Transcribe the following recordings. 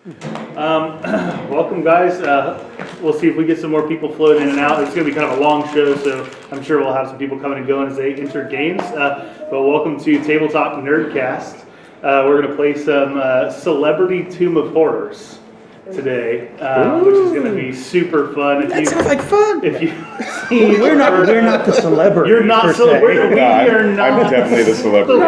Welcome, guys. We'll see if we get some more people floating in and out. It's going to be kind of a long show, so I'm sure we'll have some people coming and going as they enter games. But welcome to TableTop Nerdcast. We're going to play some Celebrity Tomb of Horrors today, which is going to be super fun. That sounds like fun. If you we're not the celebrity. You're not celebrity. We are not. I'm definitely the celebrity.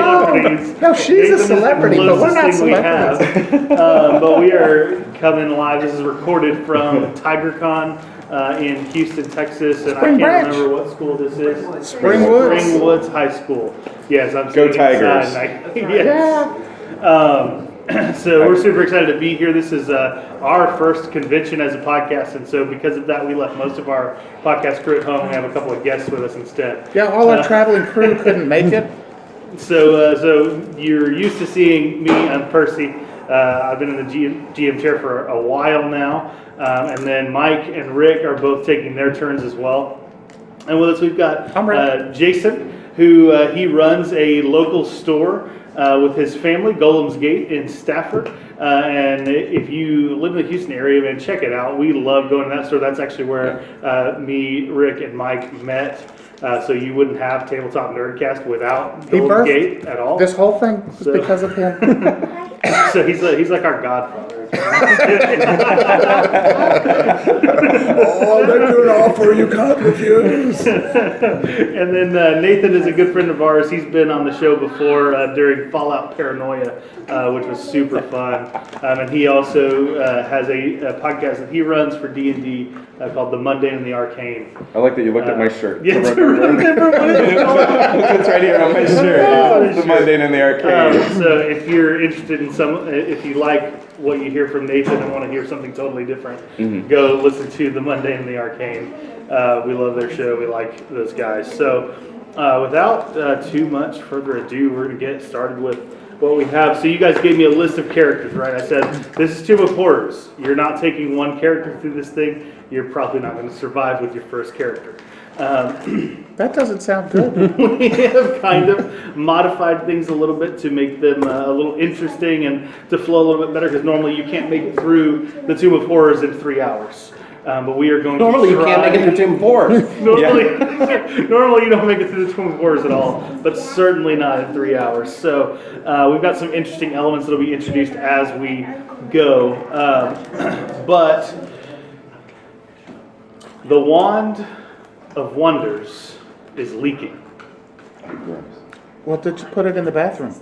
No, she's a celebrity, but we're not celebrities. But we are coming live. This is recorded from TigerCon in Houston, Texas, and I can't remember what school this is. Springwoods High School. Yes, I'm Go Tigers. Yes. So we're super excited to be here. This is our first convention as a podcast, and so because of that, we left most of our podcast crew at home. We have a couple of guests with us instead. Yeah, all our traveling crew couldn't make it. So you're used to seeing me. I'm Percy. I've been in the GM chair for a while now, and then Mike and Rick are both taking their turns as well. And with us, we've got Jason, who he runs a local store with his family, Golem's Gate in Stafford. And if you live in the Houston area, man, check it out. We love going to that store. That's actually where me, Rick, and Mike met. So you wouldn't have Tabletop Nerdcast without Golem's Gate at all. This whole thing was because of him. So he's like our godfather. All that good offer you can't refuse. And then Nathan is a good friend of ours. He's been on the show before during Fallout Paranoia, which was super fun. And he also has a podcast that he runs for D&D called The Mundane and the Arcane. I like that you looked at my shirt. Yeah, It's right here on my shirt. The Mundane and the Arcane. So if you're interested in if you like what you hear from Nathan and want to hear something totally different, go listen to The Mundane and the Arcane. We love their show. We like those guys. So without too much further ado, we're going to get started with what we have. So you guys gave me a list of characters, right? I said, this is Tomb of Horrors. You're not taking one character through this thing. You're probably not going to survive with your first character. That doesn't sound good. We have kind of modified things a little bit to make them a little interesting and to flow a little bit better, because normally you can't make it through the Tomb of Horrors in 3 hours. But we are going to try. You can't make it through Tomb of Horrors. Normally you don't make it through the Tomb of Horrors at all, but certainly not in 3 hours. So we've got some interesting elements that will be introduced as we go. But the Wand of Wonders is leaking. Well, did you put it in the bathroom?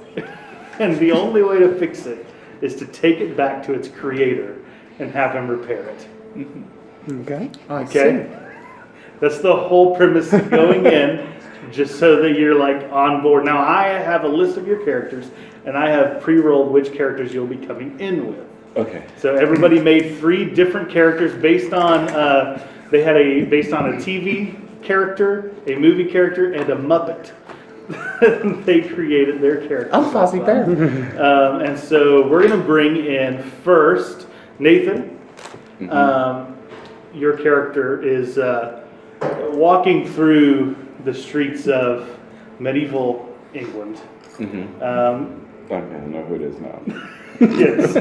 And the only way to fix it is to take it back to its creator and have him repair it. Okay. Okay? That's the whole premise of going in, just so that you're like on board. Now, I have a list of your characters, and I have pre-rolled which characters you'll be coming in with. Okay. So everybody made 3 different characters based on based on a TV character, a movie character, and a Muppet. They created their characters. I'm Fozzie Bear. And so we're going to bring in first Nathan. Your character is walking through the streets of medieval England. I know who it is now. Yes.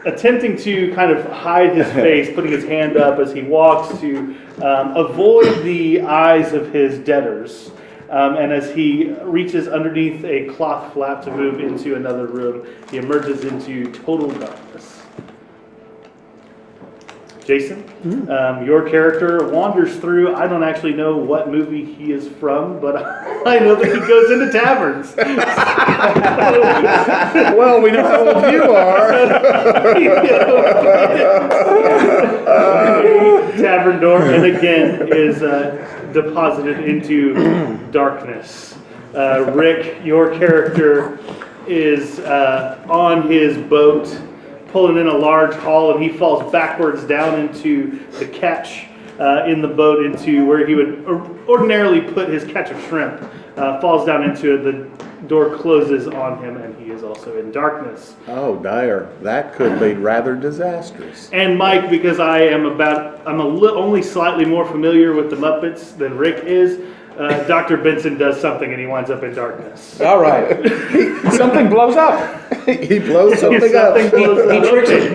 Attempting to kind of hide his face, putting his hand up as he walks to avoid the eyes of his debtors. And as he reaches underneath a cloth flap to move into another room, he emerges into total darkness. Jason, your character wanders through. I don't actually know what movie he is from, but I know that he goes into taverns. Well, we know how old you are. Tavern door, and again is deposited into darkness. Rick, your character is on his boat, pulling in a large haul, and he falls backwards down into the catch in the boat, into where he would ordinarily put his catch of shrimp. Falls down into it. The door closes on him, and he is also in darkness. Oh, dire. That could be rather disastrous. And Mike, because I'm only slightly more familiar with the Muppets than Rick is, Dr. Benson does something and he winds up in darkness. All right. Something blows up. He blows something up.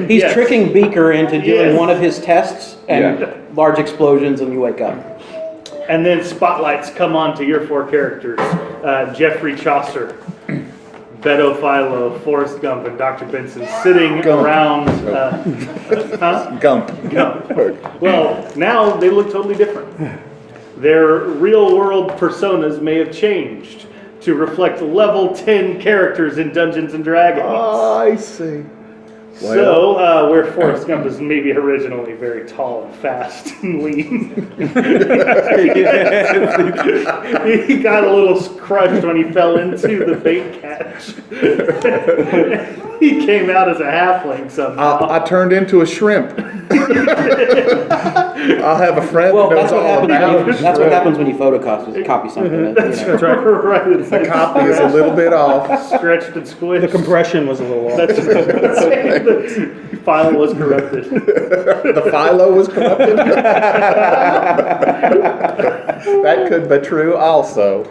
He's tricking Beaker into doing Yes. one of his tests and large explosions, and you wake up. And then spotlights come on to your 4 characters. Jeffrey Chaucer, Beto Philo, Forrest Gump, and Dr. Benson sitting around... Gump. Gump. Well, now they look totally different. Their real-world personas may have changed to reflect level 10 characters in Dungeons & Dragons. Oh, I see. So, where Forrest Gump is maybe originally very tall and fast and lean, he got a little crushed when he fell into the bait catch. He came out as a halfling somehow. I turned into a shrimp. I'll have a friend Well, that knows all about it. that's what happens when you photocopy something. That's right. It's The copy is a little bit off. stretched and squished. The compression was a little off. That's the file was corrupted. The philo was corrupted. That could be true also.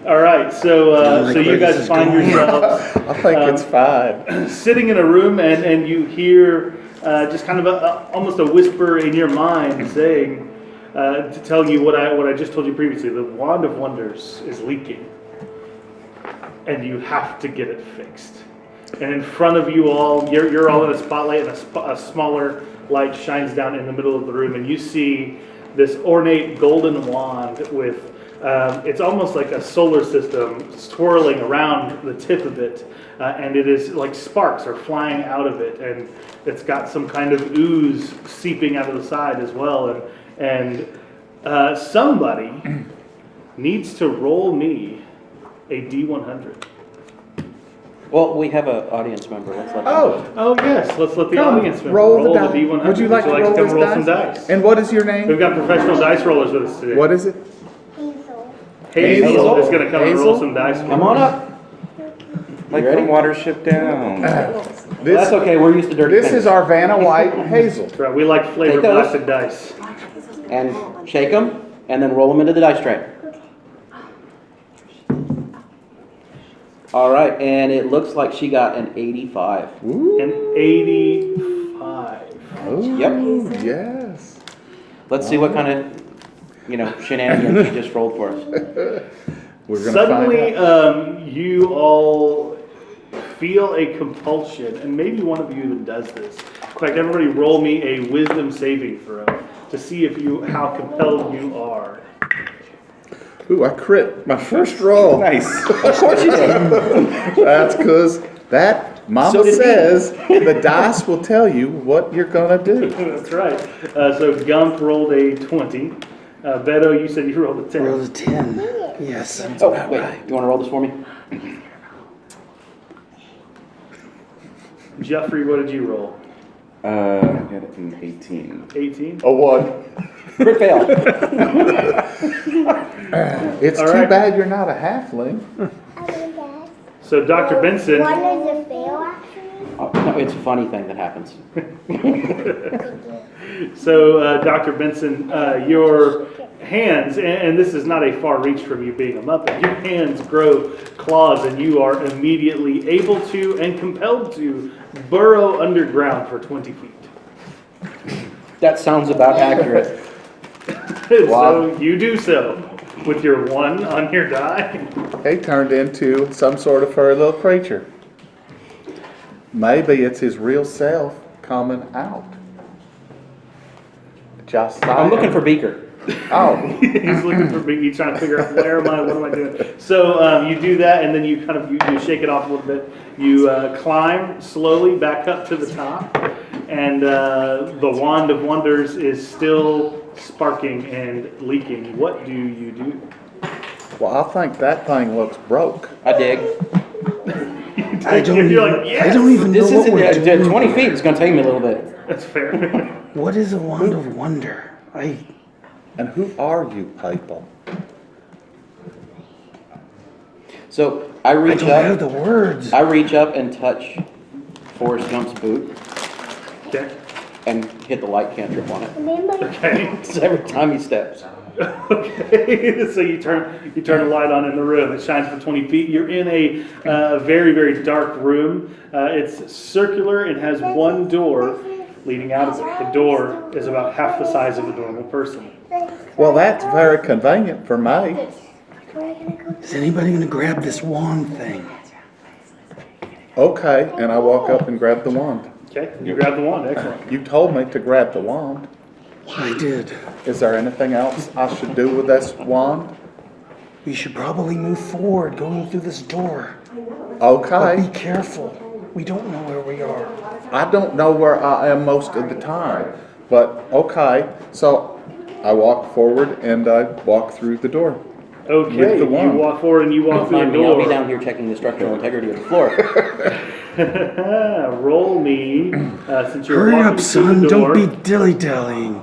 All right, so you guys find yourselves I think it's fine. sitting in a room, and you hear just kind of almost a whisper in your mind saying to tell you what I just told you previously. The Wand of Wonders is leaking, and you have to get it fixed. And in front of you all, you're all in a spotlight, and a smaller light shines down in the middle of the room, and you see this ornate golden wand with it's almost like a solar system swirling around the tip of it, and it is like sparks are flying out of it, and it's got some kind of ooze seeping out of the side as well, and somebody needs to roll me a D100. Well, we have an audience member. Let's let them. Oh yes, let's let the Come, audience member roll the the die. D100. Would you like to roll come this roll dice? some dice? And what is your We've name? got professional dice rollers with us today. What is it? Hazel is going to come and roll Hazel? some dice. Come on up. Like You ready? from Watership Down. That's okay. We're used to dirty This things. is our Vanna White Hazel. Right, we like flavor Take those. blasted dice. And shake them, and then roll them into the dice tray. All right, and it looks like she got an 85. Ooh. An 85. Oh, Yep. yes. Let's see what kind of, shenanigans she just rolled for us. We're gonna Suddenly, find out. you all feel a compulsion, and maybe one of you even does this. In fact, everybody roll me a wisdom saving throw to see how compelled you are. Ooh, I crit my first roll. Nice. Of course you did. That's because that Mama So did me. says the dice will tell you what you're gonna do. That's right. So Gump rolled a 20. Beto, you said you rolled a 10. Rolled a 10. Yes, that's Oh, about wait. right. You want to roll this for me? Jeffrey, what did you roll? I got it in 18. 18? A 1. Crit fail. It's All too right. bad you're not a halfling. So Dr. Benson, One is a fail, actually. Oh, no, it's a funny thing that happens. Dr. Benson, your hands, and this is not a far reach from you being a Muppet, your hands grow claws and you are immediately able to and compelled to burrow underground for 20 feet. That sounds about accurate. So you do so with your 1 on your die. He turned into some sort of furry little creature. Maybe it's his real self coming out. Just I'm looking for Beaker. Oh, He's looking for me. He's trying to figure out what am I doing. So you do that, and then you kind of you shake it off a little bit. You climb slowly back up to the top, and the Wand of Wonders is still sparking and leaking. What do you do? well, I think that thing looks broke. I dig. You're like, yes! I don't even know This what we're isn't doing. 20 feet. It's going to take me a little bit. That's fair. What is a wand of wonder? And who are you people? So I I reach don't know up. the words. I reach up and touch Forrest Gump's boot Okay. and hit the light cantrip on it. Remember? Okay. Every time he steps. Okay, so you turn a light on in the room. It shines for 20 feet. You're in a very, very dark room. It's circular and has one door leading out of it. The door is about half the size of a normal person. Well, that's very convenient for me. Is anybody gonna grab this wand thing? Okay, and I walk up and grab the wand. Okay, you grab the wand. Excellent. You told me to grab the wand. I did. Is there anything else I should do with this wand? We should probably move forward, going through this door. But Okay. be careful. We don't know where we are. I don't know where I am most of the time, but okay. So I walk forward and I walk through the door. Okay, With the you wand. walk forward and you walk through the Mind me, I'll be door. down here checking the structural integrity of the floor. Roll me, since you're Hurry walking up, through son. the door. Don't be dilly-dallying.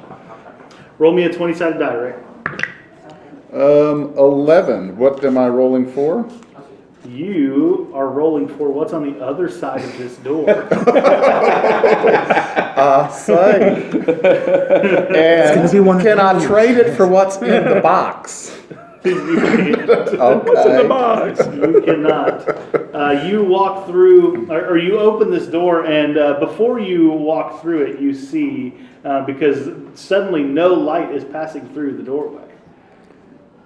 Roll me a 20-sided die, Rick. 11. What am I rolling for? You are rolling for what's on the other side of this door. I say. And gonna be one of can I those. trade it for what's in the box? Okay. box? You cannot. You walk through, or you open this door, and before you walk through it, you see, because suddenly no light is passing through the doorway.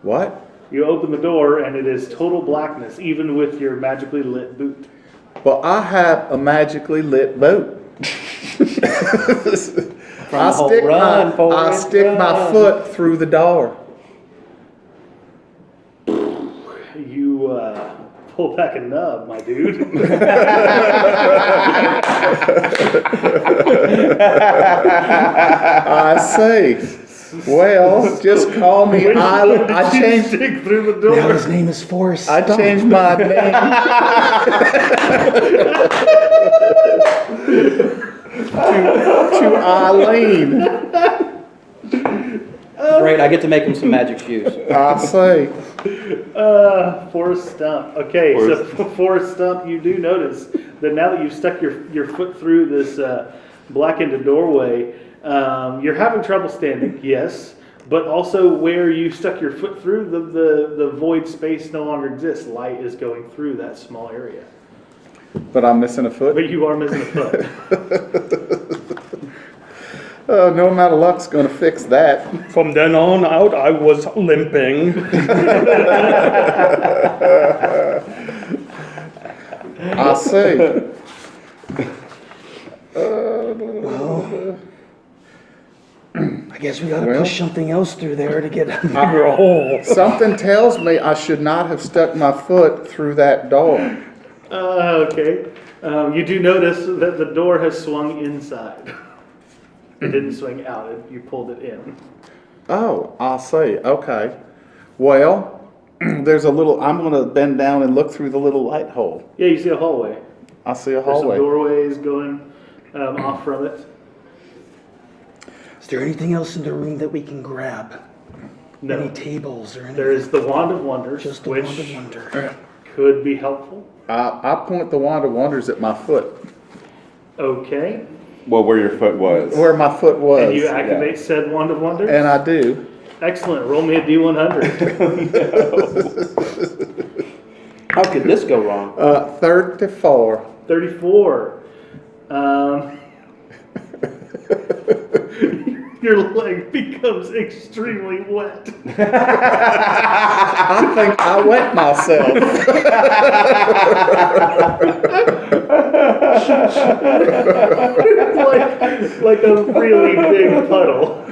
What? You open the door, and it is total blackness, even with your magically lit boot. Well, I have a magically lit boat. I stick my foot through the door. You pull back a nub, my dude. I see. Well, just call me Island. I changed. Dig through the door. Now his name is Forrest. I Gump. changed my name to Eileen. Great, I get to make him some magic shoes. I see. Forrest Stump. Okay, so Forrest Stump, you do notice that now that you've stuck your foot through this blackened doorway, you're having trouble standing, yes, but also where you stuck your foot through, the void space no longer exists. Light is going through that small area. But I'm missing a foot. But you are missing a foot. No amount of luck's going to fix that. From then on out, I was limping. I see. I guess we gotta Well. push something else through there to get under a hole. Something tells me I should not have stuck my foot through that door. Okay. You do notice that the door has swung inside. It didn't swing out. You pulled it in. Oh, I see. Okay. Well, there's a little. I'm going to bend down and look through the little light hole. Yeah, you see a hallway. I see a There's some hallway. doorways going off from it. Is there anything else in the room that we can grab? No. Any tables or anything? There is the Wand of Wonders, Just the which Wand of Wonder. could be helpful. I point the wand of wonders at my foot, Okay. Well, where your foot was. where my foot was, And you activate said Wand of Wonders? and I do. Excellent. Roll me a D100. How could this go wrong? 34. 34. Your leg becomes extremely wet. I think I wet myself. like a really big puddle.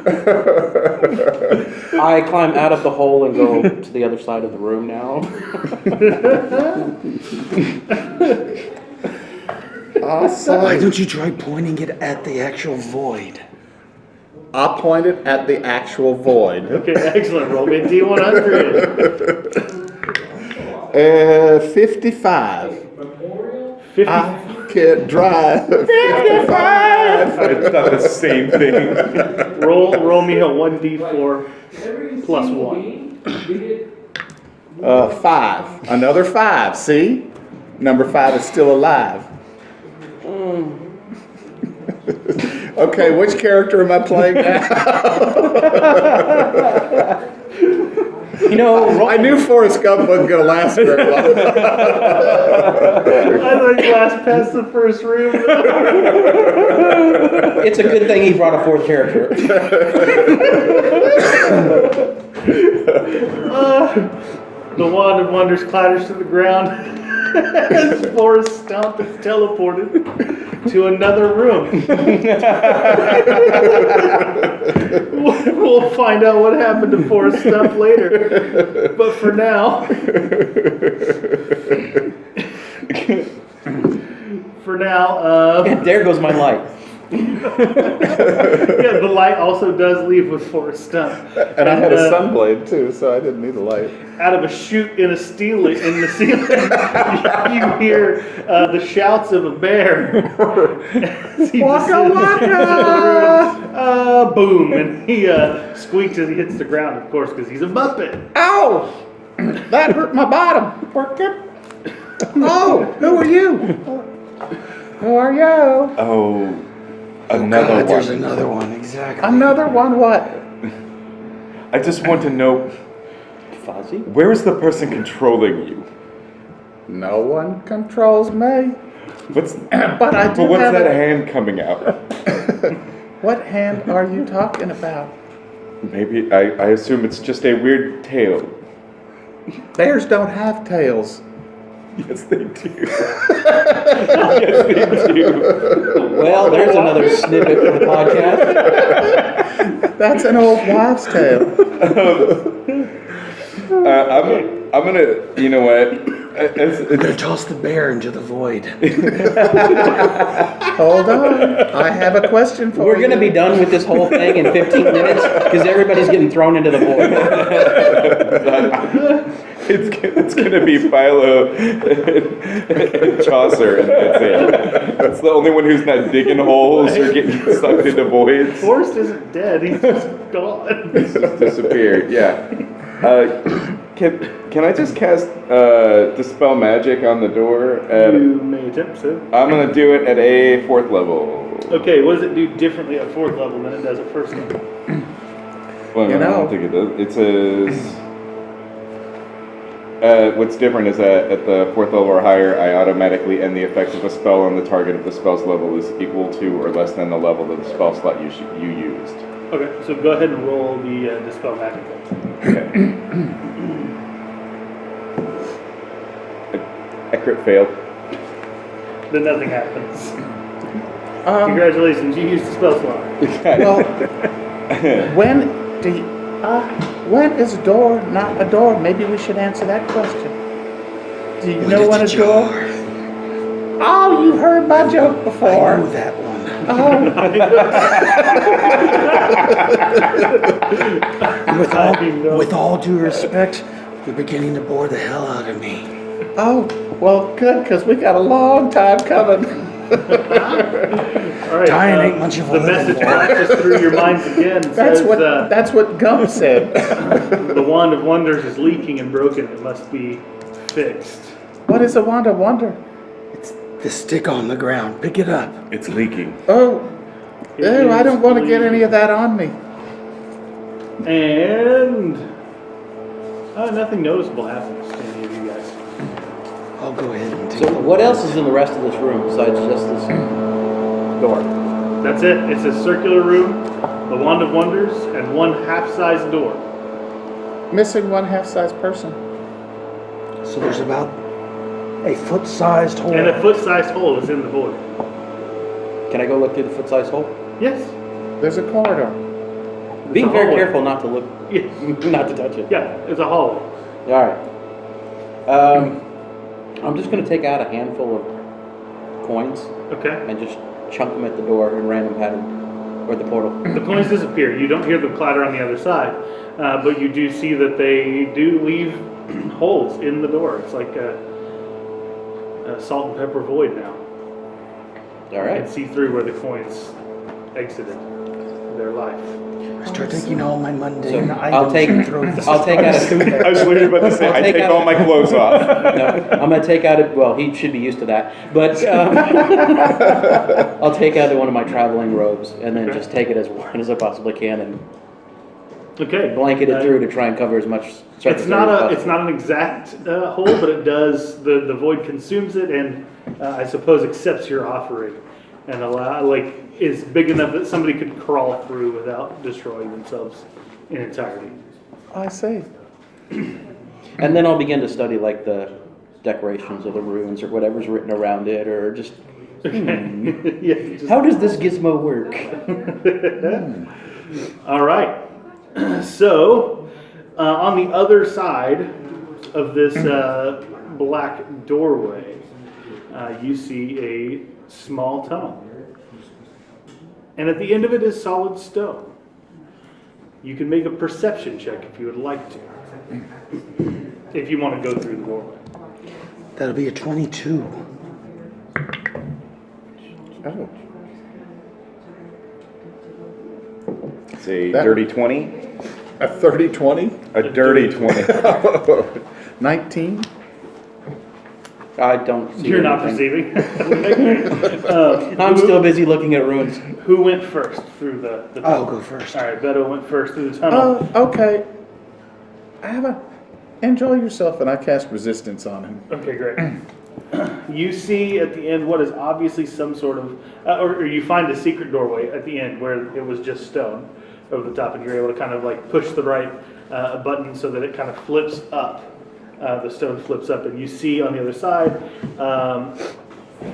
I climb out of the hole and go to the other side of the room now. I Why say. don't you try pointing it at the actual void? I pointed at the actual void. Okay, excellent. Roll me a D100. 55. 50. I can't drive. 55. I thought the same thing. Roll me a 1D4 plus 1. 5. Another 5. See? Number 5 is still alive. Okay, which character am I playing now? You know, I knew Forrest Gump wasn't gonna last very long. I thought you last past the first room. it's a good thing he brought a fourth character. The Wand of Wonders clatters to the ground as Forrest Stump is teleported to another room. We'll find out what happened to Forrest Stump later. But for now, And there goes my light. yeah, the light also does leave with Forrest Stump. And I had a sunblade too, so I didn't need a light. Out of a chute in the ceiling, you hear the shouts of a bear. As he Waka descends into the waka! room. Boom, and he squeaks as he hits the ground, of course, because he's a Muppet. Ow! That hurt my bottom. Oh, who are you? Who are you? Oh, another God, there's one. another one, exactly. Another one, what? I just want to know, Fuzzy? where is the person controlling you? No one controls me. What's But I do But what's have that a... hand coming out? What hand are you talking about? Maybe I assume it's just a weird tail. Bears don't have tails. Yes, they do. Yes, they do. Well, there's another snippet for the podcast. That's an old wives' tale. I'm gonna. You know what? I'm gonna toss the bear into the void. Hold on. I have a question for you. We're going to be done with this whole thing in 15 minutes because everybody's getting thrown into the void. It's gonna be Philo and Chaucer, and that's it. That's the only one who's not digging holes or getting sucked into voids. Forrest isn't dead, he's just gone. It's just disappeared. Yeah. Can I just cast Dispel Magic on the door? You may attempt so. I'm gonna do it at a 4th level. Okay, what does it do differently at 4th level than it does at 1st level? Well, You no, I know. don't think it does. It says. What's different is that at the 4th level or higher, I automatically end the effects of a spell on the target if the spell's level is equal to or less than the level of the spell slot you used. Okay, so go ahead and roll the Dispel Magic. Okay. I crit failed. Then nothing happens. Congratulations, you used the spell slot. Well, when is a door not a door? Maybe we should answer that question. Do you know when a door? Oh, you heard my joke I before. know that one. Oh, With all due respect, you're beginning to bore the hell out of me. oh, well, good, because we got a long time coming. All right, Dying ain't much of a the living message for. flashes through your minds again. That's Says, what Gump said. the Wand of Wonders is leaking and broken. It must be fixed. What is a wand of wonder? It's the stick on the ground. Pick it up. It's leaking. Oh, It ew, I is don't want to get leaking. any of that on me. And nothing noticeable happens to any of you guys. I'll go ahead and take So what else is in the rest of this room besides just this door? That's it. It's a circular room, the Wand of Wonders, and one half-sized door. Missing one half-sized person. So there's about a foot-sized hole. And a foot-sized hole is in the void. Can I go look through the foot-sized hole? Yes. There's a corridor. Being a very hallway. careful not to look, Yes. not to touch it. Yeah, it's a hallway. All right. I'm just going to take out a handful of coins Okay. and just chunk them at the door in random pattern, or the portal. The coins disappear. You don't hear them clatter on the other side, but you do see that they do leave holes in the door. It's like a salt and pepper void now. All You can right. see through where the coins exited their life. Start taking all my mundane So items I'll take and throw them out I was literally about to say, I'll I take take out- all my clothes off. No, I'm gonna take out it. Well, he should be used to that. But I'll take out one of my traveling robes and then Okay. just take it as warm as I possibly can and Okay. blanket it through to try and cover as much surface It's area not as a possible. it's not an exact hole, but it does the void consumes it, and I suppose accepts your offering, and is big enough that somebody could crawl through without destroying themselves in entirety. I see. And then I'll begin to study like the decorations of the runes or whatever's written around it, or just Yeah. Just, how does this gizmo work? all right. So, on the other side of this black doorway, you see a small tunnel. And at the end of it is solid stone. You can make a perception check if you would like to. If you want to go through the doorway. That'll be a 22. Oh. It's a That- dirty 20. A 30-20? A dirty 20. 19? I don't see You're not anything. perceiving. I'm still busy looking at ruins. Who went first through the tunnel? I'll go first. All right, Beto went first through the tunnel. Okay. Enjoy yourself, and I cast resistance on him. Okay, great. You see at the end what is obviously some sort of, or you find a secret doorway at the end where it was just stone over the top, and you're able to kind of like push the right button so that it kind of flips up. The stone flips up, and you see on the other side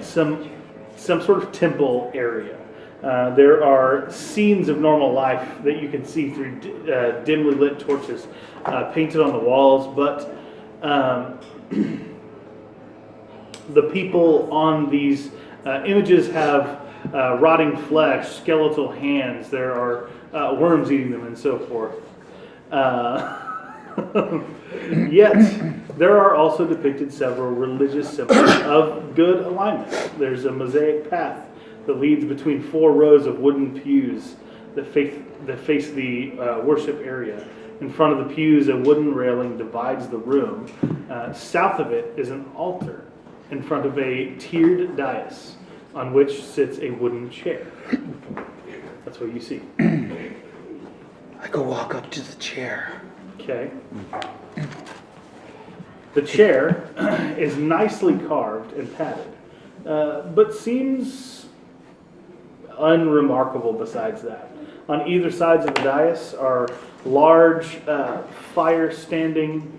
some sort of temple area. There are scenes of normal life that you can see through dimly lit torches painted on the walls, but the people on these images have rotting flesh, skeletal hands. There are worms eating them, and so forth. Yet, there are also depicted several religious symbols of good alignment. There's a mosaic path that leads between 4 rows of wooden pews that face the worship area. In front of the pews, a wooden railing divides the room. South of it is an altar in front of a tiered dais on which sits a wooden chair. That's what you see. I go walk up to the chair. Okay. The chair is nicely carved and padded, but seems unremarkable besides that. On either sides of the dais are large freestanding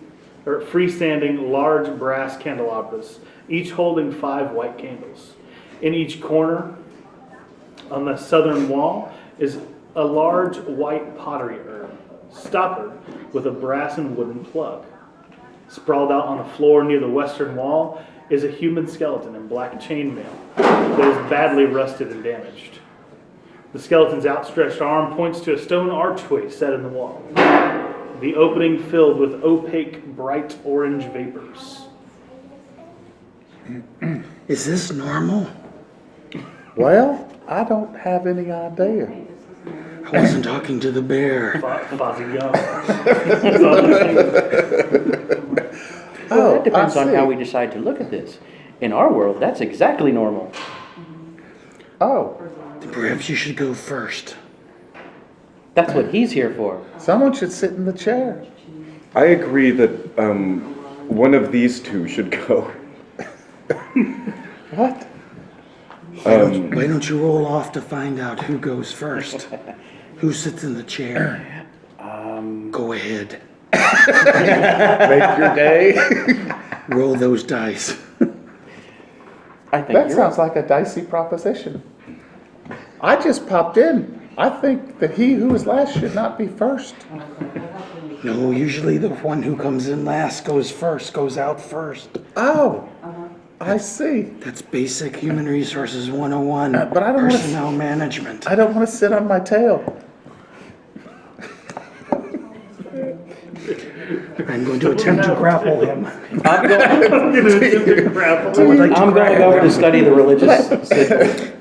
large brass candelabras, each holding 5 white candles. In each corner on the southern wall is a large white pottery urn, stoppered with a brass and wooden plug. Sprawled out on the floor near the western wall is a human skeleton in black chainmail that is badly rusted and damaged. The skeleton's outstretched arm points to a stone archway set in the wall, the opening filled with opaque, bright orange vapors. Is this normal? Well, I don't have any idea. I wasn't talking to the bear. Fozzie Gum. Well, that depends I on see. how we decide to look at this. In our world, that's exactly normal. Oh, then perhaps you should go first. That's what he's here for. Someone should sit in the chair. I agree that one of these two should go. What? Why don't you roll off to find out who goes first? Who sits in the chair? Go ahead. Make your day. Roll those dice. I think That you're sounds like a dicey proposition. I just popped in. I think that he who is last should not be first. No, usually the one who comes in last goes first, goes out first. Oh, I see. That's basic human resources 101. But I don't wanna personnel management. I don't want to sit on my tail. I'm going to attempt to grapple him. I'm going like to I'm going over to study the religious symbols.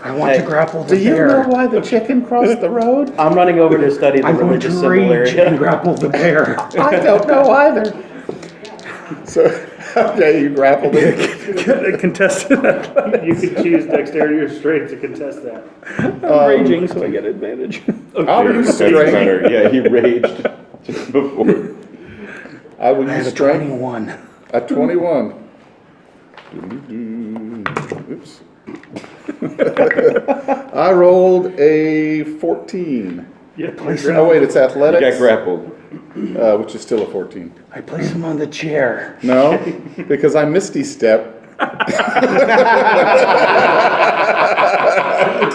I want to grapple the Do you bear. know why the chicken crossed the road? I'm running over to study the I'm going to religious symbol rage and area. grapple the bear. I don't know either. So, okay, you grappled it. Contested. You can choose dexterity or strength to contest that. I'm raging, so I get advantage. I'll do That's straight. better. Yeah, he raged. before. I will I have use a strength 21. at 21. Oops. I rolled a 14. Yeah, Oh wait, it's You athletics, got grappled. which is still a 14. I place him on the chair. No, because I misty step to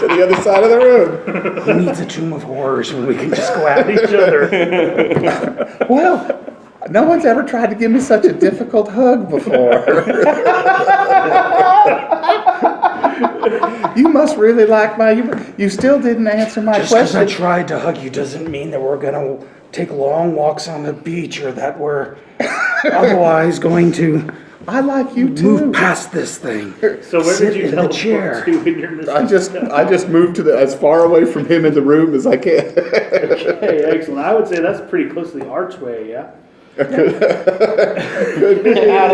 the other side of the room. He needs a tomb of horrors when we can just go at each other. Well, no one's ever tried to give me such a difficult hug before. You must really like you still didn't answer my Just because I question. tried to hug you doesn't mean that we're going to take long walks on the beach or that we're otherwise going to I like you move too. past this thing. So where Sit did you in the teleport chair. to in your Misty I just Step? moved to as far away from him in the room as I can. Okay, excellent. I would say that's pretty close to the archway, yeah? Out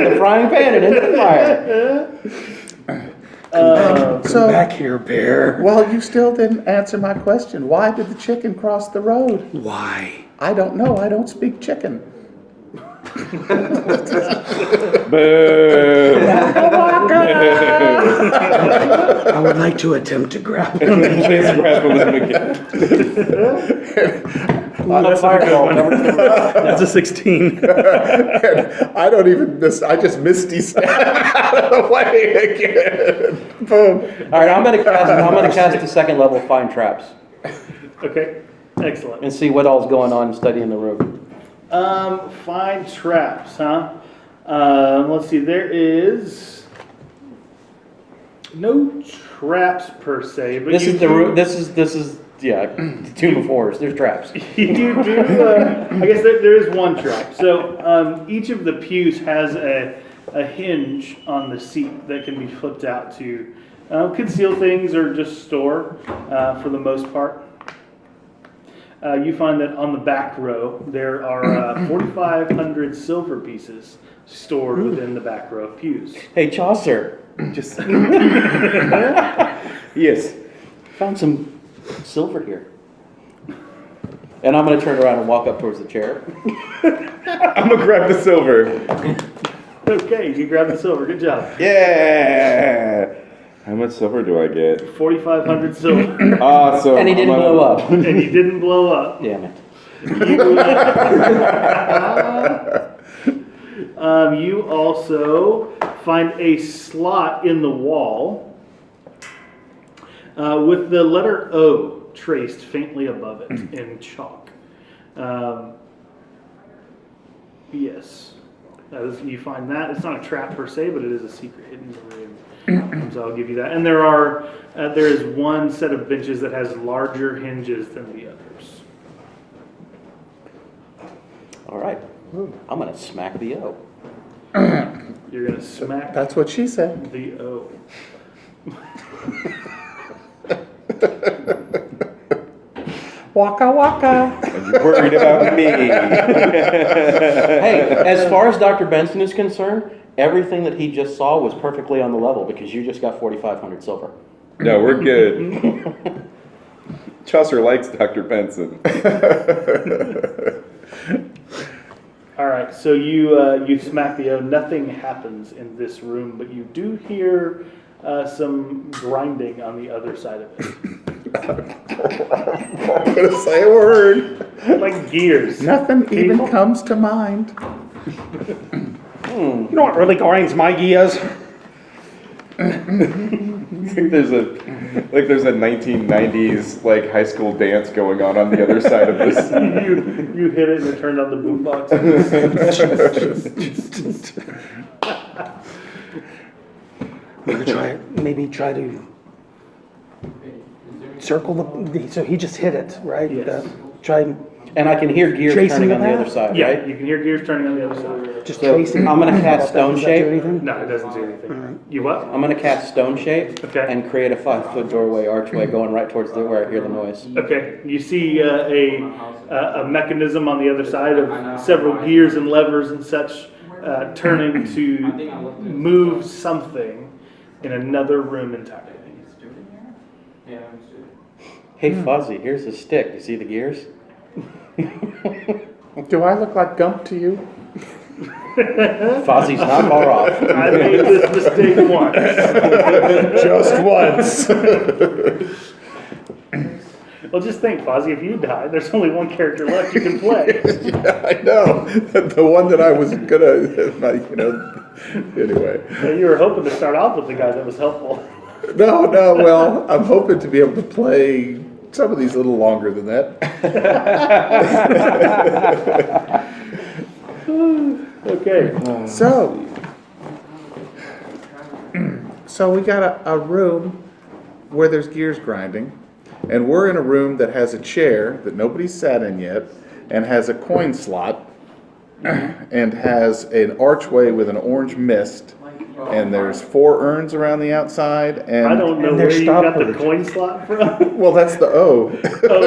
of the frying pan and into the fire. Come back here, bear. Well, you still didn't answer my question. Why did the chicken cross the road? Why? I don't know. I don't speak chicken. Boo! I would like to attempt to grab him. Please grapple him again. That's a 16. I don't even miss. I just misty step out of the way again. Boom. All right, I'm gonna cast the second level find traps Okay, excellent. and see what all's going on and study in the room. Find traps, huh? Let's see, there is no traps per se, but This you is the do- room. This is the Tomb of Horrors. There's traps. You do, I guess there is one trap. So each of the pews has a hinge on the seat that can be flipped out to conceal things or just store for the most part. You find that on the back row, there are 4,500 silver pieces stored within the back row of pews. Hey, Chaucer, Just yes. found some silver here. And I'm going to turn around and walk up towards the chair. I'm gonna grab the silver. Okay, you grab the silver. Good job. Yeah. How much silver do I get? 4,500 silver. Awesome. And he didn't blow up. And you didn't blow up. Damn it. You also find a slot in the wall with the letter O traced faintly above it in chalk. Yes. You find that. It's not a trap per se, but it is a secret hidden in the room. So I'll give you that. And there is one set of benches that has larger hinges than the others. All right. I'm going to smack the O. You're going to smack That's what she said. the O. Waka waka. Are you worried about me? Hey, as far as Dr. Benson is concerned, everything that he just saw was perfectly on the level because you just got 4,500 silver. No, we're good. Chaucer likes Dr. Benson. All right, so you smack the O. Nothing happens in this room, but you do hear some grinding on the other side of it. I'm gonna say a word. Like gears. Nothing even comes to mind. You know what really grinds my gears? There's a 1990s like high school dance going on the other side of this. You hit it and it turned on the boombox. Maybe try to circle so he just hit it, right? Yes. Try And I can hear gears Tracing turning the on the path? other side, Yeah, right? you can hear gears turning on the other side. just So tracing. I'm gonna cast Stone Does that do Shape. anything? No, it doesn't do anything. You what? I'm going to cast Stone Shape Okay. and create a 5-foot doorway archway going right towards where I hear the noise. Okay, you see a mechanism on the other side of several gears and levers and such turning to move something in another room entirely. Hey, Fuzzy, here's a stick. You see the gears? Do I look like Gump to you? Fozzie's not far off. I made this mistake once. Just once. Well, just think, Fozzie, if you die, there's only one character left you can play. Yeah, I know. The one that I was gonna, anyway. You were hoping to start off with the guy that was helpful. No, well, I'm hoping to be able to play some of these a little longer than that. Okay. So we got a room where there's gears grinding, and we're in a room that has a chair that nobody's sat in yet, and has a coin slot, and has an archway with an orange mist, and there's 4 urns around the outside, and I don't know and where they're you got the stoppered. coin slot from. Well, that's the O. Oh,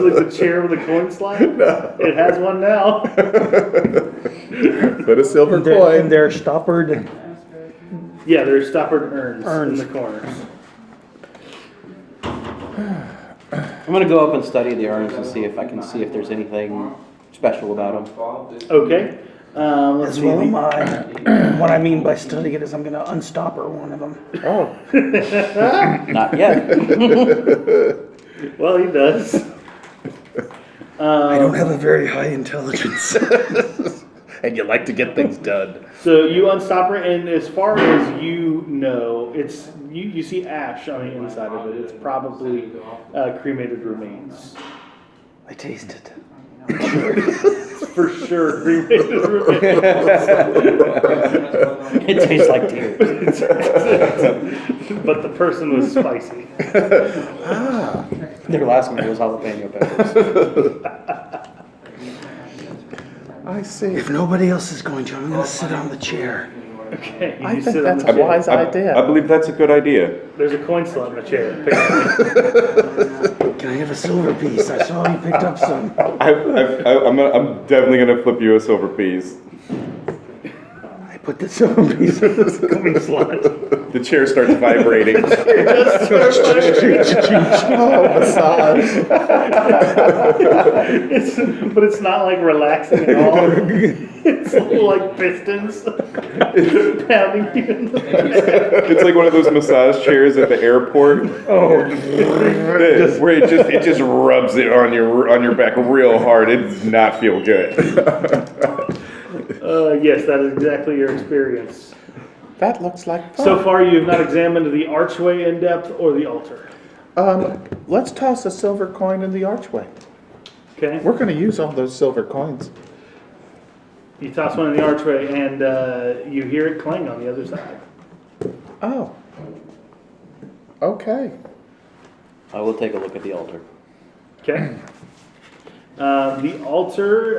like the chair with a coin slot? No. It has one now. But a silver And coin. they're stoppered. Yeah, there's stoppered urns in the corners. I'm gonna go up and study the urns and see if I can see if there's anything special about them. Okay. Let's As see. well am I. What I mean by studying it is I'm going to unstopper one of them. Oh, Not yet. Well, he does. I don't have a very high intelligence. and you like to get things done. So you unstopper, and as far as you know, it's you see ash on the inside of it. It's probably cremated remains. I taste it. For sure, cremated remains. It tastes like tears. But the person was spicy. Their last meal was jalapeno peppers. I see. If nobody else is going to, I'm going to sit on the chair. Okay, you I just think sit on that's the a chair. wise idea. I believe that's a good idea. There's a coin slot in the chair. Pick it up. Can I have a silver piece? I saw you picked up some. I'm definitely gonna flip you a silver piece. I put the silver piece in the coin slot. The chair starts vibrating. Oh, massage. But it's not like relaxing at all. It's like pistons pounding you in the back. It's like one of those massage chairs at the airport. Oh, Where it just rubs it on your back real hard. It does not feel good. Yes, that is exactly your experience. That looks like fun. So far, you have not examined the archway in depth or the altar. Let's toss a silver coin in the archway. Okay? We're going to use all those silver coins. You toss one in the archway, and you hear it clang on the other side. Oh. Okay. I will take a look at the altar. Okay? The altar,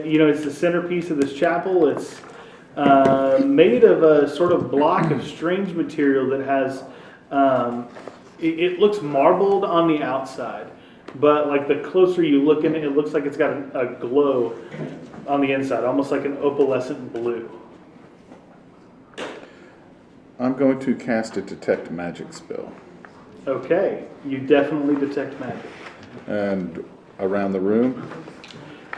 it's the centerpiece of this chapel. It's made of a sort of block of strange material that has, it looks marbled on the outside, but like the closer you look in it, it looks like it's got a glow on the inside, almost like an opalescent blue. I'm going to cast a detect magic spell. Okay, you definitely detect magic. And around the room,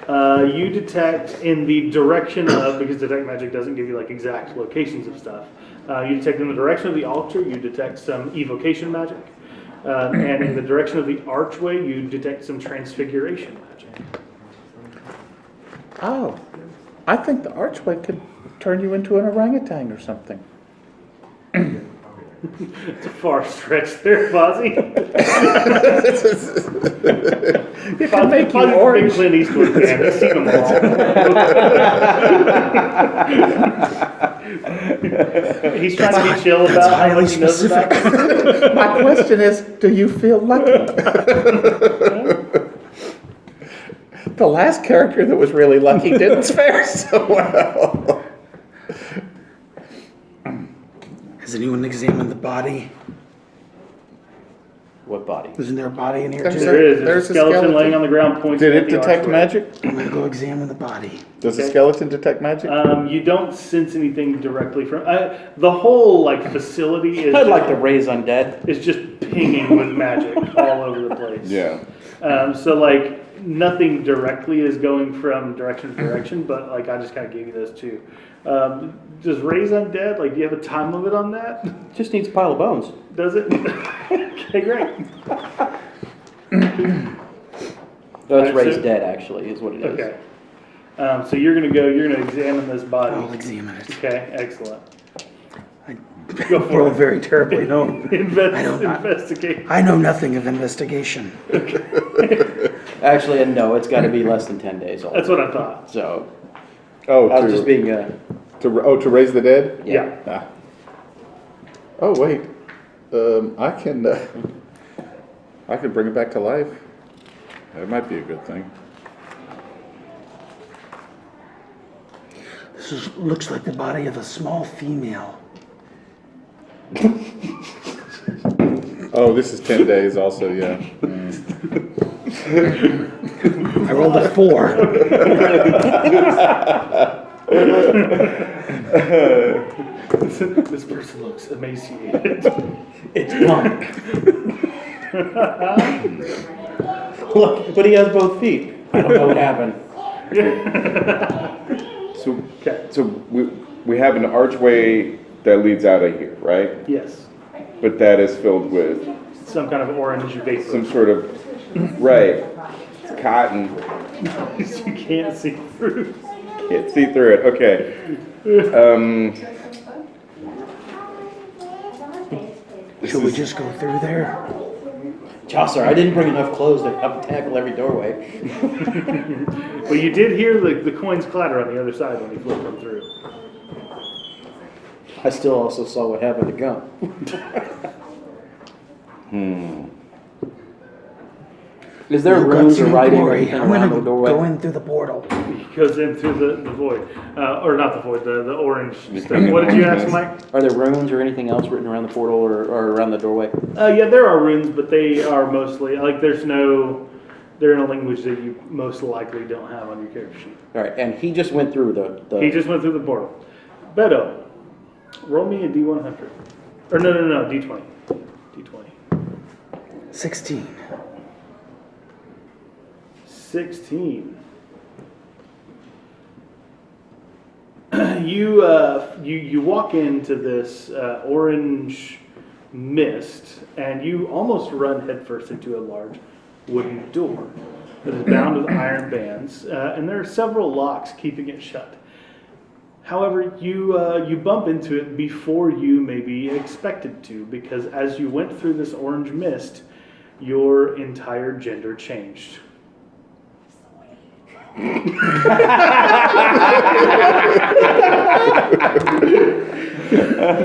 You detect in the direction of, because detect magic doesn't give you like exact locations of stuff. You detect in the direction of the altar, you detect some evocation magic. And in the direction of the archway, you detect some transfiguration magic. oh, I think the archway could turn you into an orangutan or something. It's a far stretch there, Fozzie. It can make you Fozzie's a big orange. Clint Eastwood fan. He's seen them all. He's trying to be chill about how highly much he knows about it. My question is, do you feel lucky? The last character that was really lucky didn't fare so well. Has anyone examined the body? What body? Isn't there a body in here There's too? There is. There's There's a a skeleton skeleton. laying on the ground pointing Did at it the detect archway. magic? I'm gonna go examine the body. Does the Okay. skeleton detect magic? You don't sense anything directly from the whole facility is I'd like to raise undead. is just pinging with magic all over the place. Yeah. So nothing directly is going from direction to direction, but like I just kind of gave you those two. Does raise undead, like do you have a time limit on that? Just needs a pile of bones. Does it? Okay, great. No, it's Alright, raised so- dead, actually, is what it is. Okay. So you're gonna examine this body. I'll examine it. Okay, excellent. I Go for roll it. very terribly, no. Investigate. I know nothing of investigation. Actually, no, it's got to be less than 10 days old. That's what I thought. So, Oh, I was just being, to raise the dead? Yeah. Ah. Oh, wait. I can bring it back to life. That might be a good thing. Looks like the body of a small female. Oh, this is 10 days also, yeah. I rolled a 4. This person looks emaciated. it's punk. Look, but he has both feet. I don't know what happened. So, Okay. so we have an archway that leads out of here, right? Yes. But that is filled with Some kind of orange vapor. some sort of, right, it's cotton. You can't see through. Can't see through it, okay. Should we just go through there? Chaucer, I didn't bring enough clothes to have to tackle every doorway. Well, you did hear the coins clatter on the other side when you flipped them through. I still also saw what happened to Gump. Is there We've got runes or some writing or glory. anything I'm around gonna the doorway? go in through the portal. He goes in through the void. Or not the void, the orange stuff. What did you ask, Mike? Are there runes or anything else written around the portal or around the doorway? Yeah, there are runes, but they are mostly, like, they're in a language that you most likely don't have on your character sheet. All right, and he just went through the He just went through the portal. Beto, roll me a D100. Or no, D20. D20. 16. 16. You walk into this orange mist, and you almost run headfirst into a large wooden door that is bound with iron bands, and there are several locks keeping it shut. However, you bump into it before you may be expected to, because as you went through this orange mist, your entire gender changed.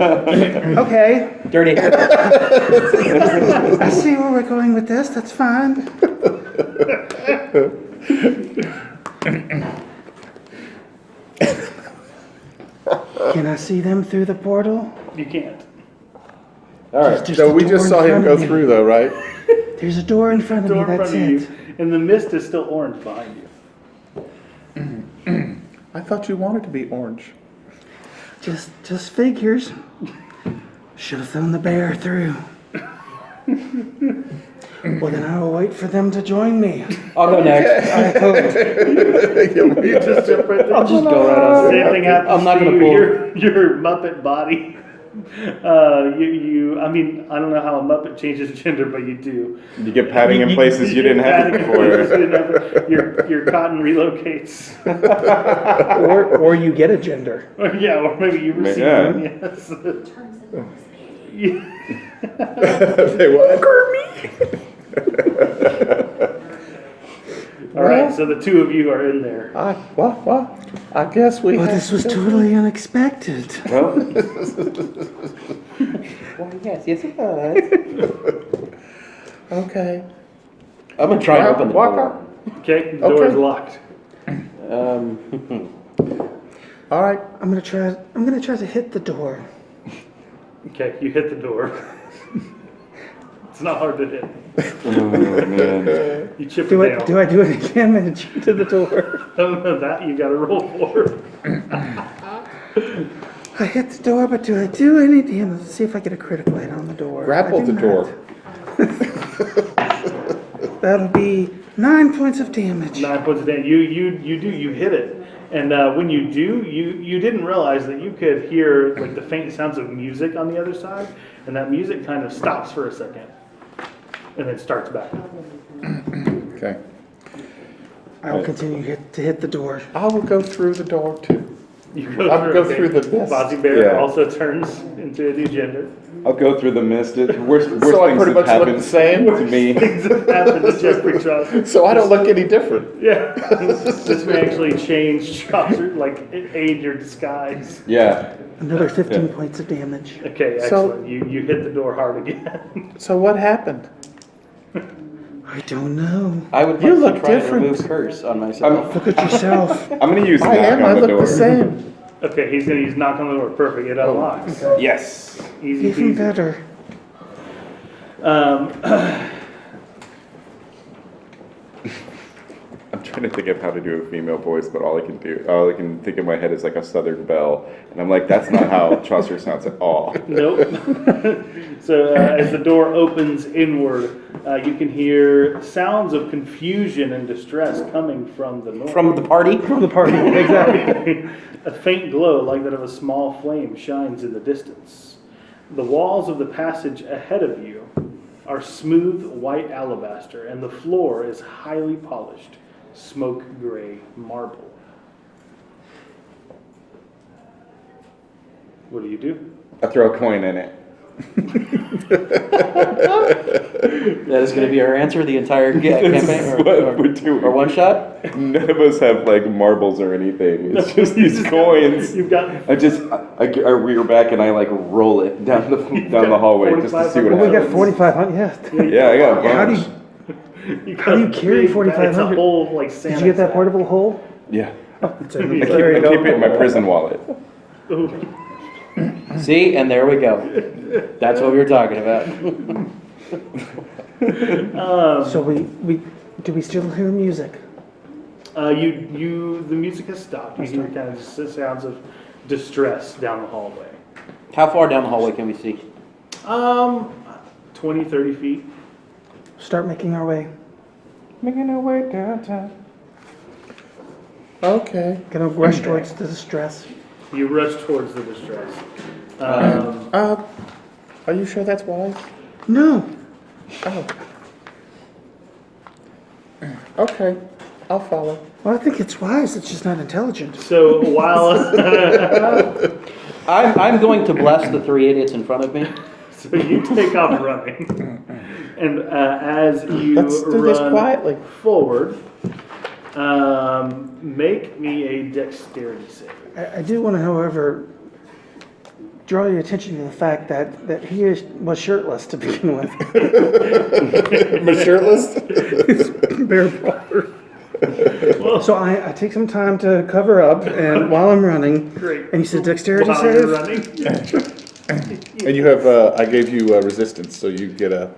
Okay, dirty hair. I see where we're going with this. That's fine. Can I see them through the portal? You can't. All right, There's so a we door just in saw him front go of me. through though, right? There's a door in front of Door me. in That's front of it. you, and the mist is still orange behind you. I thought you wanted to be orange. Just figures. Should have thrown the bear through. Well, then I will wait for them to join me. I'll go next. I hope. You just jump right there. I'll just go right on. Same thing happens I'm not to gonna you. pull. Your Muppet body. I mean, I don't know how a Muppet changes gender, but you do. You get padding in places you didn't have it before. Your cotton relocates. Or you get a gender. Yeah, or maybe you receive Yeah. one, yes. Yeah. They what? All right, so the two of you are in there. What? I guess we Well, have this was to- totally unexpected. Well, Yes, it was. Okay. I'm gonna try and open the Walk door. up. Okay, the door is Okay. locked. All right. I'm gonna try to hit the door. Okay, you hit the door. It's not hard to hit. You chip it down. Do I do any damage to the door? That you gotta roll for. I hit the door, but do I do any damage? Let's see if I get a critical hit on the door. Grapple I do the door. not. That'll be 9 points of damage. 9 points of damage. You hit it. And when you do, you didn't realize that you could hear like the faint sounds of music on the other side, and that music kind of stops for a second, and then starts back. Okay. I will continue to hit the door. I will go through the door too. You I'll go through the mist. Fozzie Bear Yeah. also turns into the gender. I'll go through the mist. Worst So I things pretty have much look happened the same. to me. Things that happen to Jeffrey Chaucer. So I don't look any different. Yeah, this may actually change Chaucer, like aid your disguise. Yeah. Another 15 points of damage. Okay, So- excellent. You hit the door hard again. So what happened? I don't know. I would You like look to try different. and remove curse on myself. Look at yourself. I'm gonna use I knock am. I on the look door. the same. Okay, he's gonna use knock on the door. Perfect. It unlocks. Yes. Easy Even peasy. better. I'm trying to think of how to do a female voice, but all I can think in my head is like a Southern belle, and I'm like, that's not how Chaucer sounds at all. Nope. So as the door opens inward, you can hear sounds of confusion and distress coming from the north. From the party? From the party. Exactly. A faint glow, like that of a small flame, shines in the distance. The walls of the passage ahead of you are smooth white alabaster, and the floor is highly polished, smoke gray marble. What do? I throw a coin in it. That is going to be our answer the entire campaign? This is what we're doing. Or one shot? None of us have like marbles or anything. It's just these coins. You've got I rear back and I like roll it down the hallway just to see what Well, we got happens. 4,500. Yeah. Yeah, I got a How do bunch. you? How do you carry It's a 4,500? whole like Santa Did you get that sack. portable hole? Yeah. It's in I keep it in my prison wallet. See, and there we go. That's what we were talking about. So do we still hear music? The music has stopped. You hear kind of just the sounds of distress down the hallway. How far down the hallway can we see? 20, 30 feet. Start making our way. Making our way downtown. Okay. Gonna rush towards the distress. You rush towards the distress. Are you sure that's wise? No. Oh. Okay. I'll follow. Well, I think it's wise. It's just not intelligent. So while I'm going to bless the three idiots in front of me. so you take off running, and as you Let's do this run quietly. forward, make me a dexterity save. I do want to, however, draw your attention to the fact that he was shirtless to begin with. My shirtless? Bare brawler. So I take some time to cover up, and while I'm running, Great. and you said dexterity While you're save. running, And you have, I gave you resistance, so you get a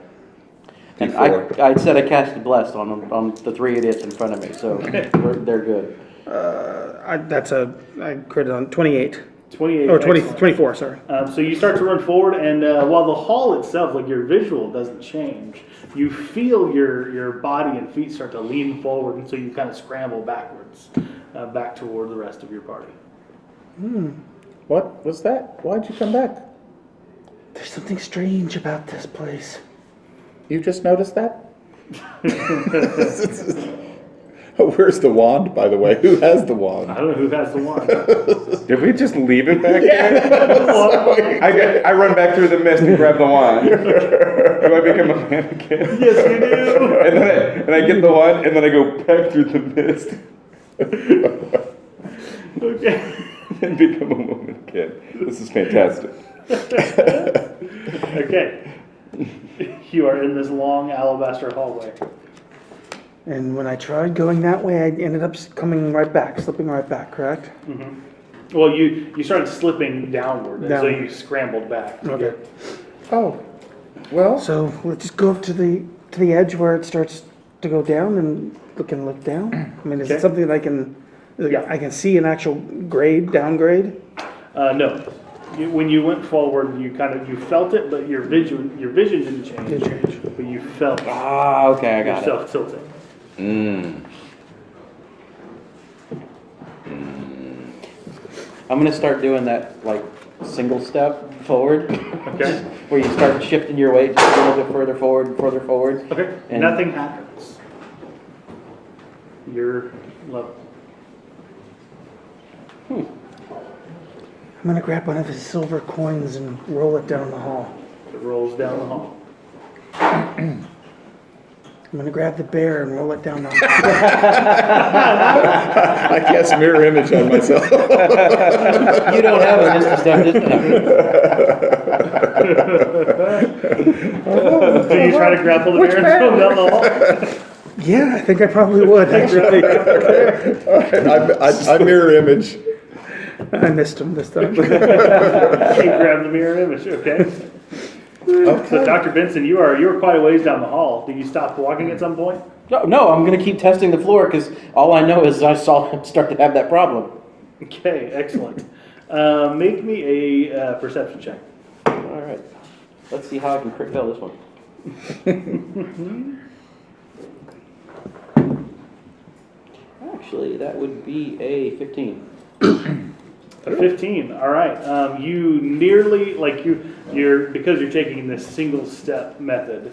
And D4. I said I cast blessed on the three idiots in front of me, so they're good. I critted on 28. 28. Or 20, excellent. 24, sorry. So you start to run forward, and while the hall itself, like your visual, doesn't change, you feel your body and feet start to lean forward, and so you kind of scramble backwards, back toward the rest of your party. What was that? Why'd you come back? There's something strange about this place. You just noticed that? Oh, where's the wand, by the way? Who has the wand? I don't know who has the wand. Did we just leave it back there? I run back through the mist and grab the wand. Do I become a mannequin? Yes, you do. And I get the wand and then I go back through the mist Okay. and become a woman again. This is fantastic. Okay. You are in this long alabaster hallway. And when I tried going that way, I ended up slipping right back, correct? Well, you started slipping downward, and so Downward. you scrambled back. Okay. Oh, well, So let's just go up to the edge where it starts to go down and look down. I mean, is Okay. it something that Yeah. I can see an actual downgrade? No. when you went forward, you felt it, but your vision didn't change. Did change. But you felt Ah, okay, I got it. yourself tilting. I'm gonna start doing that like single step forward. Okay. Where you start shifting your weight just a little bit further forward, further forward. Okay. And- Nothing happens. You're level. I'm gonna grab one of his silver coins and roll it down the hall. It rolls down the hall. I'm gonna grab the bear and roll it down the hall. I cast mirror image on myself. You don't have a Misty Step, just So you try to grapple the bear and throw him down the hall? Yeah, I think I probably would, actually. I mirror image. I missed him this time. You grab the mirror image, okay? So Dr. Benson, you were quite a ways down the hall. Did you stop walking at some point? No, I'm gonna keep testing the floor because all I know is I saw him start to have that problem. Okay, excellent. Make me a perception check. All right, let's see how I can crit fail this one. Actually, that would be a 15. A 15. All right. You nearly you're because you're taking this single step method.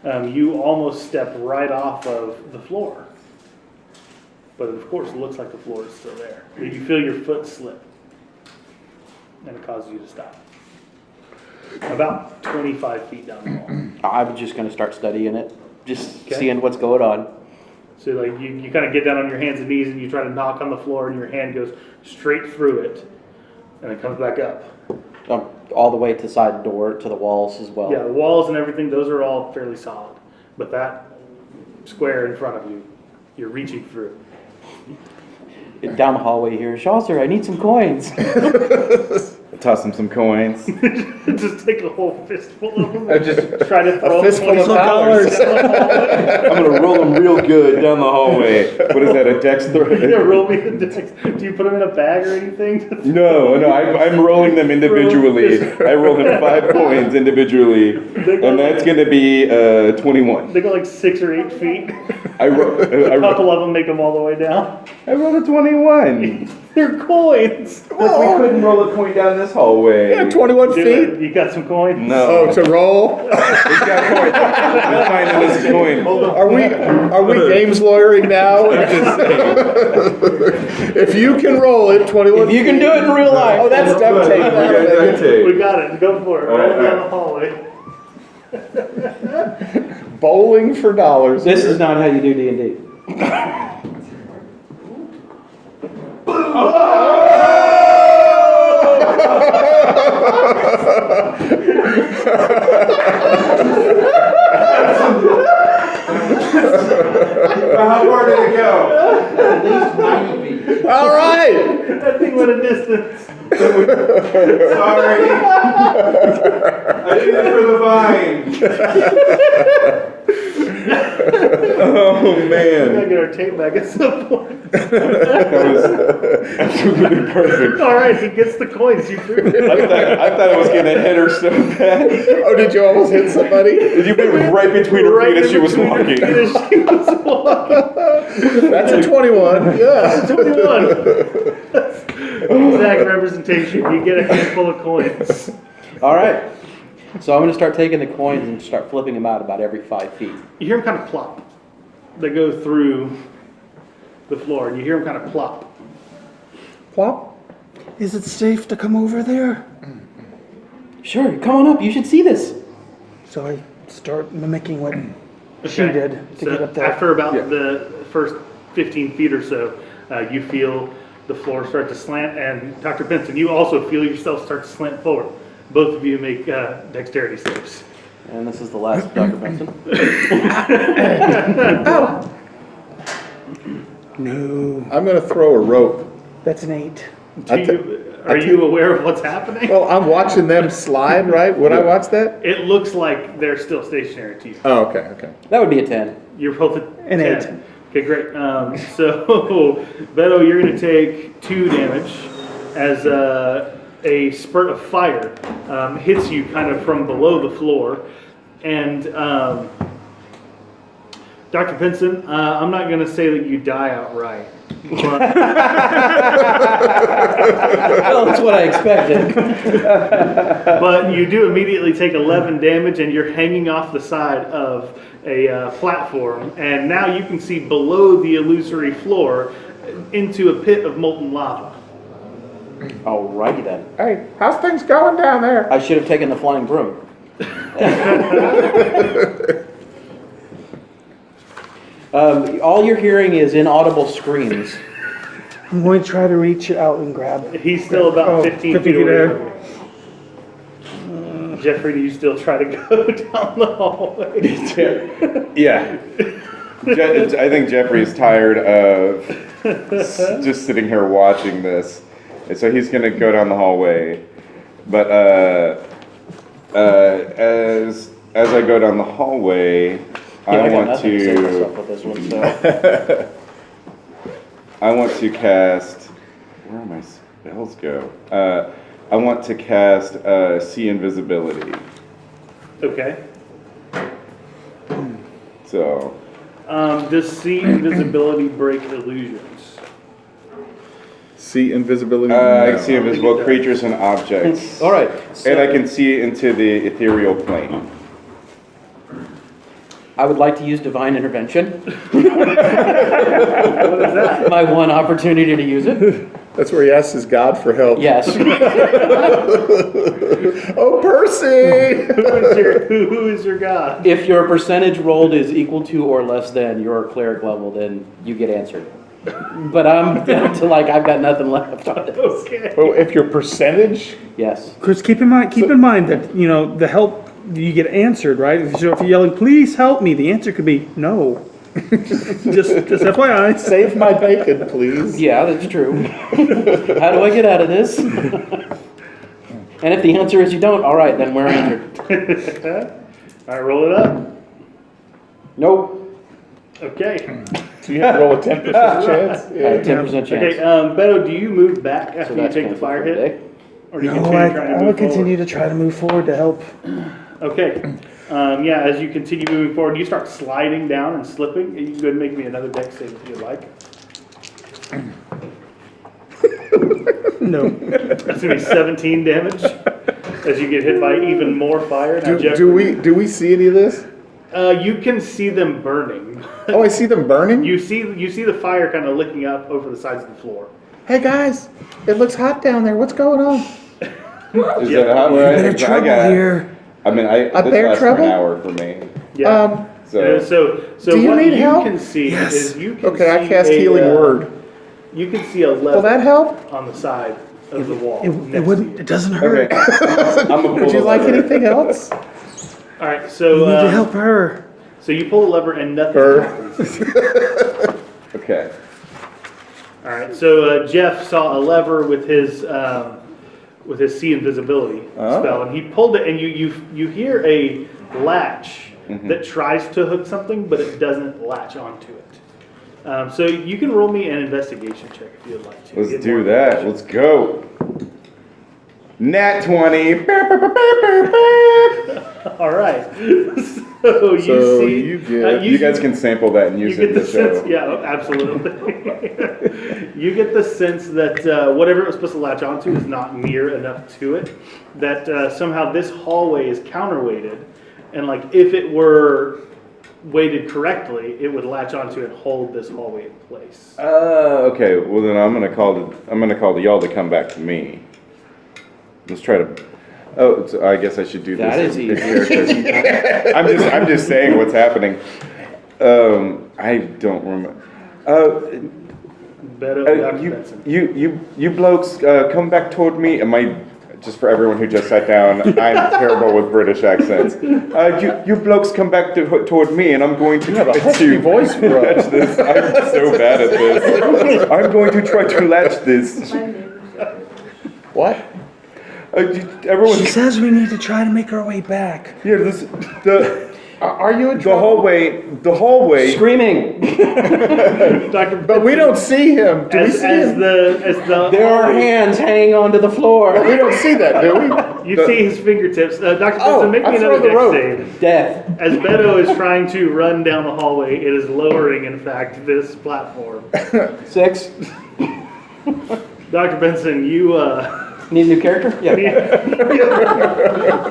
You almost step right off of the floor. But of course, it looks like the floor is still there. You feel your foot slip, and it causes you to stop. About 25 feet down the hall. I'm just gonna start studying it, just Okay. seeing what's going on. So like you kind of get down on your hands and knees and you try to knock on the floor and your hand goes straight through it, and it comes back up. All the way to the side door, to the walls as well. Yeah, the walls and everything, those are all fairly solid. But that square in front of you, you're reaching through. Down the hallway here, Chaucer, I need some coins. Toss him some coins. Just take a whole fistful of them I and just try to throw fistful of 20 dollars. down the hallway. I'm gonna roll them real good down the hallway. What is that? A dex throw? Yeah, roll me the dex. Do you put them in a bag or anything? No, I'm rolling them individually. I roll him 5 coins individually, and that's gonna be 21. They go like 6 or 8 feet. I A couple of them make them all the way down. rolled a 21. They're coins. But we couldn't roll a coin down this hallway. Yeah, 21 feet. You got some coins? No. Oh, to roll? He's got coins. He's finding this coin. Are we games lawyering now? If you can roll it, 21 If you can do it in real life. Oh, that's duct tape. We got duct tape. We got it. Go for it. All right, Roll down all the hallway. Bowling for dollars. This is not how you do D&D. How far did it go? At least 90 feet. All right. That thing went a distance. Sorry. I did it for the vine. Oh We gotta man. get our tape back at some point. That was absolutely perfect. All right, he gets the coins. You threw it. I thought I was gonna hit her so bad. Oh, did you almost hit somebody? Did you put it right between her feet as she was walking? That's a 21. Yeah. 21. Exact representation. You get a handful of coins. All right. So I'm going to start taking the coins and start flipping them out about every 5 feet. You hear them kind of plop. They go through the floor, and you hear them kind of plop. Plop. Is it safe to come over there? Sure, come on up. You should see this. So I start mimicking what she Okay. did to So get up there. after about the first 15 feet or so, you feel the floor start to slant, and Dr. Benson, you also feel yourself start to slant forward. Both of you make dexterity saves. And this is the last Dr. Benson. No, I'm going to throw a rope. that's an 8. Are you aware of what's happening? Well, I'm watching them slide, right? Would I watch that? It looks like they're still stationary to you. Oh, okay, okay. That would be a 10. You're both at An 10. 8. Okay, great. So, Beto, you're going to take 2 damage as a spurt of fire hits you kind of from below the floor. And Dr. Pinson, I'm not going to say that you die outright. But Well, that's what I expected. but you do immediately take 11 damage, and you're hanging off the side of a platform. And now you can see below the illusory floor into a pit of molten lava. Alrighty then. Hey, how's things going down there? I should have taken the flying broom. All you're hearing is inaudible screams. I'm going to try to reach out and grab. He's still about 15 feet away there. from you. Jeffrey, do you still try to go down the hallway? Yeah. I think Jeffrey's tired of just sitting here watching this. And so he's going to go down the hallway. But as I go down the hallway, I got want nothing to say myself to with this one, so. I want to cast, where do my spells go? I want to cast see invisibility. Okay. So Does see invisibility break illusions? See invisibility? I can see invisible creatures and objects. All right. So And I can see into the ethereal plane. I would like to use divine intervention. What is that? My one opportunity to use it. That's where he asks his God for help. Yes. Oh, Percy! Who is your god? If your percentage rolled is equal to or less than your cleric level, then you get answered. But I'm down to I've got nothing left on this. Okay. Oh, if your percentage? Yes. Chris, keep in mind that the help you get answered, right? So if you're yelling, "Please help me," the answer could be no. just FYI. Save my bacon, please. Yeah, that's true. How do I get out of this? And if the answer is you don't, all right, then we're injured. All right, roll it up. Nope. Okay. So you have to roll a 10% chance? I have 10% chance. Okay, Beto, do you move back after you that's take the fire canceled for hit? Or do you No, continue trying to I move would continue forward? to try to move forward to help. Okay. Yeah, as you continue moving forward, you start sliding down and slipping. You can go ahead and make me another dex save if you'd like. No. That's going to be 17 damage as you get hit by even more fire. Now, Do we see any of this? You can see them burning. Oh, I see them burning? You see the fire kind of licking up over the sides of the floor. Hey guys, it looks hot down there. What's going on? Is that how Bit of trouble here. I mean, this bear lasts trouble? for an hour for me. Yeah. So So do you what need you help? can see is you can Okay, I see cast healing word. You can see a Will lever that help? on the side of the wall. It next to wouldn't. you. It doesn't hurt. okay. I'm a Would you like anything else? All right, so You need to help her. So you pull the lever and nothing Her. happens. Okay. All right, so Jeff saw a lever with his see invisibility spell, and he pulled it, and you hear a latch that tries to hook something, but it doesn't latch onto it. So you can roll me an investigation check if you'd like to. Let's Get do more that. information. Let's go. Nat 20. All right. So you So see, you get- You guys can sample that and you use it get in the the show. sense, yeah, absolutely. You get the sense that whatever it was supposed to latch onto is not near enough to it. That somehow this hallway is counterweighted, and if it were weighted correctly, it would latch onto and hold this hallway in place. Okay. Well, then I'm gonna call y'all to come back to me. Let's try to. Oh, so I guess I should do That this. is in easier. character. I'm just saying what's happening. I don't remember. Beto, Dr. Benson. You blokes come back toward me. Just for everyone who just sat down, I'm terrible with British accents. You blokes come back toward me, and I'm going to try to voice for latch this. I'm so bad at this. I'm going to try to latch this. What? Everyone, She says we need to try to make our way back. yeah, Are you in The trouble? hallway. Screaming. Dr. But we don't see him. Do we see him? There are hands hanging onto the floor. We don't see that, do we? You see his fingertips. Dr. Oh, Benson, make I me throw another the rope. dex save. Death. As Beto is trying to run down the hallway, it is lowering, in fact, this platform. 6. Dr. Benson, you Need a new character? Yeah.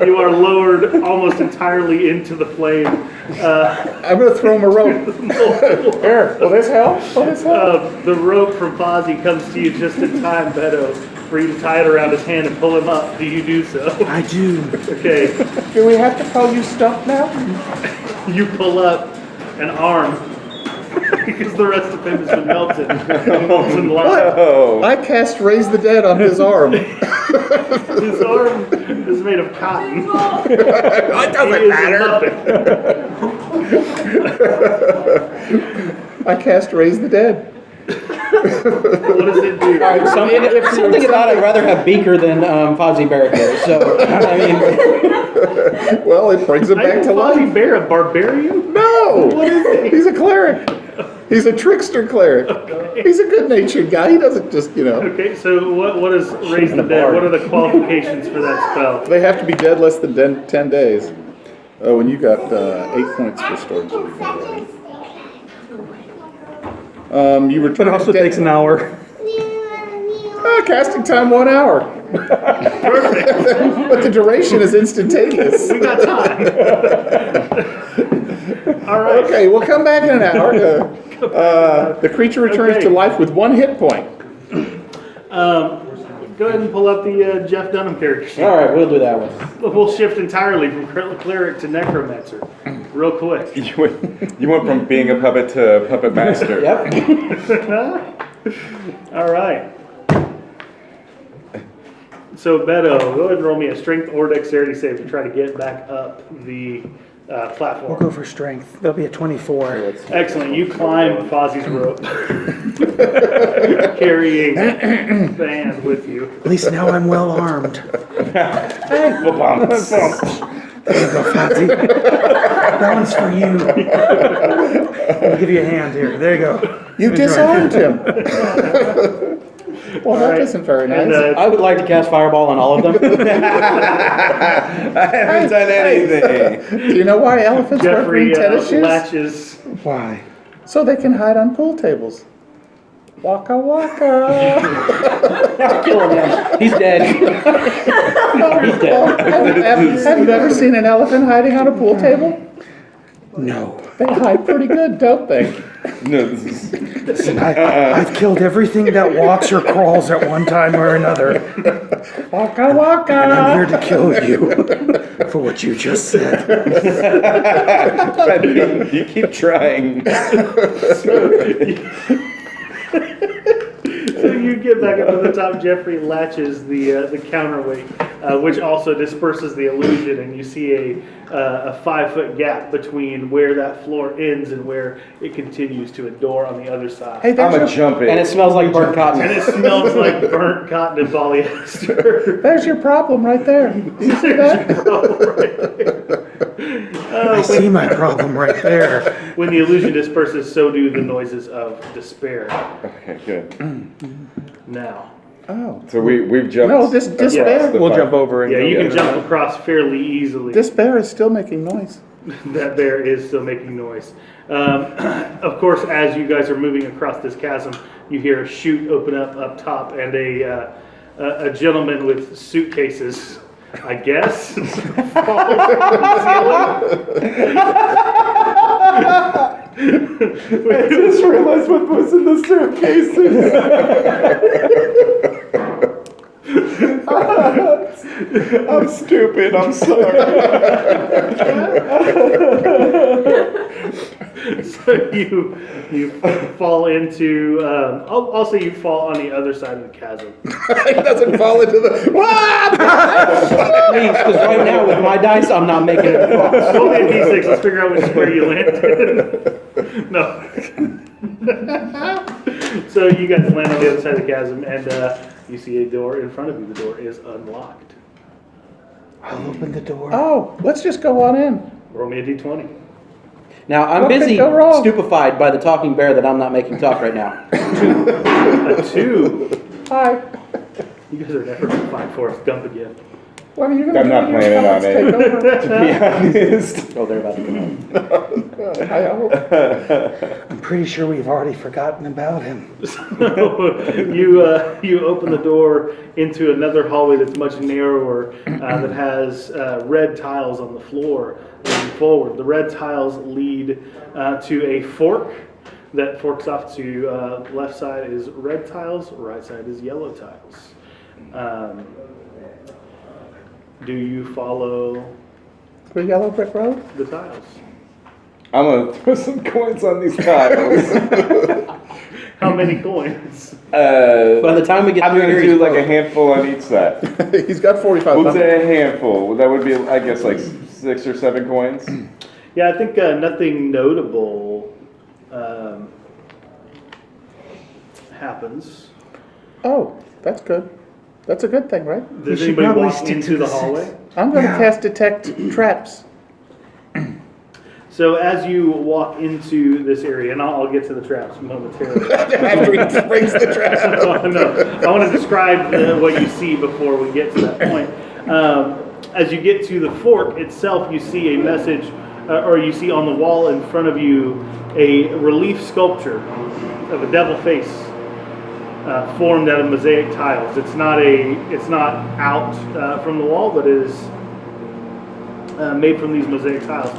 you are lowered almost entirely into the flame. I'm going to throw him a rope. Here, will this help? Will this help? The rope from Fozzie comes to you just in time, Beto, for you to tie it around his hand and pull him up. Do you do so? I do. Okay. Do we have to call you Stump now? You pull up an arm because the rest of him has been melted. Molten lava. Oh. I cast Raise the Dead on his arm. His arm is made of cotton. It He is a Muppet. I cast Raise the Dead. What does it do? Something about it, I'd rather have Beaker than Fozzie Barrett here. So, I mean, Well, it brings him back to Fozzie life. Bear, a barbarian? No! He's a cleric. He's a trickster cleric. He's a good-natured guy. He doesn't just, Okay, so what is Raise the Dead? What are the qualifications for that spell? They have to be dead less than 10 days. Oh, and you got 8 points restored. You But return it also takes an hour. casting time 1 hour. Perfect. But the duration is instantaneous. We got time. All right. Okay, we'll come back in an hour. The creature returns Okay. to life with 1 hit point. Go ahead and pull up the Jeff Dunham character sheet. all right, we'll do that one. We'll shift entirely from cleric to necromancer, real quick. You went from being a puppet to puppet master. Yep. All right. So Beto, go ahead and roll me a strength or dexterity save to try to get back up the We'll platform. go for strength. That'll be a 24. Excellent. You climb Fozzie's rope, carrying the hand with you. At least now I'm well armed. There you go, Fozzie. That one's for you. I'll give you a hand here. There you go. You Enjoy. disarmed him. Well, that right. isn't very nice. And I would like to cast Fireball on all of them. I haven't done anything. Do you know why elephants wear Jeffrey green tennis shoes? latches. Why? So they can hide on pool tables. Waka waka. Kill him, man. He's dead. He's dead. Have you ever seen an elephant hiding on a pool table? No. They hide pretty good, don't they? No, this is. Listen, I've killed everything that walks or crawls at one time or another. Waka waka. And I'm here to kill you for what you just said. You keep trying. So you get back up to the top. Jeffrey latches the counterweight, which also disperses the illusion, and you see a 5-foot gap between where that floor ends and where it continues to a door on the other side. Hey, I'm there's a your, jumping. And it smells like burnt And cotton. it smells like burnt cotton and polyester. there's your problem right there. You see that? I see my problem right there. When the illusion disperses, so do the noises of despair. Okay, good. Now, Oh. So we've jumped. No, this despair. the We'll fight. jump over and yeah, go you get can it. jump across fairly easily. This bear is still making noise. That bear is still making noise. Of course, as you guys are moving across this chasm, you hear a chute open up top, and a gentleman with suitcases, I guess, falling from the ceiling. I just realized what was in the suitcases. I'm stupid. I'm sorry. So you fall into. I'll say you fall on the other side of the chasm. It doesn't fall into the. Please, because right now with my dice, I'm not making it across. Roll me a d6. Let's figure out which square you landed. No. So you guys land on the other side of the chasm, and you see a door in front of you. The door is unlocked. I'll open the door. Oh, let's just go on in. Roll me a d20. Now, I'm What could busy go wrong? stupefied by the talking bear that I'm not making talk right now. A 2. Hi. You guys are never going to find Forrest Gump again. What are you going to I'm do? not when your planning on pellets it. take over? To be honest. Oh, they're about to come out. I hope. I'm pretty sure we've already forgotten about him. You open the door into another hallway that's much narrower, that has red tiles on the floor leading forward. The red tiles lead to a fork that forks off to left side is red tiles, right side is yellow tiles. Do you follow The yellow brick road? the tiles? I'm gonna throw some coins on these tiles. How many coins? By the time we get I'm through gonna here, do he's like a broke. handful on each side. He's got 45. We'll say a handful. That would be, I guess, like 6 or 7 coins. Yeah, I think nothing notable happens. Oh, that's good. That's a good thing, right? Does should anybody probably walk stick into to the the 6. hallway? I'm going to Yeah. cast detect traps. So as you walk into this area, and I'll get to the traps momentarily. After he brings the trash. No, I want to describe what you see before we get to that point. As you get to the fork itself, you see a message, or you see on the wall in front of you a relief sculpture of a devil face formed out of mosaic tiles. It's not out from the wall, but it is made from these mosaic tiles.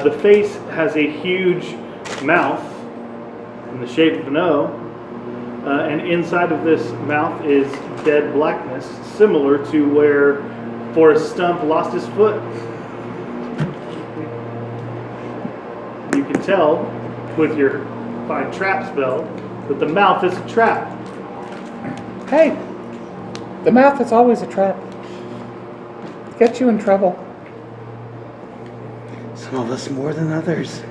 The face has a huge mouth in the shape of an O, and inside of this mouth is dead blackness, similar to where Forrest Stump lost his foot. You can tell with your fine trap spell that the mouth is a trap. Hey, the mouth is always a trap. Get you in trouble. Some of us more than others.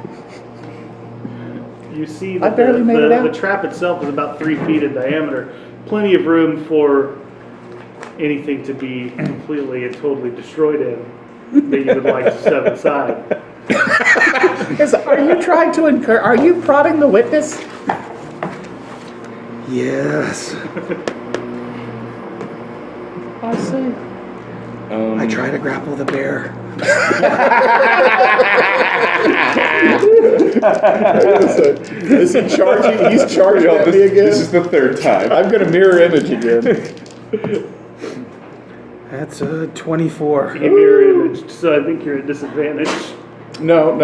You see I that barely made it out. the trap itself is about 3 feet in diameter. Plenty of room for anything to be completely and totally destroyed in that you would like to step inside. Are you trying to are you prodding the witness? Yes. I see. I try to grapple the bear. Is he charging? He's charging at me This is again? the 3rd time. I'm going to mirror image again. That's a 24. You mirror imaged, so I think you're at disadvantage. No.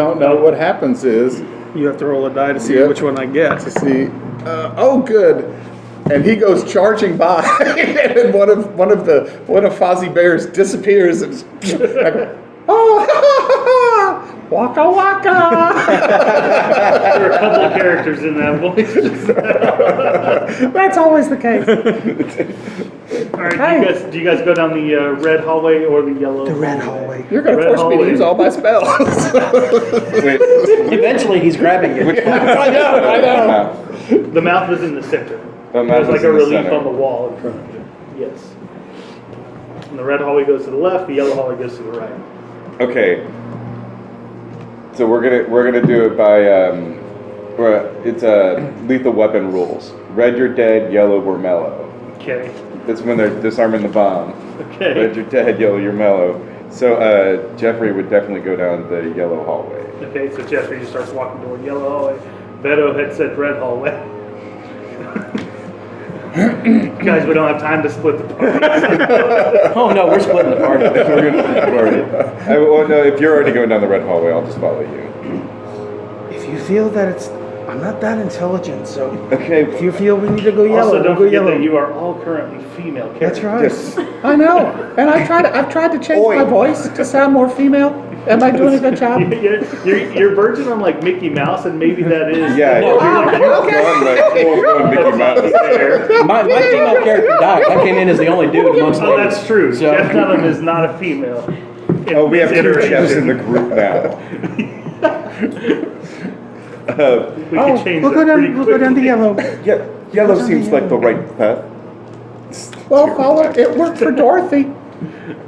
What happens is, You have to roll a die to see Yep. which one I get. to see, oh, good. And he goes charging by, and then one of Fozzie Bear's disappears, and I go, oh, waka waka. There are a couple of characters in that voice. That's always the case. All right, do you guys go down the red hallway or the yellow? The red hallway. You're going to Red force me to hallway. use all my spells. Wait, Eventually, he's grabbing you. which one? I know. The mouth is in the center. The mouth There's is like in a the relief center. on the wall in front of you. Yes. And the red hallway goes to the left. The yellow hallway goes to the right. Okay. So we're gonna do it by it's lethal weapon rules. Red, you're dead. Yellow, we're mellow. Okay. That's when they're disarming the bomb. Okay. Red, you're dead. Yellow, you're mellow. So Jeffrey would definitely go down the yellow hallway. Okay. So Jeffrey just starts walking toward yellow hallway. Beto had said red hallway. Guys, we don't have time to split the party. Oh no, we're splitting the party. We're gonna party. Well, no, if you're already going down the red hallway, I'll just follow you. If you feel that I'm not that intelligent, so Okay. if you feel we need to go yellow, Also, don't we'll go forget yellow. that you are all currently female characters. That's right. I know. And I've tried to change my voice to sound more female. Am I doing a good job? You're verging on like Mickey Mouse, and maybe that is. Yeah. No. You've gone like full-blown Mickey Mouse. There. My female character died. I came in as the only dude amongst Oh, ladies. that's true. So- Jeff Dunham is not a female. Oh, we have this 2 iteration. chefs in the group now. We can change We'll that go down. pretty We'll go down to quickly. yellow. Yeah, yellow seems like the right path. Well, follow. It worked for Dorothy.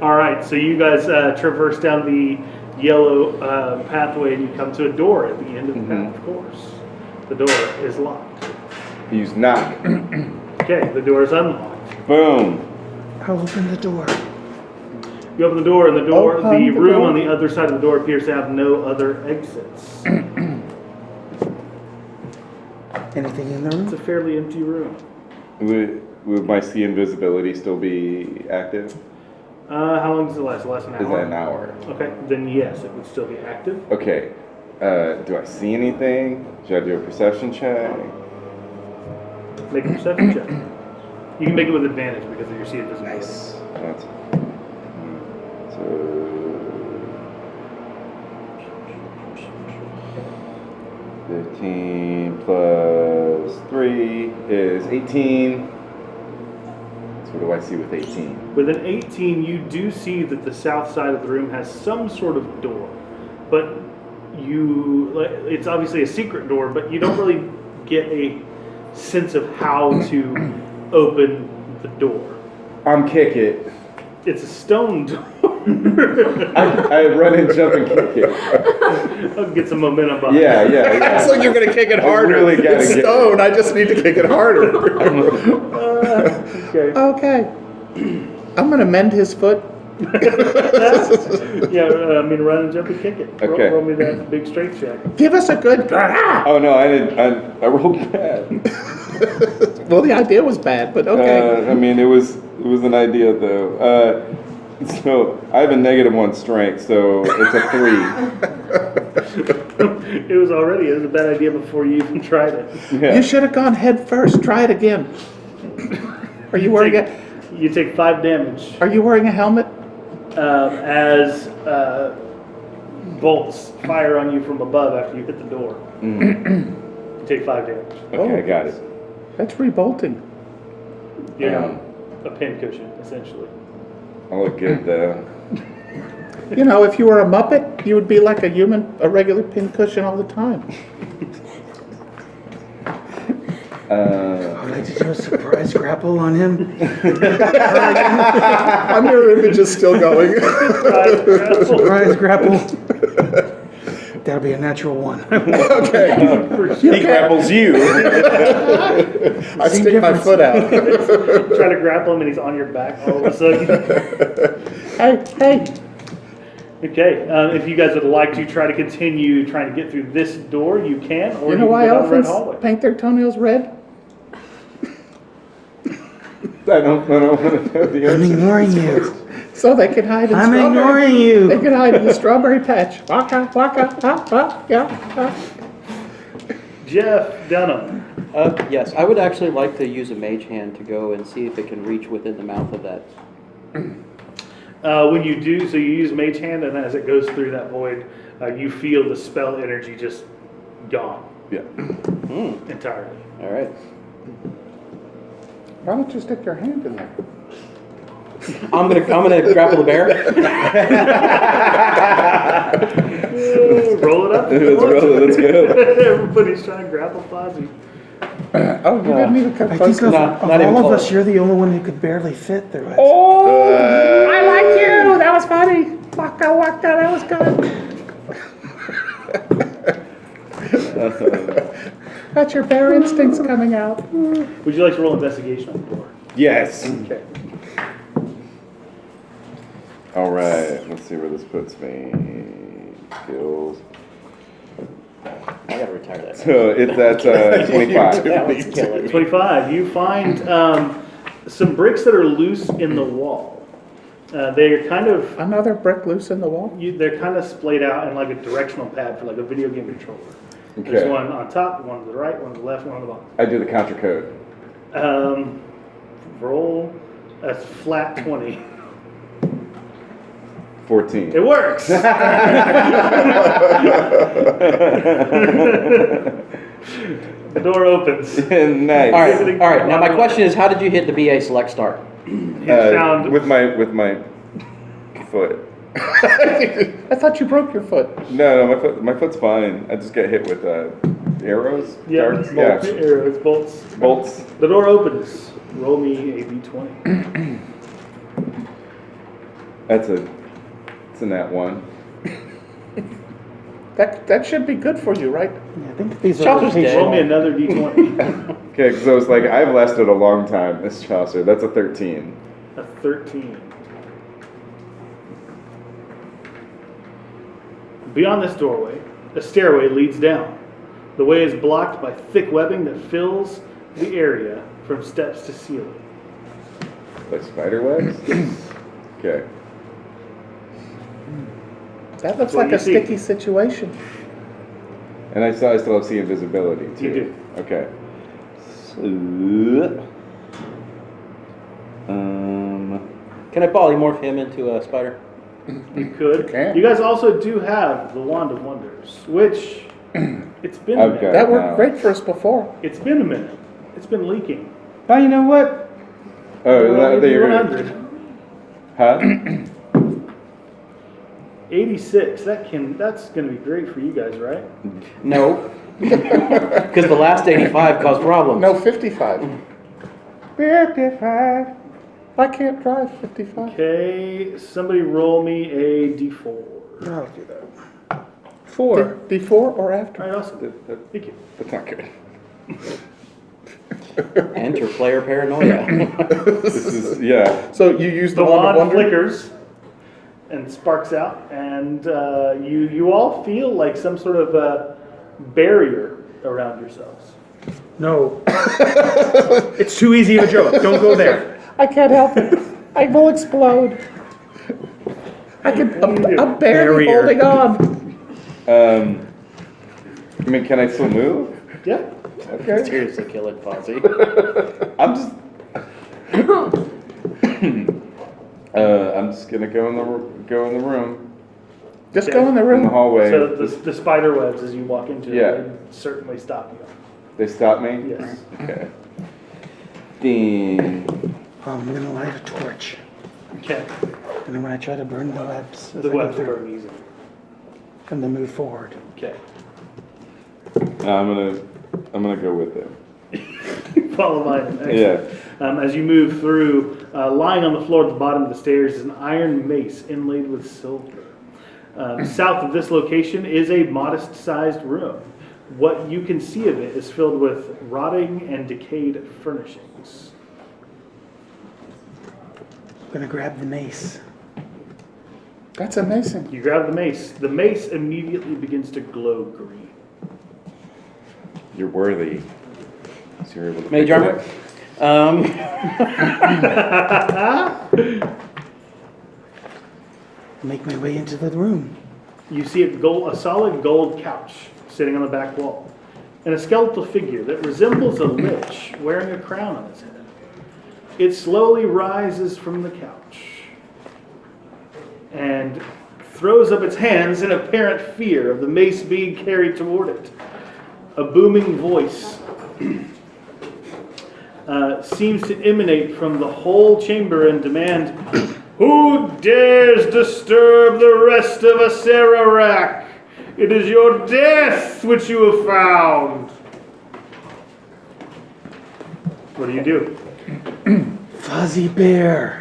All right, so you guys traverse down the yellow pathway and you come to a door at the end of the path, of course. The door is locked. Use knock. Okay, the door is unlocked. Boom. I'll open the door. You open the door, and the Open the room door. on the other side of the door appears to have no other exits. Anything in the It's room? a fairly empty room. Would my see invisibility still be active? How long does it last? Last an hour? Is that an hour? Okay, then yes, it would still be active. Okay. Do I see anything? Should I do a perception check? Make a perception check. You can make it with advantage because of your see invisibility. Nice. That's, so 15 plus 3 is 18. So what do I see with 18? With an 18, you do see that the south side of the room has some sort of door, but it's obviously a secret door, but you don't really get a sense of how to open the door. I'm kick it. It's a stone door. I run and jump and kick it. I'll get some momentum behind Yeah, it. yeah, yeah. It's like you're gonna kick it harder. really gotta It's get- stone. I just need to kick it harder. Okay. Okay. I'm gonna mend his foot. Yeah, run and jump and kick it. Okay. Roll me that big strength check. Give us a good. Ah! Oh no, I didn't. I rolled bad. Well, the idea was bad, but okay. I mean, it was an idea though. So I have a -1 strength, so it's a 3. It was a bad idea before you even tried it. Yeah. You should have gone head first. Try it again. Are you wearing a You take 5 damage Are you wearing a helmet? as bolts fire on you from above after you hit the door. You take 5 damage. Okay, I got it. That's rebolting. A pin cushion, essentially. I look good though. You know, if you were a Muppet, you would be like a regular pincushion all the time. I'd like to do a surprise grapple on him. My mirror image is still going. Surprise grapple. That'll be a natural 1. Okay. He grapples you. I stick my foot out. Try to grapple him and he's on your back all of a sudden. Hey. Okay, if you guys would like to try to continue trying to get through this door, you can, or You know can why go down the red elephants hallway. paint their toenails red? I don't know the I'm answer. ignoring you. So they can hide in I'm strawberry. ignoring They you. can hide in the strawberry patch. Waka, waka, yeah. Jeff Dunham. Yes, I would actually like to use a mage hand to go and see if it can reach within the mouth of that. When you do, so you use Mage Hand, and as it goes through that void, you feel the spell energy just gone Yeah. entirely. All right. Why don't you stick your hand in there? I'm gonna grapple the bear. Roll it up. Let's roll it. Let's go. Everybody's trying to grapple Fozzie. Oh, you didn't even come I close. think of, Not of even all of close. us, you're the only one who could barely fit through it. Oh, I like you. That was funny. Waka, waka, that was good. Got your bear instincts coming out. Would you like to roll investigation on the door? Yes. Okay. All right. Let's see where this puts me. Skills. I gotta retire that. So it's at 25. That one's killing me. 25. You find some bricks that are loose in the wall. They're kind of Another brick loose in the wall. they're kind of splayed out in like a directional pad for like a video game controller. Okay. There's one on top, one to the right, one to the left, one on the bottom. I do the counter code. Roll a flat 20. 14. It works. The door opens. Nice. All right. Now my question is, how did you hit the BA select start? You found with my foot. I thought you broke your foot. No, my foot's fine. I just get hit with arrows, darts, bolts, arrows, bolts. bolts. The door opens. Roll me a d20. It's a nat 1. That should be good for you, right? Yeah, I think these are Chaucer's rotational. Roll me another d20. Okay, because I was like, I've lasted a long time, Miss Chaucer. That's a 13. A 13. Beyond this doorway, a stairway leads down. The way is blocked by thick webbing that fills the area from steps to ceiling. Like spider webs? Okay. That looks What like do a you see? sticky situation. And I still see invisibility, too. You do. Okay. So, Can I polymorph him into a spider? You could. You can. You guys also do have the Wand of Wonders, which it's been a I've minute. got- That worked Wow. great for us before. It's been a minute. It's been leaking. Oh, you know what? oh, Well, that, you're, 100. huh? 86. That's gonna be great for you guys, right? No. Because the last 85 caused problems. No, 55. 55. I can't drive 55. Okay, somebody roll me a d4. I'll do that. 4. Before or after? All right, awesome. Thank you. That's not good. Enter player paranoia. This is, yeah. So you use The the wand of wand wonder? flickers and sparks out, and you all feel like some sort of barrier around yourselves. No. It's too easy of a joke. Don't go there. I can't help it. I will explode. I'm barely Barrier. holding on. I mean, can I still move? Yeah. Okay. Seriously, kill it, Fozzie. I'm just. I'm just gonna go in the room, Just go in the in the room. hallway. So the spider webs, as you walk into Yeah. it, they certainly stop you. They stop me. Yes. Okay. Ding. Oh, I'm gonna light a torch. Okay. And then when I try to burn the webs, as The I go webs through, burn easily. and then move forward. Okay. I'm gonna go with it. Follow mine. Yeah. As you move through, lying on the floor at the bottom of the stairs is an iron mace inlaid with silver. South of this location is a modest-sized room. What you can see of it is filled with rotting and decayed furnishings. I'm gonna grab the mace. That's amazing. You grab the mace. The mace immediately begins to glow green. You're worthy. So you're able to Mage pick it armor? up. Make my way into the room. You see a solid gold couch sitting on the back wall, and a skeletal figure that resembles a lich wearing a crown on his head. It slowly rises from the couch and throws up its hands in apparent fear of the mace being carried toward it. A booming voice seems to emanate from the whole chamber and demand, "Who dares disturb the rest of Acererak? It is your death which you have found." What do you do? Fuzzy bear.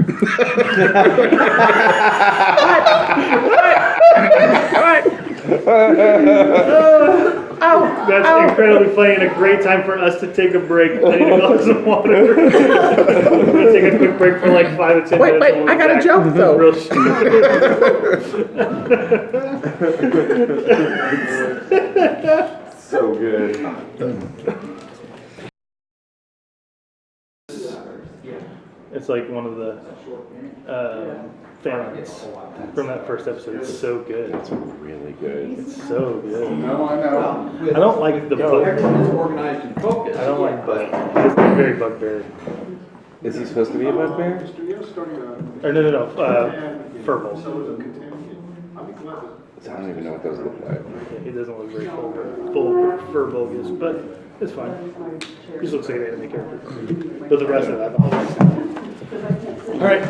That's incredibly funny and a great time for us to take a break. I need to go have some water. We're gonna take a quick break for like 5 to 10 Wait, minutes. wait, and we'll I be got a back. joke though. Real shit. So good. It's like one of the families from that first episode. It's so good. It's really good. It's so good. No, I know. I don't like the bug. Everyone is organized and focused. I don't like bug. It's very bugbear. Is he supposed to be a bugbear? Or no. Furball. I don't even know what those look like. He doesn't look very full of fur bogus, but it's fine. He just looks like an anime character. But the rest of that, the whole rest. All right,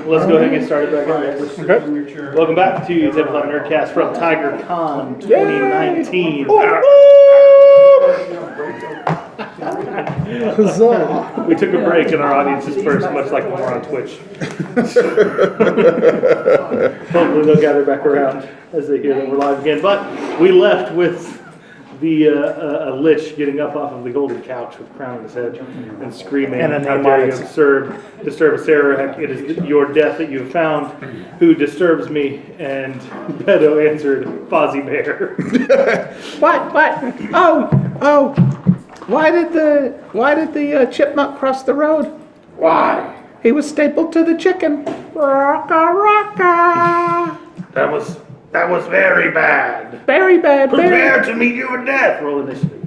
let's go ahead and get started back on this. Okay. Welcome back to TableTop Nerdcast from TigerCon 2019. Huzzah! We took a break and our audience dispersed, much like when we're on Twitch. Hopefully they'll gather back around as they hear that we're live again. But we left with the a lich getting up off of the golden couch with a crown on his head and screaming, And a "How name dare on you it." disturb a Sarah? It is your death that you have found. Who disturbs me?" And Beto answered, "Fozzie Bear." What? Oh! Why did the chipmunk cross the road? Why? He was stapled to the chicken. Rocka rocka. That was very bad. Very bad. Prepare to meet your death. Roll initiative.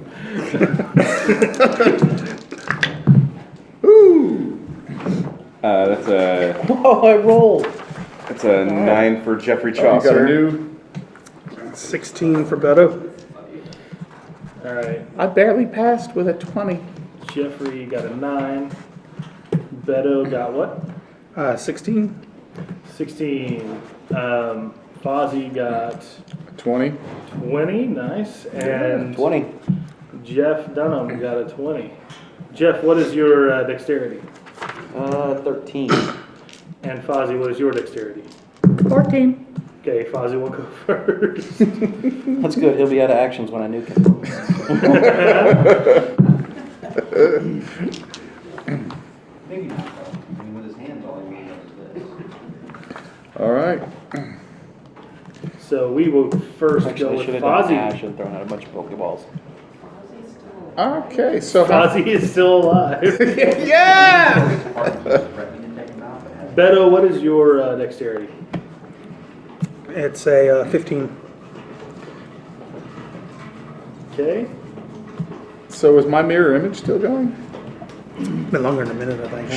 Ooh. That's a Whoa, I rolled. 9 for Jeffrey You got a Chaucer. new. 16 for Beto. All right. I barely passed with a 20. Jeffrey got a 9. Beto got what? 16. 16. Fozzie got 20. 20. Nice. And 20. Jeff Dunham got a 20. Jeff, what is your dexterity? 13. And Fozzie, what is your dexterity? 14. Okay, Fozzie will go first. That's good. He'll be out of actions when I nuke him. Maybe not, though. I mean, with his hands, all he really does is this. All right. So we will first Actually, go I with should have done Fozzie. Ash and thrown out a bunch of Pokeballs. Okay, so how, Fozzie is still alive. yeah! Beto, what is your dexterity? It's a 15. Okay. So is my mirror image still going? Been longer than a minute, I think.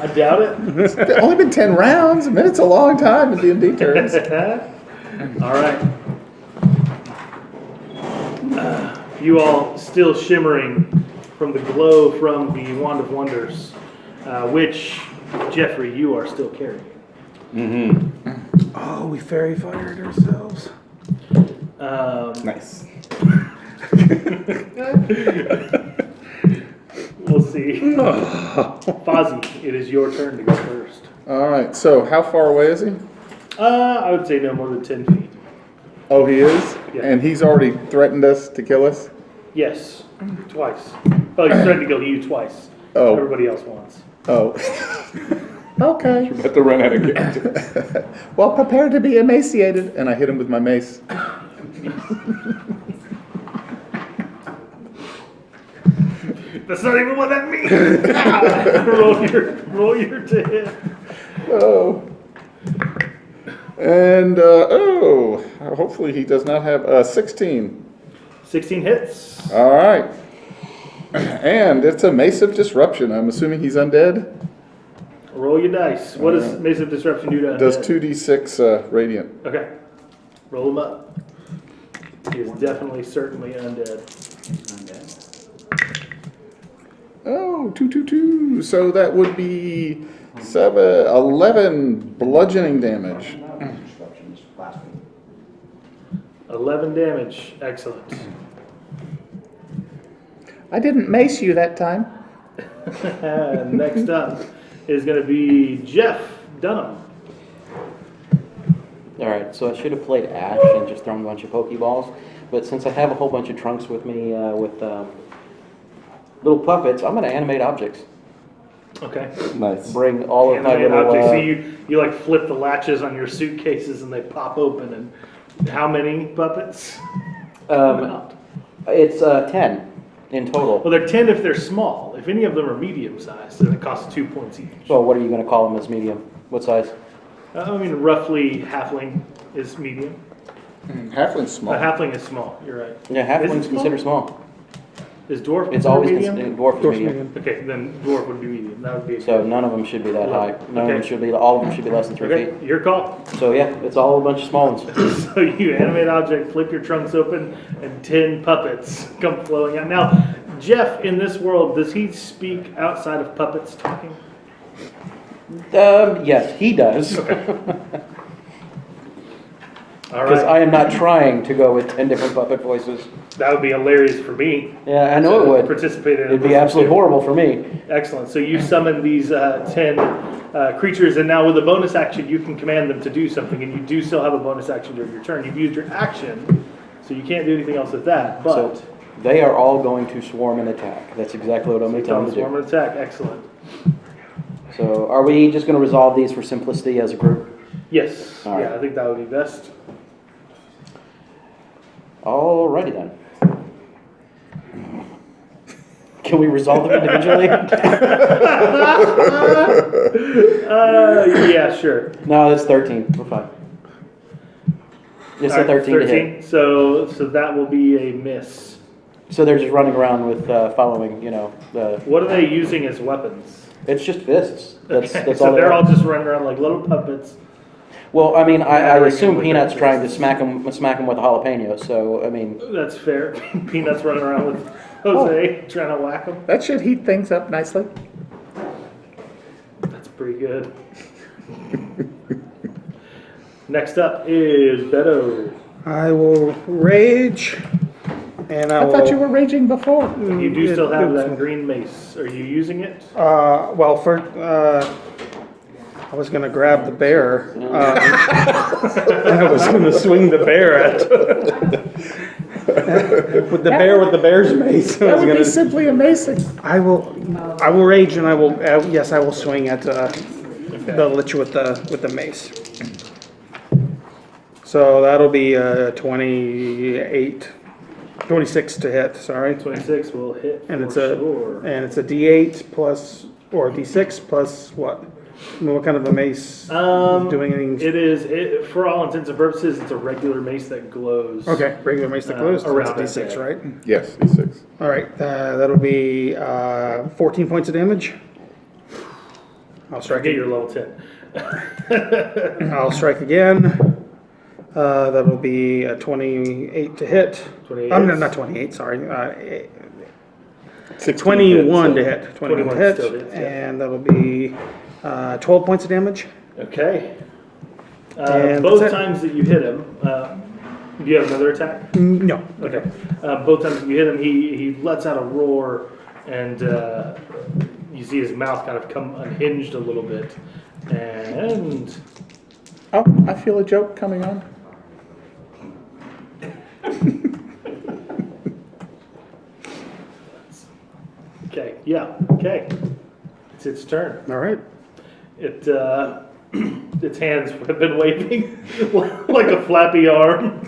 I doubt it. It's only been 10 rounds. A minute's a long time in D&D terms. All right. You all still shimmering from the glow from the Wand of Wonders, which, Jeffrey, you are still carrying. Oh, we fairy fired ourselves. Nice. We'll see. Fozzie, it is your turn to go first. All right, so how far away is he? I would say no more than 10 feet. Oh, he is? Yeah. And he's already threatened us to kill us? Yes, twice. Well, he's trying to kill you twice. Oh. Everybody else wants. Oh. Okay. About to run out of gas. Well, prepare to be emaciated. And I hit him with my mace. That's not even what that means. roll your to hit. Oh. And, hopefully he does not have 16. 16 hits. All right. And it's a Mace of Disruption. I'm assuming he's undead. Roll your dice. What does Mace of Disruption do to Does undead? 2d6 radiant. Okay. Roll him up. He is definitely, certainly undead. Oh, 2. So that would be 11 bludgeoning damage. 11 damage. Excellent. I didn't mace you that time. Next up is going to be Jeff Dunham. All right, so I should have played Ash and just thrown a bunch of Pokeballs, but since I have a whole bunch of trunks with me with little puppets, I'm going to animate objects. Okay. Nice. Bring all of my Animate little. objects. So you like flip the latches on your suitcases and they pop open. And how many puppets? It's 10 in total. Well, they're 10 if they're small. If any of them are medium sized, then it costs 2 points each. So what are you going to call them as medium? What size? I mean, roughly halfling is medium. Halfling's small. A halfling is small. You're right. Yeah, Is it halfling's considered small. Is dwarf It's considered always medium? dwarf is Dwarf's medium. medium. Okay, then dwarf would be medium. That would be. So none of them should be that high. None of them Okay. should be. All of them should be less than 3 Okay, feet. your call. So yeah, it's all a bunch of small ones. So you animate object, flip your trunks open, and 10 puppets come flowing out. Now, Jeff, in this world, does he speak outside of puppets talking? Yes, he does. All All Because right. I am not trying to go with 10 different puppet voices. That would be hilarious for me. Yeah, I know it to would. Participate in it. It'd be absolutely horrible for me. Excellent. So you summon these 10 creatures, and now with a bonus action, you can command them to do something, and you do still have a bonus action during your turn. You've used your action, so you can't do anything else with that. But So they are all going to swarm and attack. That's exactly what I'm going to tell them to swarm do. and attack. Excellent. So are we just going to resolve these for simplicity as a group? Yes. All right. Yeah, I think that would be best. Alrighty then. Can we resolve them individually? Yeah, sure. No, that's 13. We're fine. It's All a right, 13 to hit. So that will be a miss. So they're just running around with following, the. What are they using as weapons? It's just fists. That's So all they're are. all just running around like little puppets. Well, I mean, I Battering assume them with Peanut's their trying to fists. smack him with a jalapeno. So I mean, That's fair. Peanuts running around with Jose trying to whack them. That should heat things up nicely. That's pretty good. Next up is Beto. I will rage, and I I will. thought you were raging before. You do still have it- that green mace. Are you using it? Well, for I was gonna grab the bear, and I was gonna swing the bear at with the bear's mace. I That was would gonna. be simply amazing. I will rage, and I will. Yes, I will swing at the lich with the mace. So that'll be 26 to hit. Sorry, 26 will hit. and it's for a sure. D8 plus or D6 plus what? I mean, what kind of a mace? Doing anything? For all intents and purposes, it's a regular mace that glows. Okay, regular mace that glows. around That's a that D6, area. right? Yes, D6. All right, that'll be 14 points of damage. I'll strike Forget it. your level 10. I'll strike again. That'll be a 28 to hit. 28 No, hits. not 28. Sorry, 16 21 to hits, hit. 21 to 21 hit, still hits, yeah. and that'll be 12 points of damage. Okay. And Both that's it. times that you hit him, do you have another attack? No. Okay. Both times that you hit him, he lets out a roar, and you see his mouth kind of come unhinged a little bit. And Oh, I feel a joke coming on. okay, yeah, okay. It's its turn. All right. It its hands have been waving like a flappy arm.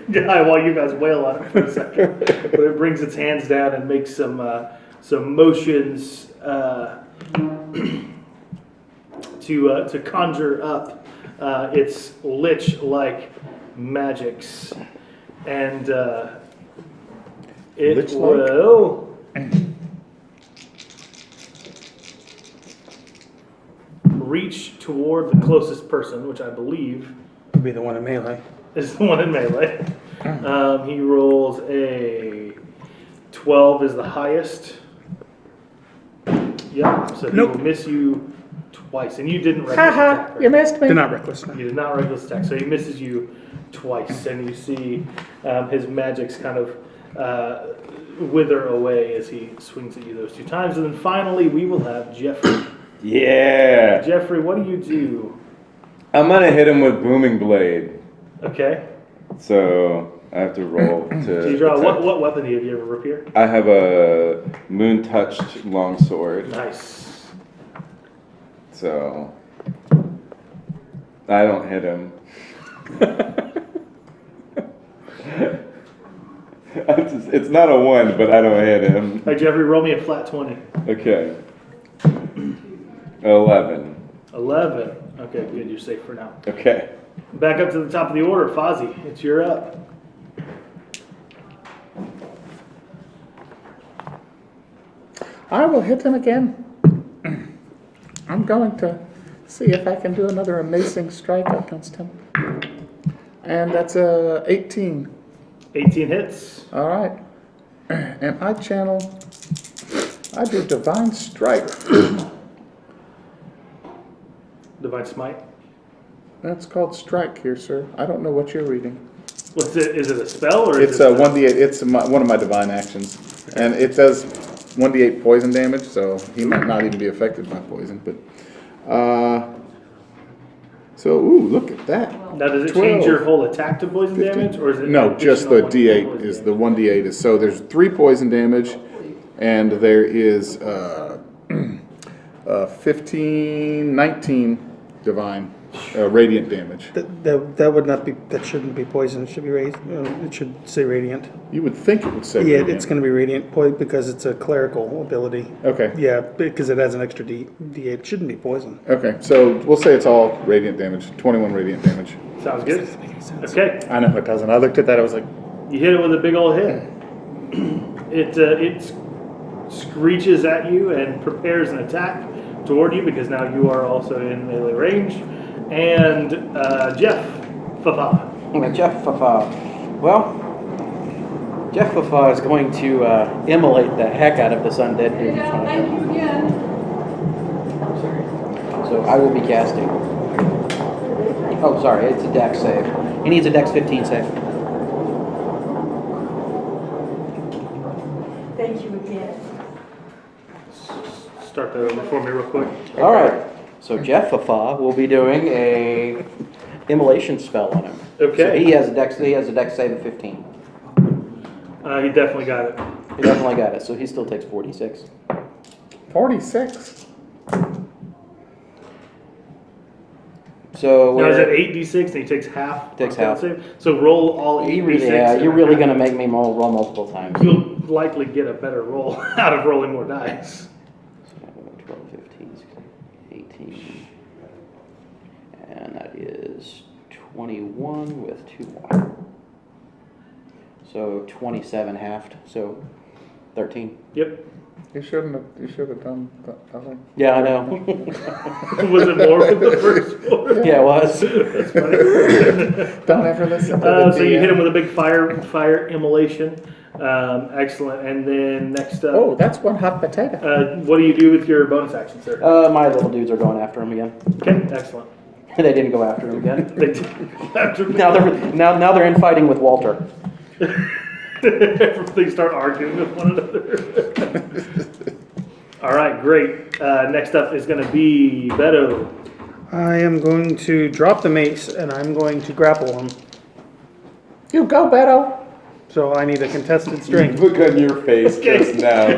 Yeah, while you guys wail on it for a second, but it brings its hands down and makes some motions to conjure up its lich-like magics, and it Lich-like? will reach toward the closest person, which I believe Would be the one in melee. is the one in melee. He rolls a 12 is the highest. Yep, so he Nope. will miss you twice, and you didn't reckless Haha, attack, right? you missed me. They're not reckless. No. You did not reckless attack, so he misses you twice, and you see his magics kind of wither away as he swings at you those two times. And then finally, we will have Jeffrey. Yeah. Jeffrey, what do you do? I'm gonna hit him with booming blade. Okay, So I have to roll so to. you draw. attack. What weapon do you have? You have a rapier? I have a moon touched longsword. Nice. So I don't hit him. It's not a 1, but I don't hit him. All right, Jeffrey, roll me a flat 20. Okay. 11. 11. Okay, good. You're safe for now. Okay. Back up to the top of the order, Fozzie. It's your up. I will hit him again. I'm going to see if I can do another amazing strike against him. And that's a 18. 18 hits. All right. And I do Divine Strike. Divine Smite. That's called strike here, sir. I don't know what you're reading. What's it? Is it a spell or? It's is it 1d8. It's one of my divine actions, and it does 1d8 poison damage. So he might not even be affected by poison. But so look at that. Now, does it 12, change your whole attack to poison 15. damage, or is it? No, just the additional 1d8 d8 poison is the damage? 1d8 is so there's 3 poison damage, and there is 15, 19 divine radiant damage. That would not be, that shouldn't be poison, it should be it should say radiant. You would think it would say Yeah, radiant. it's gonna be radiant because it's a clerical ability. Okay. Yeah, because it has an extra D8, it shouldn't be poison. Okay, so we'll say it's all radiant damage. 21 radiant damage. Sounds good. Okay, I know it doesn't. I looked at that. I was like, you hit it with a big old hit. It screeches at you and prepares an attack toward you because now you are also in melee range. And Jeff, Fafa. Jeff Fafa. Well, Jeff Fafa is going to immolate the heck out of this undead dude in front of him. So I will be casting. Oh, sorry, it's a dex save. He needs a dex 15 save. Thank you again. Start that over for me real quick. All right. So Jeff Fafa will be doing a immolation spell on him. Okay. So he has a dex save of 15. He definitely got it. He definitely got it. So he still takes 46. 46. So Now is it 8d6 and he takes half? Takes on half. save? So roll all 8d6. yeah, and you're really half. going to make me roll multiple times. You'll likely get a better roll out of rolling more dice. 12, 15, 18, and that is 21 with 2 more. So 27 halved, so 13. Yep. You should have done that. I think. Yeah, I know. Was it more with the first one? Yeah, it was. That's funny. Don't ever listen to the So you hit him DM. with a big fire immolation. Excellent. And then next up, Oh, that's one hot potato. what do you do with your bonus action, sir? My little dudes are going after him again. Okay, excellent. They didn't go after him again. They did after Now they're infighting with Walter. they start arguing with one another. All right, great. Next up is going to be Beto. I am going to drop the mace and I'm going to grapple him. You go, Beto. So I need a contested strength. Look on your face Okay. just now.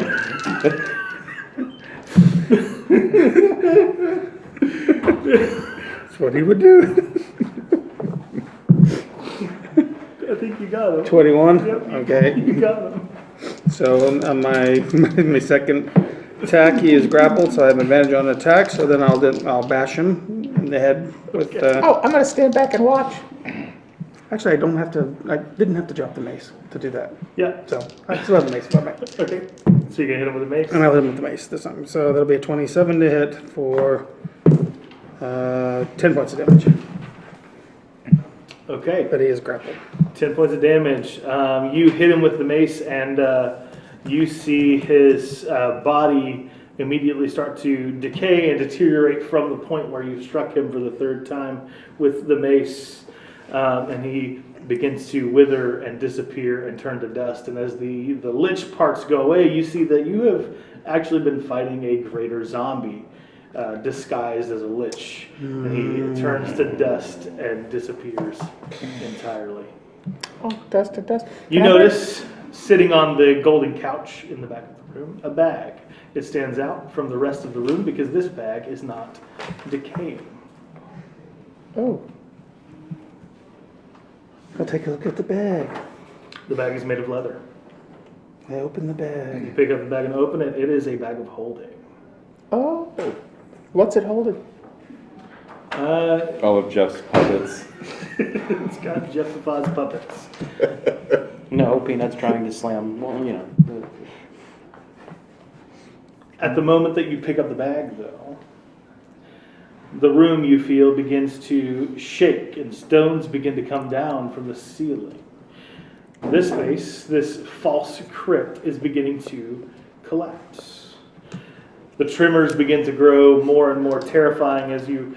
That's what he would do. I think you got him. 21? Yep. Okay. You got him. So on my second attack, he is grappled, so I have advantage on attack. So then I'll bash him in the head with. Oh, I'm gonna stand back and watch. Actually, I don't have to. I didn't have to drop the mace to do that. Yeah. So I still have the mace. Bye-bye. Okay. So you're going to hit him with a mace? And I'll hit him with the mace this time. So that'll be a 27 to hit for 10 points of damage. Okay. But he is grappled. 10 points of damage. You hit him with the mace, and you see his body immediately start to decay and deteriorate from the point where you struck him for the third time with the mace. And he begins to wither and disappear and turn to dust. And as the lich parts go away, you see that you have actually been fighting a greater zombie disguised as a lich. And he turns to dust and disappears entirely. Oh, dust to dust. You notice, sitting on the golden couch in the back of the room, a bag. It stands out from the rest of the room because this bag is not decaying. Oh, I'll take a look at the bag. The bag is made of leather. I open the bag. You pick up the bag and open it. It is a bag of holding. oh. What's it holding? All of Jeff's puppets. It's got Jeff the Fozz puppets. No, Peanut's trying to slam. Well, you know. At the moment that you pick up the bag, though, the room, you feel, begins to shake and stones begin to come down from the ceiling. This space, this false crypt, is beginning to collapse. The tremors begin to grow more and more terrifying as you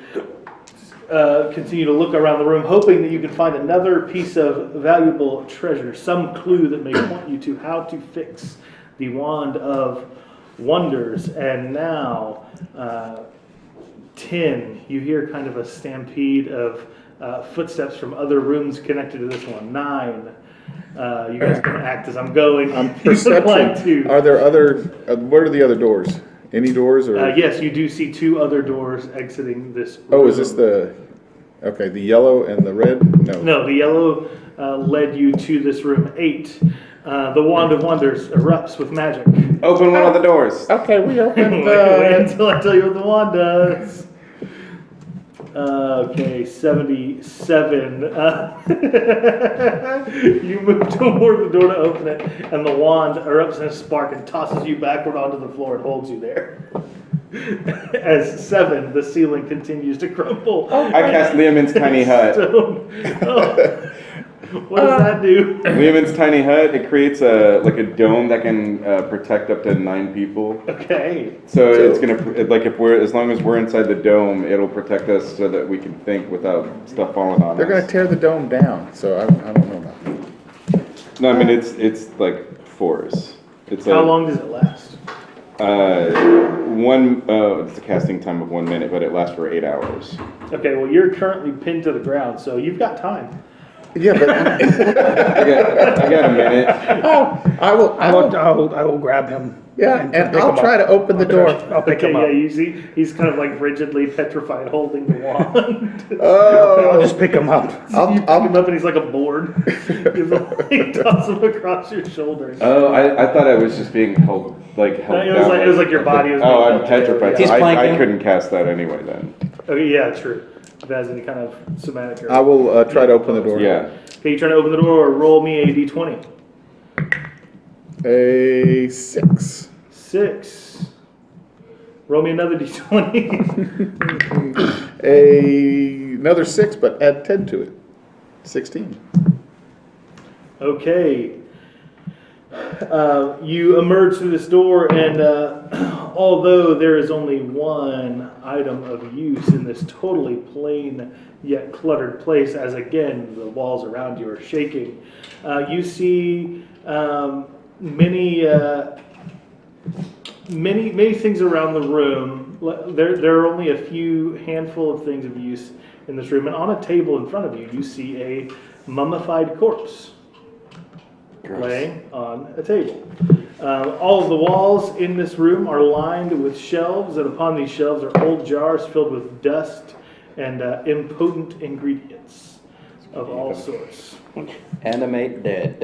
continue to look around the room, hoping that you can find another piece of valuable treasure, some clue that may point you to how to fix the Wand of Wonders. And now, 10, you hear kind of a stampede of footsteps from other rooms connected to this one. 9, you guys can act as I'm going. I'm You would like perception. to. Are there other? What are the other doors? Any doors or? Yes, you do see 2 other doors exiting this room. Oh, is this the? Okay, the yellow and the red. No. No, the yellow led you to this room. 8, the Wand of Wonders erupts with magic. Open one of the doors. Okay, we opened. Wait until I tell you what the wand does. Okay, 77. You move toward the door to open it, and the wand erupts in a spark and tosses you backward onto the floor and holds you there. As 7, the ceiling continues to crumble. I cast Liamon's tiny hut. Oh. What does that do? Liamon's tiny hut, it creates a dome that can protect up to 9 people. Okay. So it's gonna as long as we're inside the dome, it'll protect us so that we can think without stuff falling on They're us. gonna tear the dome down, so I don't know about that. No, I mean it's like force. It's How long does it last? It's a casting time of 1 minute, but it lasts for 8 hours. Okay, well you're currently pinned to the ground, so you've got time. Yeah, but I got a minute. I will grab him. Yeah, and I'll try to open the door. I'll pick him Yeah, up. you see, he's kind of like rigidly petrified holding the wand. I'll just pick him up. You pick him up and he's like a board. You toss him across your shoulder. Oh, I thought I was just being held It down. was like your body was being Oh, I'm held petrified. together, So He's I planking. couldn't cast that anyway then. Okay, yeah, true. If it has any kind of somatic or... I will try to open the door. Yeah. Okay, you trying to open the door, roll me a d20. A 6. 6. Roll me another d20. Another 6, but add 10 to it. 16. Okay. You emerge through this door, and although there is only one item of use in this totally plain yet cluttered place, as again the walls around you are shaking, you see many things around the room. There are only a few handful of things of use in this room, and on a table in front of you, you see a mummified corpse laying on a table. All of the walls in this room are lined with shelves, and upon these shelves are old jars filled with dust and impotent ingredients of all sorts. Animate dead.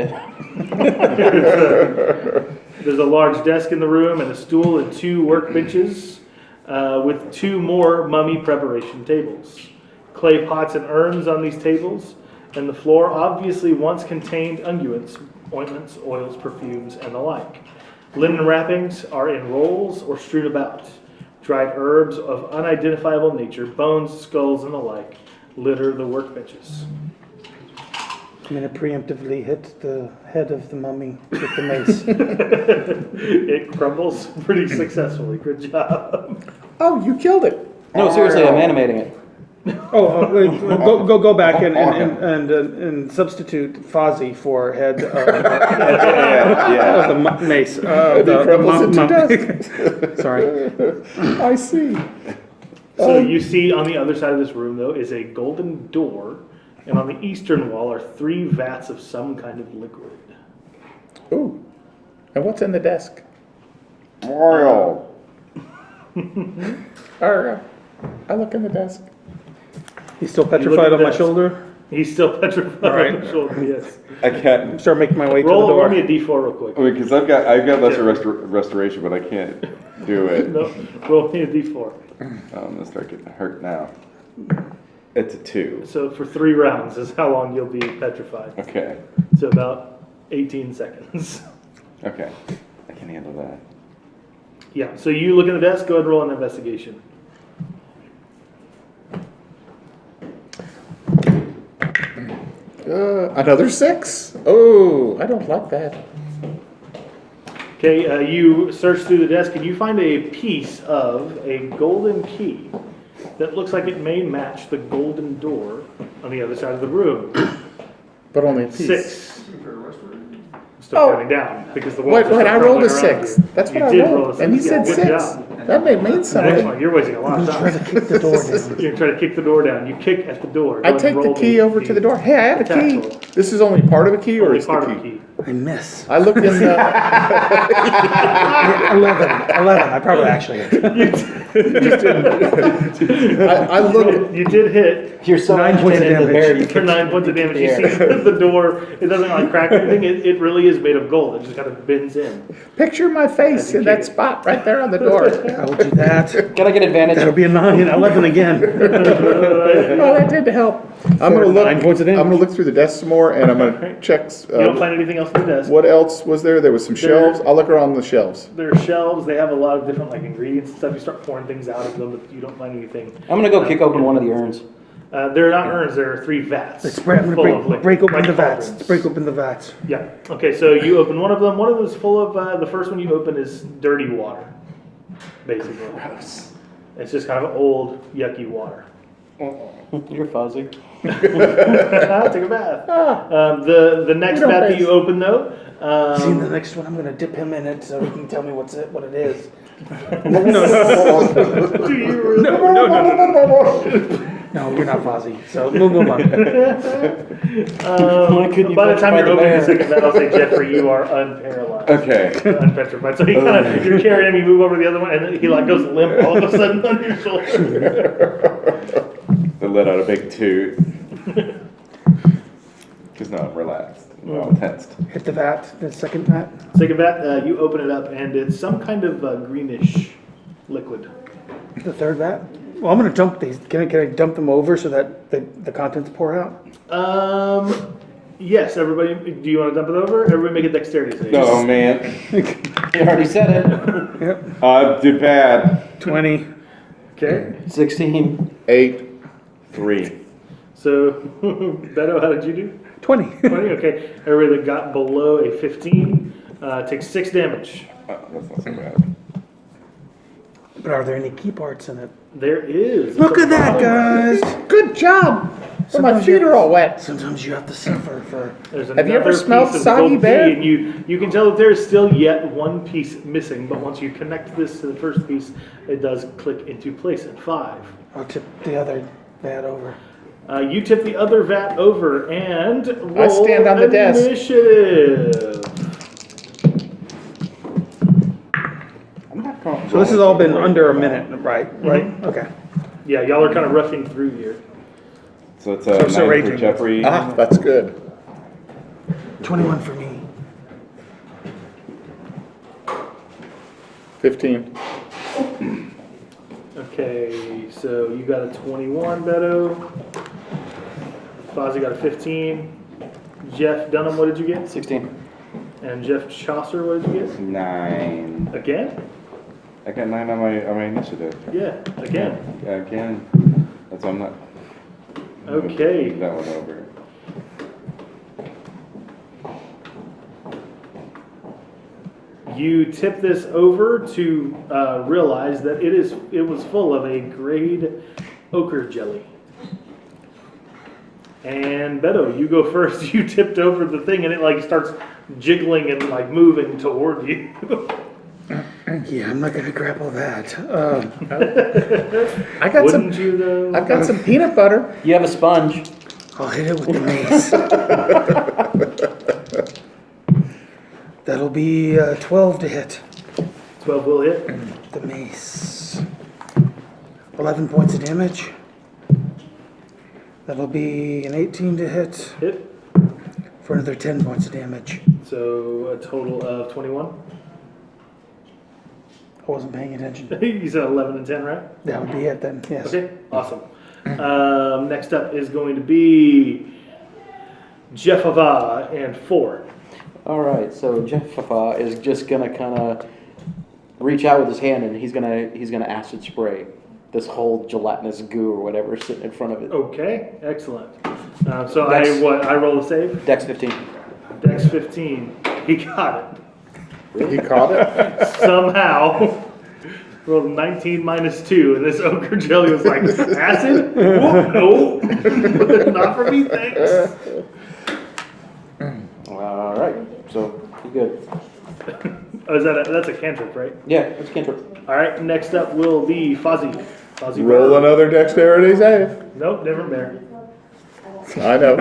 There's a large desk in the room and a stool and 2 workbenches with 2 more mummy preparation tables. Clay pots and urns on these tables, and the floor obviously once contained unguents, ointments, oils, perfumes, and the like. Linen wrappings are in rolls or strewn about. Dried herbs of unidentifiable nature, bones, skulls, and the like, litter the workbenches. I'm going to preemptively hit the head of the mummy with the mace. It crumbles pretty successfully. Good job. Oh, you killed it. No, seriously, I'm animating it. Wait, go back and substitute Fozzie for head of the mace. It crumbles into dust. Sorry. I see. So you see on the other side of this room, though, is a golden door, and on the eastern wall are 3 vats of some kind of liquid. Ooh. And what's in the desk? Oil. I look in the desk. He's still You look petrified at on my this. shoulder. He's still petrified on the shoulder, yes. I can't. Start making my way to the Roll door. me a d4 real quick. Because I've got lesser restoration, but I can't do it. No, roll me a d4. I'm gonna start getting hurt now. It's a 2. So for 3 rounds is how long you'll be petrified. Okay. So about 18 seconds. Okay. I can handle that. Yeah, so you look at the desk, go ahead and roll an investigation. Another 6. Oh, I don't like that. Okay, you search through the desk and you find a piece of a golden key that looks like it may match the golden door on the other side of the room. But only a piece. 6. Still Oh. counting down because the walls Wait, are I still rolled a crumbling around 6. you. That's what You I did roll a rolled. 6. And he said Good 6. job. That may mean something. Excellent. You're wasting a lot of Try to time. kick the door down. You're trying to kick the door down. You kick at the door. I Go take and the roll key over to the door. Hey, I have a attack key. roll. This is only part of a key, or Only is the part key? of the key. I miss. I looked in the. 11. I probably actually hit. I looked. You did hit You're so 9 points of educated in the bear, damage. you for 9 points of damage. You see the door, it doesn't like crack or anything. It really is made of gold. It just kind of bends in. Picture my face in that spot right there on the door. I will do that. Can I get advantage? That'll be a 9. 11 again. Oh, that did help. I'm gonna look. 9 points of I'm damage. gonna look through the desk some more, and I'm gonna check. You don't find anything else on the desk. What else was there? There was some shelves. I'll look around the shelves. There are shelves. They have a lot of different like ingredients and stuff. You start pouring things out of them, but you don't find anything. I'm gonna go kick open one of the urns. They're not urns. There are 3 vats. I'm going full of to liquid, break open like the vats. cauldrons. Let's break open the vats. Yeah. Okay. So you open one of them. One of them is full of. The first one you open is dirty water, basically. Gross. It's just kind of old, yucky water. You're fuzzy. Take a bath. The next don't vat that face. you open though. See, in the next one, I'm going to dip him in it so he can tell me what it is. Do you really? No, you're not Fozzie. So we'll move on. Why couldn't you By the time petrify you're the opening bear? the second vat, I'll say, Jeffrey, you are unparalyzed. Okay. Unpetrified. So he kind of, you're carrying him, you move over to the other one, and then he like goes limp all of a sudden on your shoulder. They let out a big toot. Because now I'm relaxed. Now I'm tensed. Hit the vat, the second vat. Second vat, you open it up, and it's some kind of greenish liquid. The third vat. Well, I'm going to dump these. Can I dump them over so that the contents pour out? Yes, everybody, do you want to dump it over? Everybody make a dexterity save. No, man. You already said it. Yep. I did bad. 20. Okay. 16. 8. 3. So, Beto, how did you do? 20. 20, okay. Everybody that got below a 15 takes 6 damage. Oh, that's not so bad. But are there any key parts in it? There is. Look at that, guys! Good job. But my Sometimes feet you- are all wet. Sometimes you have to suffer for. There's Have you ever another smelled piece of soggy gold bear? key, and you can tell that there is still yet one piece missing, but once you connect this to the first piece, it does click into place at 5. I'll tip the other vat over. You tip the other vat over and roll I stand on the desk. initiative. I'm not comfortable. So this has all been under a minute, right? Right? Okay. Yeah, y'all are kind of rushing through here. So it's So a 9 for raging. Jeffrey. Ah, that's good. 21 for me. 15. Okay, so you got a 21, Beto. Fozzie got a 15. Jeff Dunham, what did you get? 16. And Jeff Chaucer, what did you get? 9. Again? I got 9 on my initiative. Yeah, again. Yeah, again. That's why I'm not. Okay. That one over. You tip this over to realize that it was full of a grade ochre jelly. And Beto, you go first. You tipped over the thing, and it like starts jiggling and like moving toward you. Yeah, I'm not going to grapple that. I got Wouldn't some. you though? I've got some peanut butter. You have a sponge. I'll hit it with the mace. That'll be 12 to hit. 12 will hit. The mace. 11 points of damage. That'll be an 18 to hit Hit. for another 10 points of damage. So a total of 21. I wasn't paying attention. You said 11 and 10, right? That would be it then, yes. Okay, awesome. Next up is going to be Jeff Ava and 4. All right, so Jeff is just gonna kind of reach out with his hand, and he's gonna acid spray this whole gelatinous goo or whatever sitting in front of it. Okay, excellent. So Dex. I roll a save. Dex 15. Dex 15. He got He caught it. it somehow. Rolled a 19 minus 2, and this ochre jelly was like, acid? Whoop, no. Not for me, thanks. All right, so you're good. Oh, that's a cantrip, right? Yeah, it's cantrip. All right, next up will be Fozzie. Fozzie Roll Bear. another dexterity save. Nope, never bear. I know.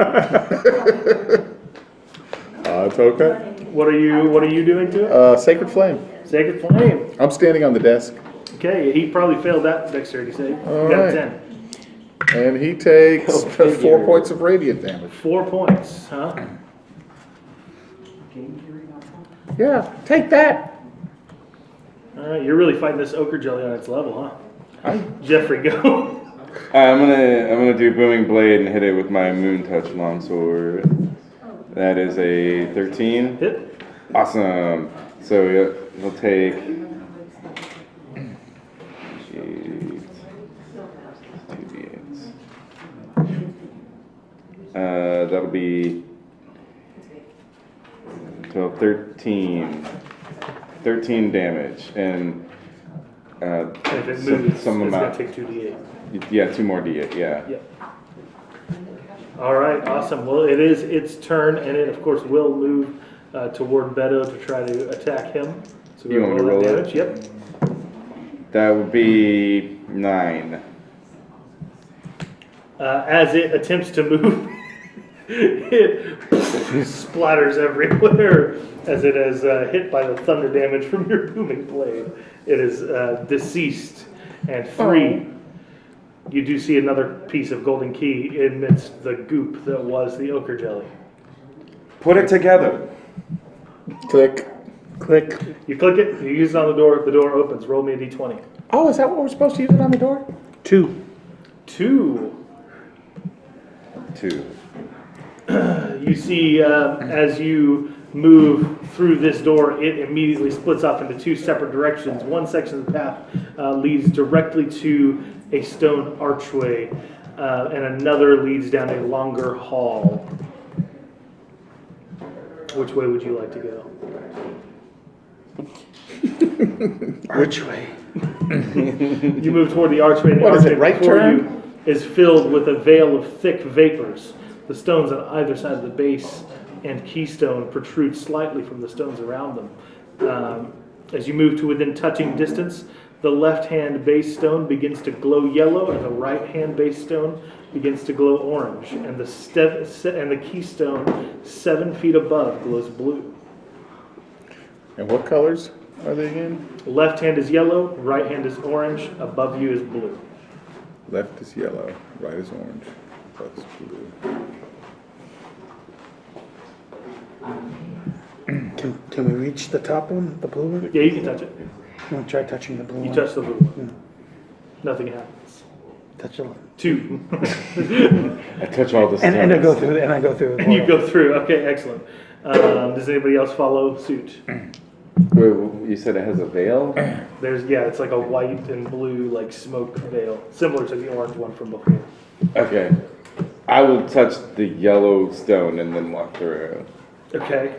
It's okay. What are you doing to it? Sacred Flame. Sacred Flame. I'm standing on the desk. Okay, he probably failed that dexterity save. All He got a right. 10. And he takes Go figure. 4 points of radiant damage. 4 points, huh? Yeah, take that. All right, you're really fighting this ochre jelly on its level, huh? Jeffrey, go. I'm gonna do booming blade and hit it with my moon touch longsword. That is a 13. Hit. Awesome. So he'll take 2d8s. That'll be 12, 13 damage, and If it moves, some it's amount. going to take 2d8. Yeah, 2 more d8. Yeah. Yep. All right, awesome. Well, it is its turn, and it, of course, will move toward Beto to try to attack him. So You we're want me to roll that roll damage. Yep. That would be 9. As it attempts to move, it splatters everywhere as it is hit by the thunder damage from your booming blade. It is deceased and free. You do see another piece of golden key amidst the goop that was the ochre jelly. Put it together. Click. Click. You click it, you use it on the door opens. Roll me a d20. Oh, is that what we're supposed to use it on the door? 2. 2. 2. You see, as you move through this door, it immediately splits off into 2 separate directions. One section of the path leads directly to a stone archway, and another leads down a longer hall. Which way would you like to go? Which way? You move toward the archway, and the What is archway it, right before turn? you is filled with a veil of thick vapors. The stones on either side of the base and keystone protrude slightly from the stones around them. As you move to within touching distance, the left-hand base stone begins to glow yellow, and the right-hand base stone begins to glow orange, and the keystone 7 feet above glows blue. And what colors are they again? Left hand is yellow, right hand is orange, above you is blue. Left is yellow, right is orange, left is blue. Can we reach the top one, the blue one? Yeah, you can touch it. I'm gonna try touching the blue You one. touch the blue one. Nothing happens. Touch it. 2. I touch all the stones. And I go through. And I go through. And you go through. Okay, excellent. Does anybody else follow suit? Wait, you said it has a veil? It's like a white and blue like smoke veil, similar to the orange one from before. Okay. I will touch the yellow stone and then walk through. Okay.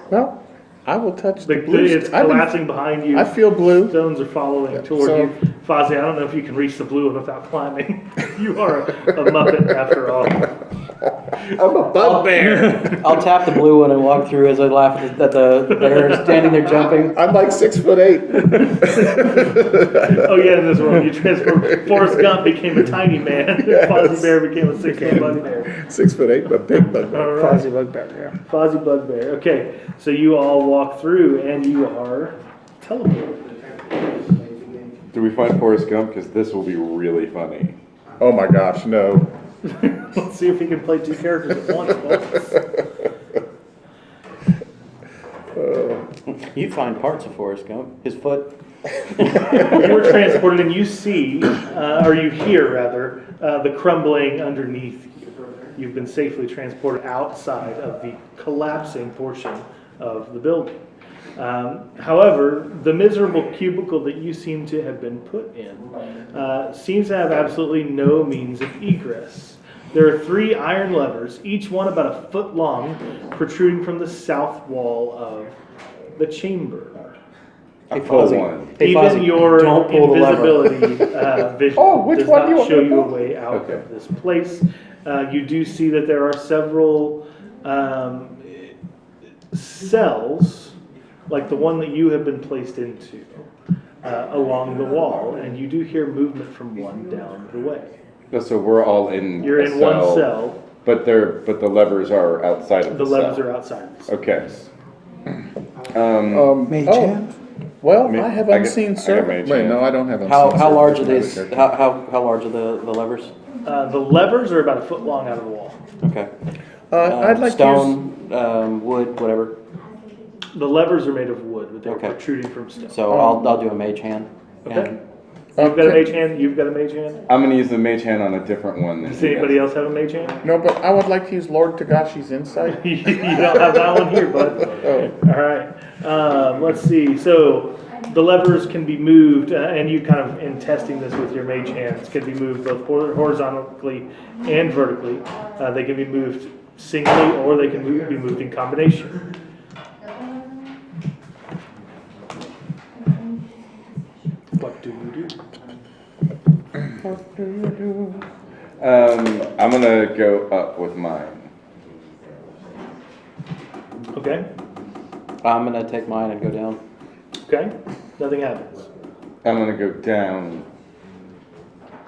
Well, I will touch the The blue. it's collapsing behind you. I feel blue. Stones are following toward so- you. Fozzie, I don't know if you can reach the blue one without climbing. You are a Muppet after all. I'm a bugbear. I'll tap the blue one and walk through as I laugh at the bear standing there jumping. I'm like 6'8". Oh yeah, in this world you transformed. Forrest Gump became a tiny man. Yes. Fozzie Bear became a 6-foot bugbear. 6'8", but big bugbear. All right. Fozzie Bugbear, yeah. Fozzie Bugbear. Okay, so you all walk through and you are teleported. Do we find Forrest Gump? Because this will be really funny. Oh my gosh, no. Let's see if he can play 2 characters at once, folks. You find parts of Forrest Gump. His foot. You're transported and you see, or you hear rather, the crumbling underneath you. You've been safely transported outside of the collapsing portion of the building. However, the miserable cubicle that you seem to have been put in seems to have absolutely no means of egress. There are 3 iron levers, each one about a foot long, protruding from the south wall of the chamber. I pull Fozzie. one. Hey, Even Fozzie, your don't pull the lever. invisibility vision Oh, which does one do you not want show me to you a pull? way out Okay. of this place. You do see that there are several cells, like the one that you have been placed into, along the wall, and you do hear movement from one down the way. So we're all in. You're a in one cell. but the levers are outside of The the levers cell. are outside of the cell. Okay. Mage Oh, hand? well, Ma- I have I got- unseen I got servant. mage Wait, hand. no, I don't have unseen How servant. large are Another these? character. How large are the levers? The levers are about a foot long out of the wall. Okay. I'd like to use, Stone, wood, whatever. The levers are made of wood, but they're Okay. protruding from stone. So I'll do a mage hand. Okay. And You've got a Okay. mage hand. You've got a mage hand. I'm gonna use the mage hand on a different one than Does you anybody guys. else have a mage hand? no, but I would like to use Lord Tagashi's insight. You don't have that one here, bud. Oh. All right. Let's see. So the levers can be moved, and you kind of, in testing this with your mage hands, can be moved both horizontally and vertically. They can be moved singly, or they can be moved in combination. What do you do? I'm gonna go up with mine. Okay. I'm gonna take mine and go down. Okay. Nothing happens. I'm gonna go down.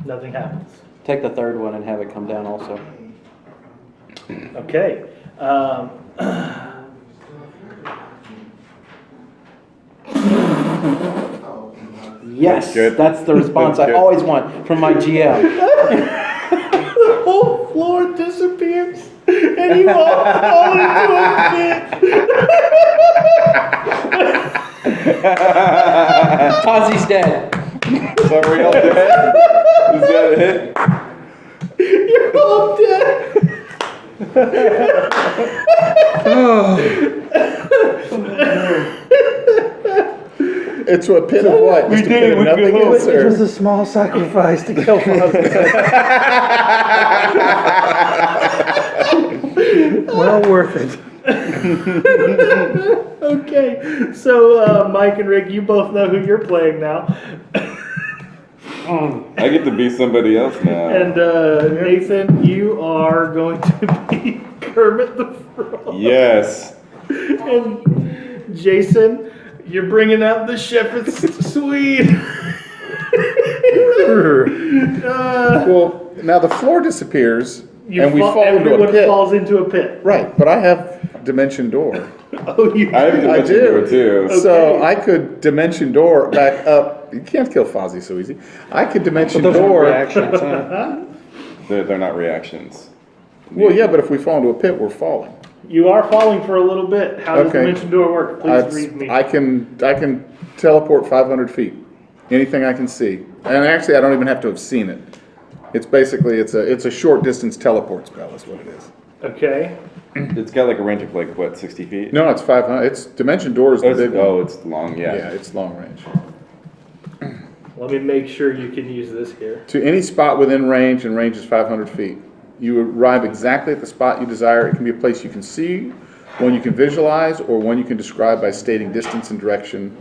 Nothing happens. Take the third one and have it come down also. Okay. Yes, Good. that's the response That's I good. always want from my GM. The whole floor disappears, and you all fall into a pit. Fozzie's dead. So are we all dead? Is that it? You're all dead. It's a pit of what? Just a pit of nothing, It was sir. a small sacrifice to kill Fozzie. Well worth it. Okay, so Mike and Rick, you both know who you're playing now, I get to be somebody else now. and Nathan, you are going to be Kermit the Frog. Yes. And Jason, you're bringing out the shepherd's Swede. Well, now the floor disappears, and we fall into everyone a pit. falls into a pit. Right, but I have Dimension Door. Oh, you I have do. Dimension do. Door too. So Okay. I could Dimension Door back up. You can't kill Fozzie so easy. I could Dimension Those are Door. reactions, huh? They're not reactions. Well, yeah, but if we fall into a pit, we're falling. You are falling for a little bit. How does Okay. Dimension Door work? Please read me. I can teleport 500 feet. Anything I can see, and actually, I don't even have to have seen it. It's basically it's a short distance teleport spell, is what it is. Okay. It's got like a range of like what, 60 feet? No, it's 500. It's Dimension Door is the big one. Oh, it's long. Yeah, Yeah. it's long range. Let me make sure you can use this here. To any spot within range, and range is 500 feet. You arrive exactly at the spot you desire. It can be a place you can see, one you can visualize, or one you can describe by stating distance and direction.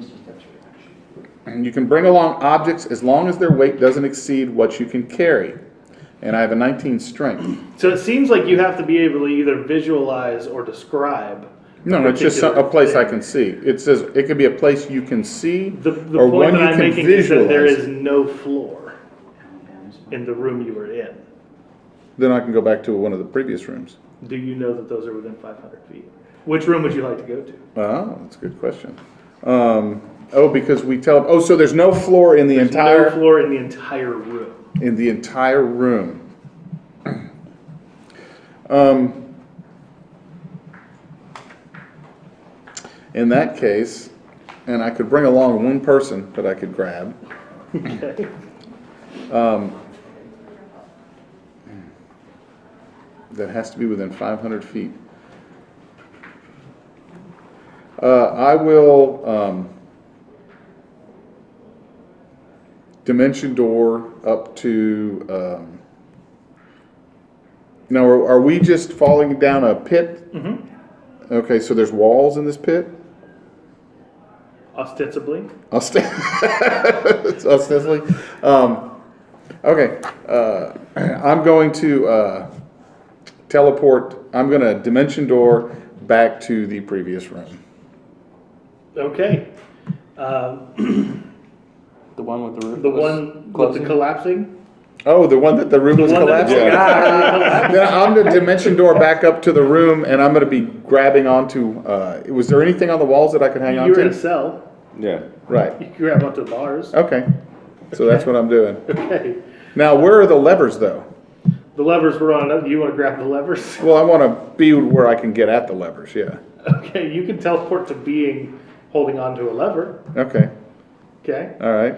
And you can bring along objects as long as their weight doesn't exceed what you can carry. And I have a 19 strength. So it seems like you have to be able to either visualize or describe. No, it's just particular a place I thing. can see. It says it could be a place you can see, The or point one that you I'm can making is that there visualize. is no floor in the room you were in. Then I can go back to one of the previous rooms. Do you know that those are within 500 feet? Which room would you like to go to? Oh, that's a good question. Because we tell. Oh, so there's no floor in the There's entire no floor in the entire room. in the entire room. In that case, and I could bring along one person that I could grab. Okay. That has to be within 500 feet. I will Dimension Door up to. Now, are we just falling down a pit? Mm-hmm. Okay, so there's walls in this pit? ostensibly. Ostensibly. Okay. I'm going to teleport. I'm going to dimension door back to the previous room. Okay. The one with the roof. The was one with closing? the collapsing. Oh, the one that the room was The one that- collapsing? Yeah. Yeah, I'm going to dimension door back up to the room, and I'm going to be grabbing onto. Was there anything on the walls that I could hang on You're in a to? cell. Yeah. Right. You can grab onto the bars. Okay. So that's what I'm doing. Okay. Now, where are the levers, though? The levers were on. You want to grab the levers? Well, I want to be where I can get at the levers. Yeah. Okay. You can teleport to being holding onto a lever. Okay. Okay. All right.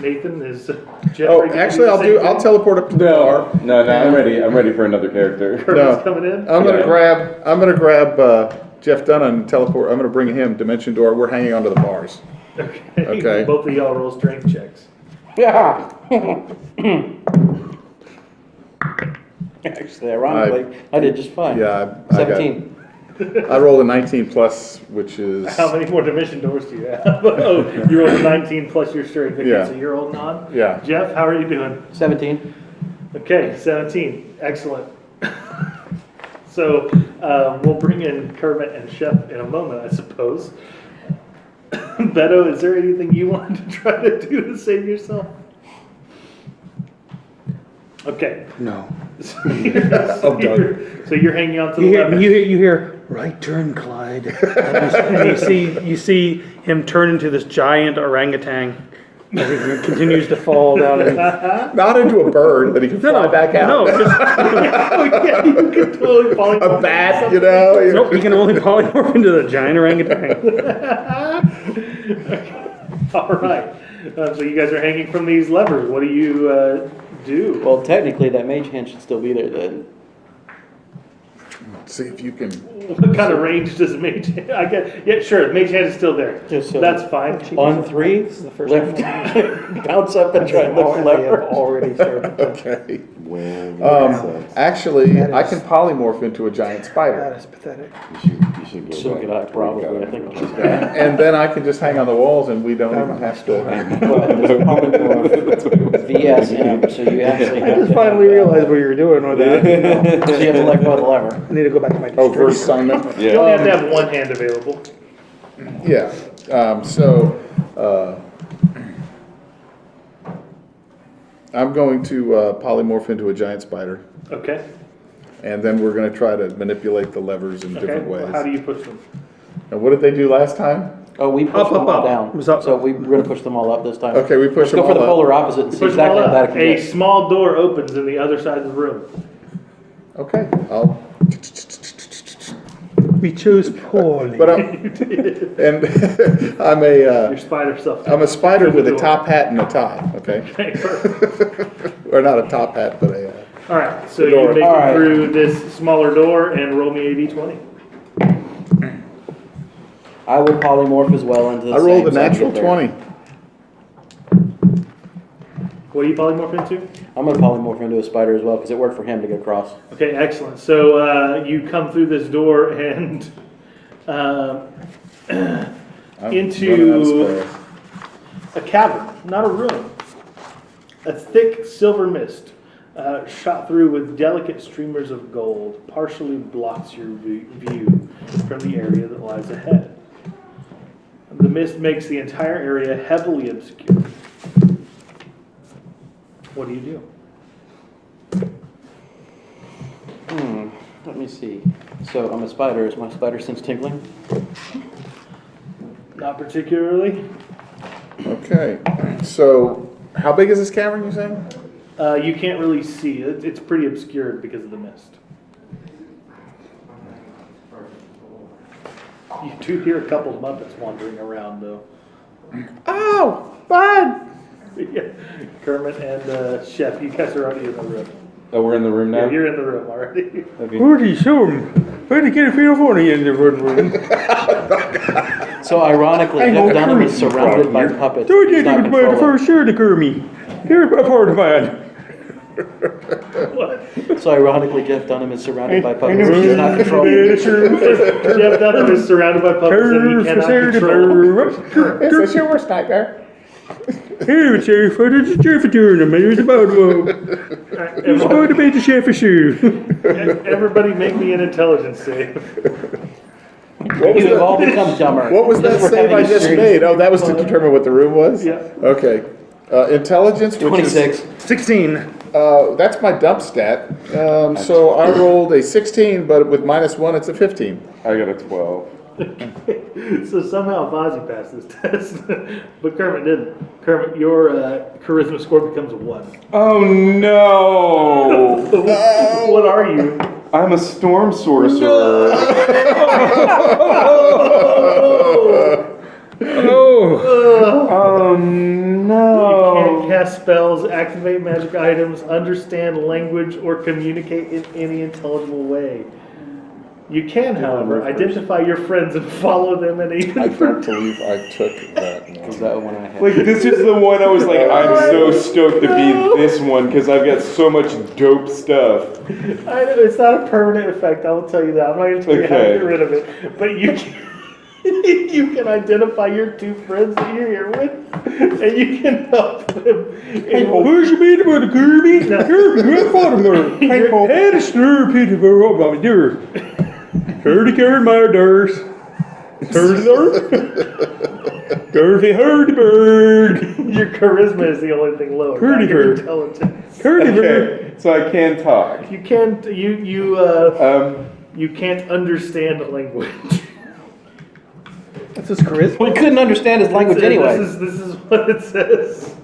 Nathan is. Jeffrey Oh, gonna do actually, the I'll same thing? I'll teleport up to the bar. No, I'm ready. I'm ready for another character. Kermit's No. coming in. I'm gonna Yeah. grab Jeff Dunn and teleport. I'm gonna bring him dimension door. We're hanging onto the bars. Okay. Okay. Both of y'all roll strength checks. Yeah. Actually, ironically, I did just fine. Yeah, I got- 17. I rolled a 19 plus, which is How many more dimension doors do you have? Oh, you rolled a 19 plus your strength. Okay, Yeah. so you're holding on. Yeah. Jeff, how are you doing? 17. Okay, 17. Excellent. So we'll bring in Kermit and Chef in a moment, I suppose. Beto, is there anything you want to try to do to save yourself? Okay. No. So you're hanging on to the You hear, lever. you hear, right turn, Clyde. And you see him turn into this giant orangutan as he continues to fall down. And, not into a bird that he can fly back out. No, just, Oh, yeah, you can totally fall A bat, you know. nope, you can only polymorph into the giant orangutan. All right. So you guys are hanging from these levers. What do you do? Well, technically, that mage hand should still be there then. See if you can. What kind of range does mage? I get. Yeah, sure. Mage hand is still there. Just so- That's fine. On 3, This is the first lift, time bounce up and try and lift the they have lever. already started. Okay. Well, Actually, That I is- can polymorph into a giant That spider, is pathetic. you should go So back. could I, probably, I think. and then I can just hang on the walls, and we don't even have to. But this polymorph VSM, so you actually I have just to. finally realized what you were doing with that. So you have to let go of the lever. I need to go back to my. Oh, verse assignment. You only have to have one hand available. Yeah. I'm going to polymorph into a giant spider, Okay. and then we're going to try to manipulate the levers in Okay. different ways. How do you push them? And what did they do last time? Oh, we pushed Up, them up, all up. down. Was up. So we're gonna push them all up this time. Okay, we push Let's them go for the all up. polar opposite and see Push them all exactly what that up. can A get. small door opens in the other side of the room. Okay, I'll. We chose poorly. But I'm Your spider self. I'm a spider with a Door. top hat and a tie. Okay, Okay, perfect. or not a top hat, but a. All right. So you Door. make All it right. through this smaller door and roll me a d20. I would polymorph as well into the I rolled a same, so I can natural get there. 20. What do you polymorph into? I'm gonna polymorph into a spider as well because it worked for him to get across. Okay, excellent. So you come through this door and I'm into running out of space. a cavern, not a room. A thick silver mist, shot through with delicate streamers of gold, partially blocks your view from the area that lies ahead. The mist makes the entire area heavily obscure. What do you do? Let me see. So I'm a spider. Is my spider sense tingling? Not particularly. Okay, so how big is this cavern, you saying? You can't really see. It's pretty obscured because of the mist. You do hear a couple of Muppets wandering around, though. Oh, bud! Yeah. Kermit and Chef, you guys are already in the room. Oh, we're in the room now? Yeah, you're in the room already. Where'd show him? Where'd he get a feel for you in the room? So ironically, Jeff Dunham is surrounded by puppets. Dude, you He's not didn't buy the controlling. first shirt to Kermit. Here's my part of mine. So ironically, Jeff Dunham is surrounded by puppets. He's not controlling. Jeff Dunham is surrounded by puppets and he cannot control. It's a sure worst nightmare. Hey, Sheriff, what is the sheriff doing? I'm here about He's going to be the sheriff shoe. Everybody make me an intelligence save. You have all become dumber. What was that Just for save having I a just series- made? Oh, that was to determine what the room was? Yeah. Okay. Intelligence, which 26. 16. is, that's my dump stat. So I rolled a 16, but with -1, it's a 15. I got a 12. So somehow Fozzie passed this test, but Kermit didn't. Kermit, your charisma score becomes a 1. Oh no! What are you? I'm a storm sorcerer. Oh no! You can't cast spells, activate magic items, understand language, or communicate in any intelligible way. You can, however, identify your friends and follow them and even I can't believe I took that Is one. that one I had? Like, this is the one I was like, I'm so stoked to be this one because I've got so much dope stuff. I know, it's not a permanent effect, I will tell you that. I'm not going to tell you how to Okay. get rid of it. But you can, you can identify your 2 friends that you're here with, and you can help them. Where's your meat about the Kirby? No. Kirby, where's Fatima? Had a snur pity for what about me, dear. Heard the carrot, my dears. Heard the Kirby, heard the bird. Your charisma is the only thing lower, not Pretty your bird. intelligence. Kirby, bird. Okay, so I can talk. You can't, you can't understand the language. That's his charisma. We couldn't understand his language This anyway. is what it says.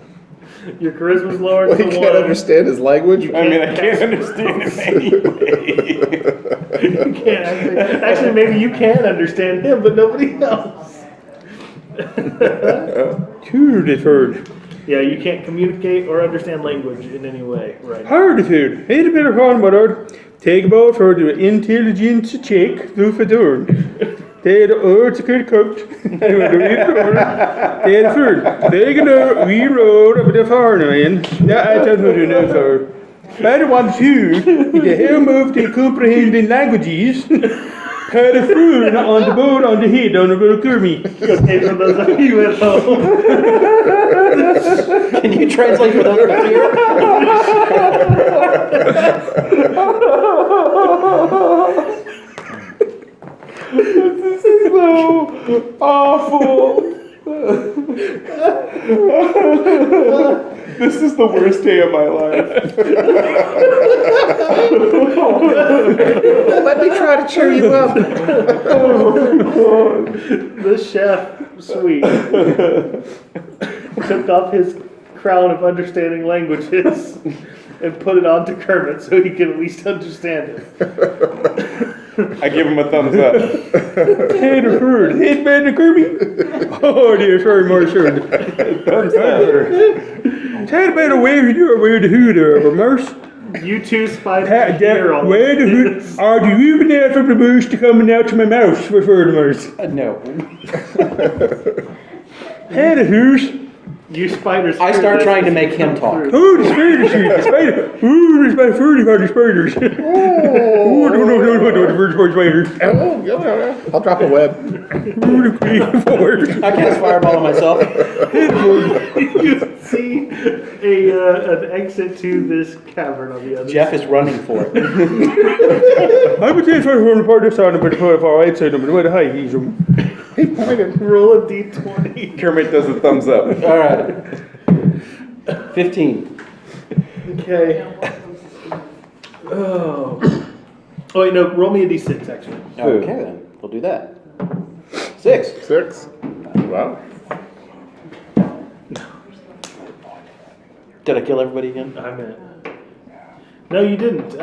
Your charisma's lower Well, to he 1. can't understand his language? I mean, I can't understand him anyway. You can't actually, maybe you can understand him, but nobody else. Two deferred. Yeah, you can't communicate or understand language in any way, right? Hard deferred. Hey, the better call, my lord. Take about for the intelligence check through the door. They had a good coach. They had a food. They can we rode up the far line. Now I don't know no sir. But one two, the helm of the comprehending languages. Had a food on the boat on the head on the little Kirby. Okay, for those of you at home. Can you translate for those of us here? This is so awful. This is the worst day of my life. Let me try to cheer you up. The chef, sweet, took off his crown of understanding languages and put it onto Kermit so he could at least understand it. I give him a thumbs up. Had a food. Head man the Kirby. Oh dear, sorry, Marshall. Thumbs up. Had about a where you do where the hood over, Merce. You two spiders hear all Where the hood this. are you even there from the bush to coming out to my mouth for the Merce? No. Had a hoose. You spiders. I hear start this trying to as you make him come talk. through. Oh, the spider shoot. The spider. Ooh, there's my 30 for the spiders. Oh, no, spiders. Oh, yeah. I'll drop a web. Ooh, the queen forward. I cast fireball on myself. You see an exit to this cavern on the other Jeff is running for it. I would say if I were to part this on, but put it far outside them, but where the high he's them. He pointed. Roll a d20. Kermit does a thumbs up. All right. 15. Okay. Oh. Oh wait, no. Roll me a d6 actually. Okay, then. We'll do that. 6. 6. Wow. Did I kill everybody again? I meant. No, you didn't.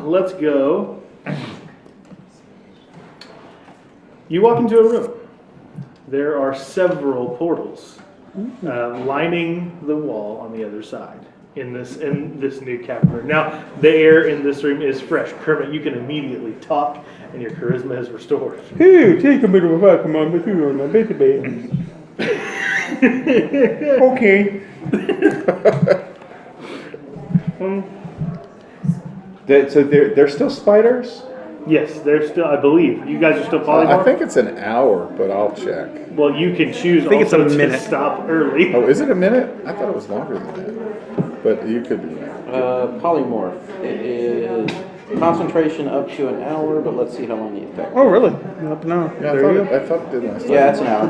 Let's go. You walk into a room. There are several portals lining the wall on the other side in this new cavern. Now, the air in this room is fresh. Kermit, you can immediately talk, and your charisma is restored. Hey, take a bit of a welcome on with you on my baby. Okay. So they're still spiders? Yes, they're still, I believe. You guys are still I polymorph? think it's an hour, but I'll check. Well, you can choose think it's also a to minute. stop early. Oh, is it a minute? I thought it was longer than that. But you could be right. Polymorph. It is concentration up to an hour, but let's see how long the effect. Oh, really? Up now. Yeah, There you go. I thought it did last time. Yeah, it's an hour.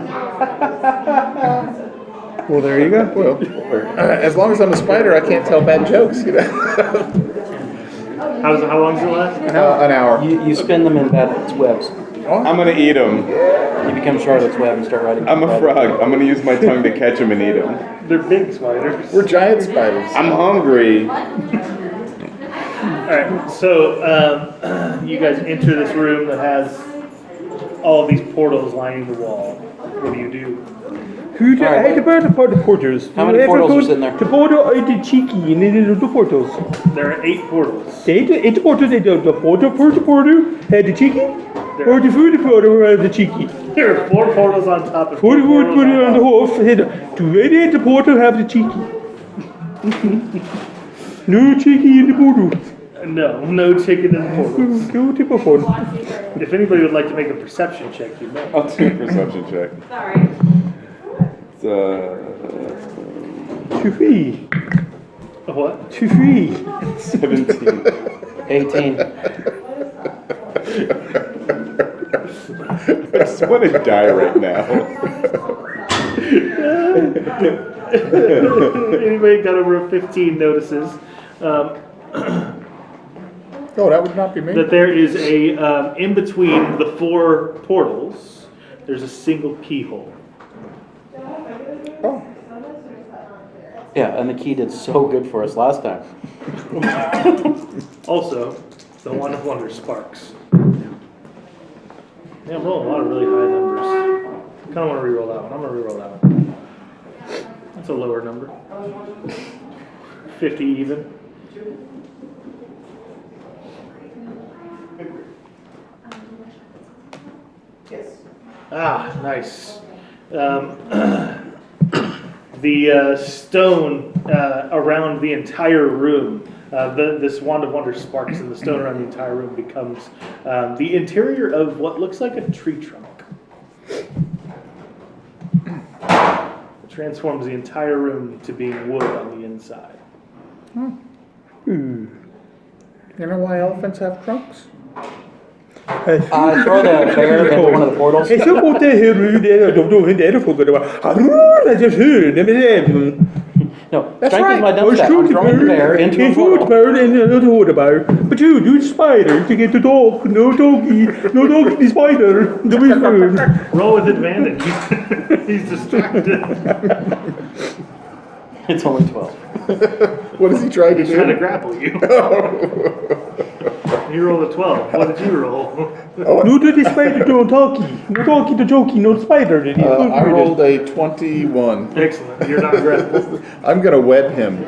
Well, there you go. Well, as long as I'm a spider, I can't tell bad jokes, you know. How long does it last? An hour. You spin them in Babbitt's webs. I'm gonna eat them. You become Charlotte's Web and start writing. I'm a frog. I'm gonna use my tongue to catch them and eat them. They're big spiders. We're giant spiders. I'm hungry. Alright, so you guys enter this room that has all of these portals lining the wall. What do you do? Who the Alright. about the portals? How many portals are sitting there? The portal are the cheeky and then the portals. There are 8 portals. Eight portals, the portal had the cheeky, or the food portal had the cheeky. There are 4 portals on top of For the wood portals put it on the top. horse, had to radiate the portal have the cheeky. No cheeky in the portal. No chicken in the portals. Go tip of one. If anybody would like to make a perception check, you may. I'll do a perception check. Sorry. It's, Three. A what? 3. 17. 18. I just want to die right now. Anybody got over a 15 notices Oh, that would not be me. that there is a, in between the 4 portals, there's a single keyhole. Oh, Yeah, and the key did so good for us last time. Also, the Wand of Wonder sparks. Yeah, I'm rolling a lot of really high numbers. Kind of want to reroll that one. I'm going to reroll that one. That's a lower number. 50 even. Ah, nice. The stone around the entire room, this Wand of Wonder sparks, and the stone around the entire room becomes the interior of what looks like a tree trunk. It transforms the entire room to being wood on the inside. you know why elephants have trunks? Throw the bear into one of the portals. Hey, så fort det her ud, det er du hen der for det var. I just heard them. No, That's strength is right. my dumb step. I'm throwing the bear into a It's food portal. bird and another water bear. But you do spider to get the dog. No doggy. No doggy, the spider. The wizard. Roll with advantage. He's distracted. It's only 12. What is he trying to He's trying to do? grapple you. You rolled a 12. What did you roll? No to the spider, don't talkie. No talkie to jokey, no spider. I rolled a 21. Excellent. You're not grappled. I'm gonna web him.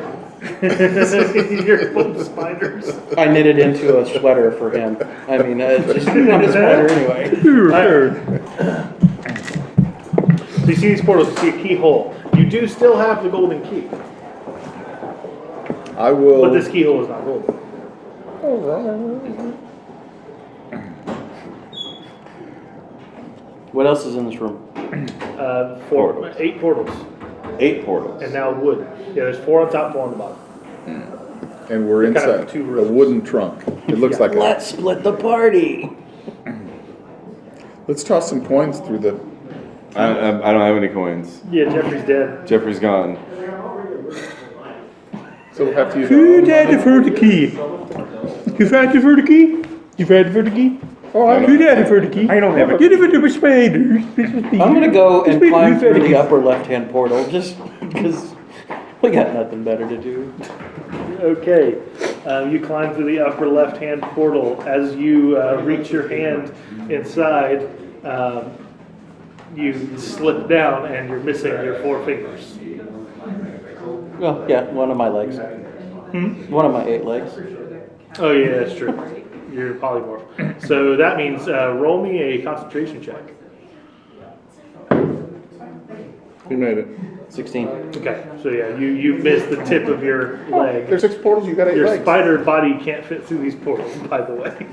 You're full of spiders. I knitted into a sweater for him. I mean, just not a sweater anyway. So you see these portals, you see a keyhole. You do still have the golden key, I will. but this keyhole is not golden. What else is in this room? 8 portals, 8 portals. and now wood. Yeah, there's 4 on top, 4 on the bottom. And we're Kind of inside two a rooms. wooden trunk. It looks like a. Let's split the party. Let's toss some coins through the. I don't have any coins. Yeah, Jeffrey's dead. Jeffrey's gone. So we'll have to use. Who had for the key? You had for the key? You had for the key? Oh, I Who had for the key? I don't have a Get it for the spiders. I'm gonna go and climb through the upper left-hand portal just because we got nothing better to do. Okay, you climb through the upper left-hand portal. As you reach your hand inside, you slip down and you're missing your 4 fingers. Well, yeah, one of my legs. One of my 8 legs. Oh yeah, that's true. You're polymorph. So that means roll me a concentration check. You made it. 16. Okay, so yeah, you missed the tip of your leg. There's 6 portals, you got 8 Your legs. spider body can't fit through these portals, by the way.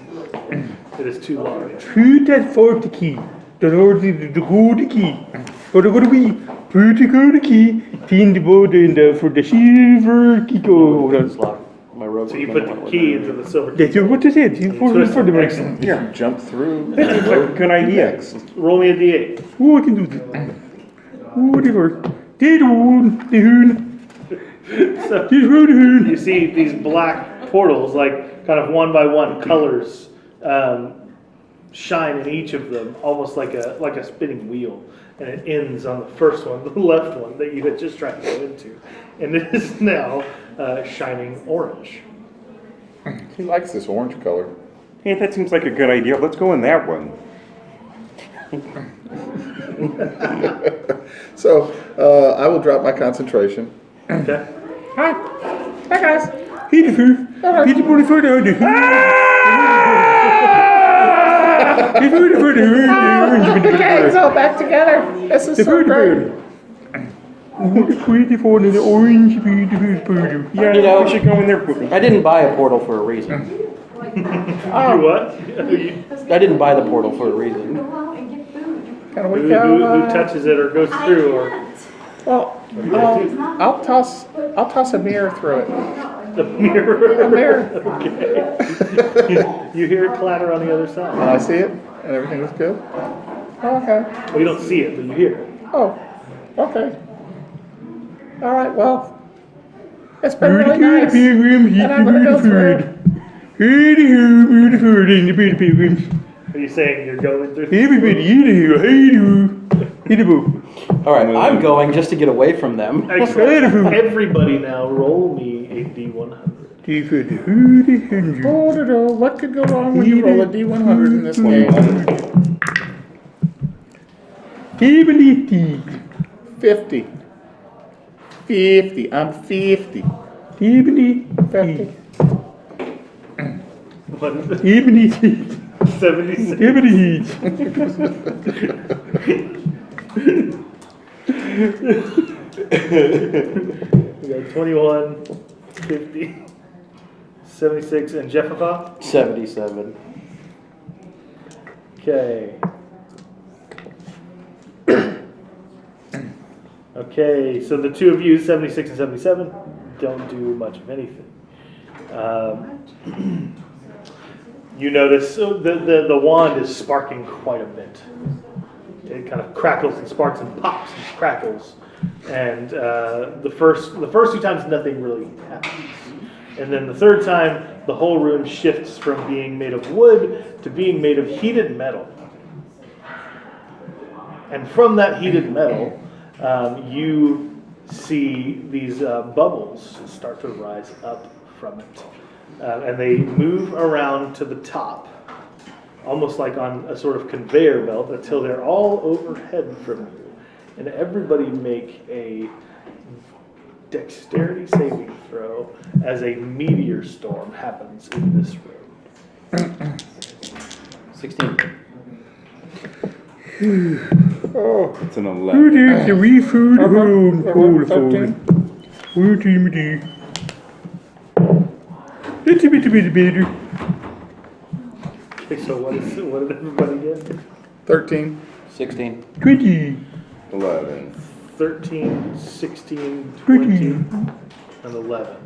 It is too large. Put that for the key. The gold key. Or the good key. Put the gold key. Pin the board in the for the silver key go. It's locked. My rogue So you was put gonna the went key with into the silver key. That's what it is. You for Twist the it. next. Excellent. Yeah, jump through. That seems like a good idea. Roll me a d8. Oh, I can do that. Oh, whatever. The hoon. So The hoon. you see these black portals, like kind of one by one colors, shine in each of them, almost like a spinning wheel, and it ends on the first one, the left one that you had just tried to go into, and it is now shining orange. He likes this orange color. Hey, that seems like a good idea. Let's go in that one. So, I will drop my concentration. Okay. Hi guys. Hey the food. Get the booty for the hoon. The food for the hoon. The gang's all back together. This is The so food great. the pretty for the orange food. Yeah, You know- we should go in there. I didn't buy a portal for a reason. You what? I didn't buy the portal for a reason. Can Who, we who, go? who touches it or goes through, or Well, I'll toss a mirror through it. the mirror? A mirror. You hear it clatter on the other And side. I see it, and everything is good. Oh, okay. Well, you don't see it, but you hear it. Oh, okay. All right. Well, it's been really nice. Pilgrims, And I'm gonna go through. Hey the hoon, the food in the pretty pilgrims. Are you saying you're going through? Everybody, hey the boo. All right, I'm going just to get away from them. Excellent. Everybody now, roll me a d100. The for the hoon, the hundred. Oh, what could go wrong when you roll a D100 in this game? 70. 50. 50. I'm 50. 70. What? 76. 76. 70. We got 21, 50, 76, and Jeffafa. 77. Okay. Okay, so the two of you, 76 and 77, don't do much of anything. You notice the wand is sparking quite a bit. It kind of crackles and sparks and pops and crackles. And the first two times nothing really happens. And then the third time, the whole room shifts from being made of wood to being made of heated metal. And from that heated metal, you see these bubbles start to rise up from it. And they move around to the top, almost like on a sort of conveyor belt, until they're all overhead from you. And everybody make a dexterity saving throw as a meteor storm happens in this room. 16. It's an Who 11. did the wee food home cold food? Who team do? It's a bit better. Okay, so what did everybody get? 13. 16. 20. 11. 13, 16, 20. 20, and 11.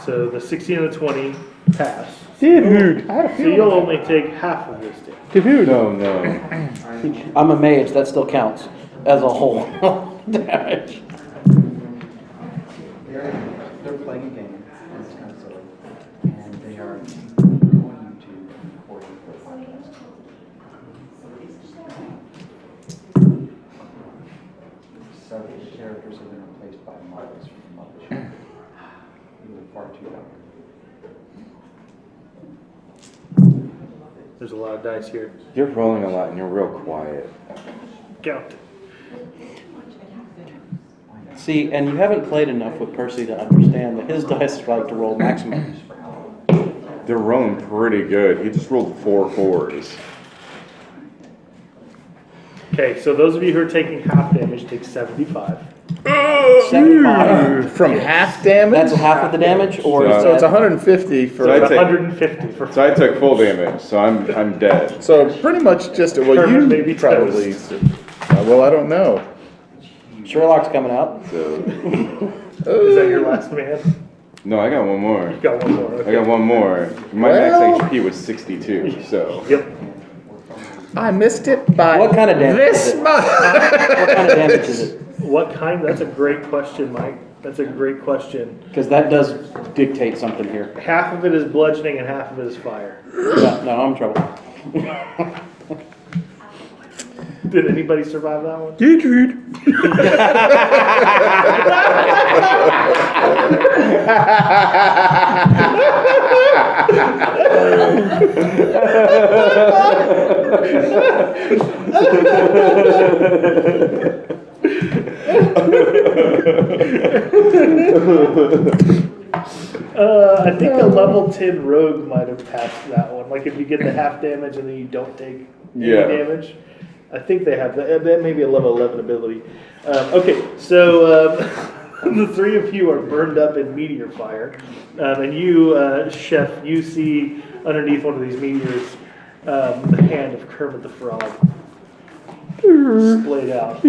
So the 16 and the 20 pass. The food. So you'll only take half of this damage. The food. No. I'm a mage, that still counts as a whole damage. They're playing a game, and it's kind of silly, and they are going to record it for a podcast. So the characters have been replaced by models from the mother show. You were far too young. There's a lot of dice here. You're rolling a lot and you're real quiet. Count. See, and you haven't played enough with Percy to understand that his dice like to roll maximum. They're rolling pretty good. He just rolled 4 4s. Okay, so those of you who are taking half damage take 75. 75. From half damage? That's half of the damage, or is So it's that- 150 for. So I take- 150 for. So I took full damage, so I'm dead. So pretty much just well, Kermit may be you probably. Well, I don't know. Sherlock's coming out. So Is that your last man? no, I got one more. You got one more. I Okay. got one more. My Well- max HP was 62, so Yep. I missed it by What kind of damage this is it? much. What kind of damage is it? What kind? That's a great question, Mike. That's a great question. Because that does dictate something here. Half of it is bludgeoning and half of it is fire. No, I'm in trouble. Did anybody survive that one? Gertrude. I think a level 10 rogue might have passed that one. Like if you get the half damage and then you don't take any Yeah. damage. I think they have that. That may be a level 11 ability. Okay, so the three of you are burned up in meteor fire. And you, Chef, you see underneath one of these meteors the hand of Kermit the Frog splayed out,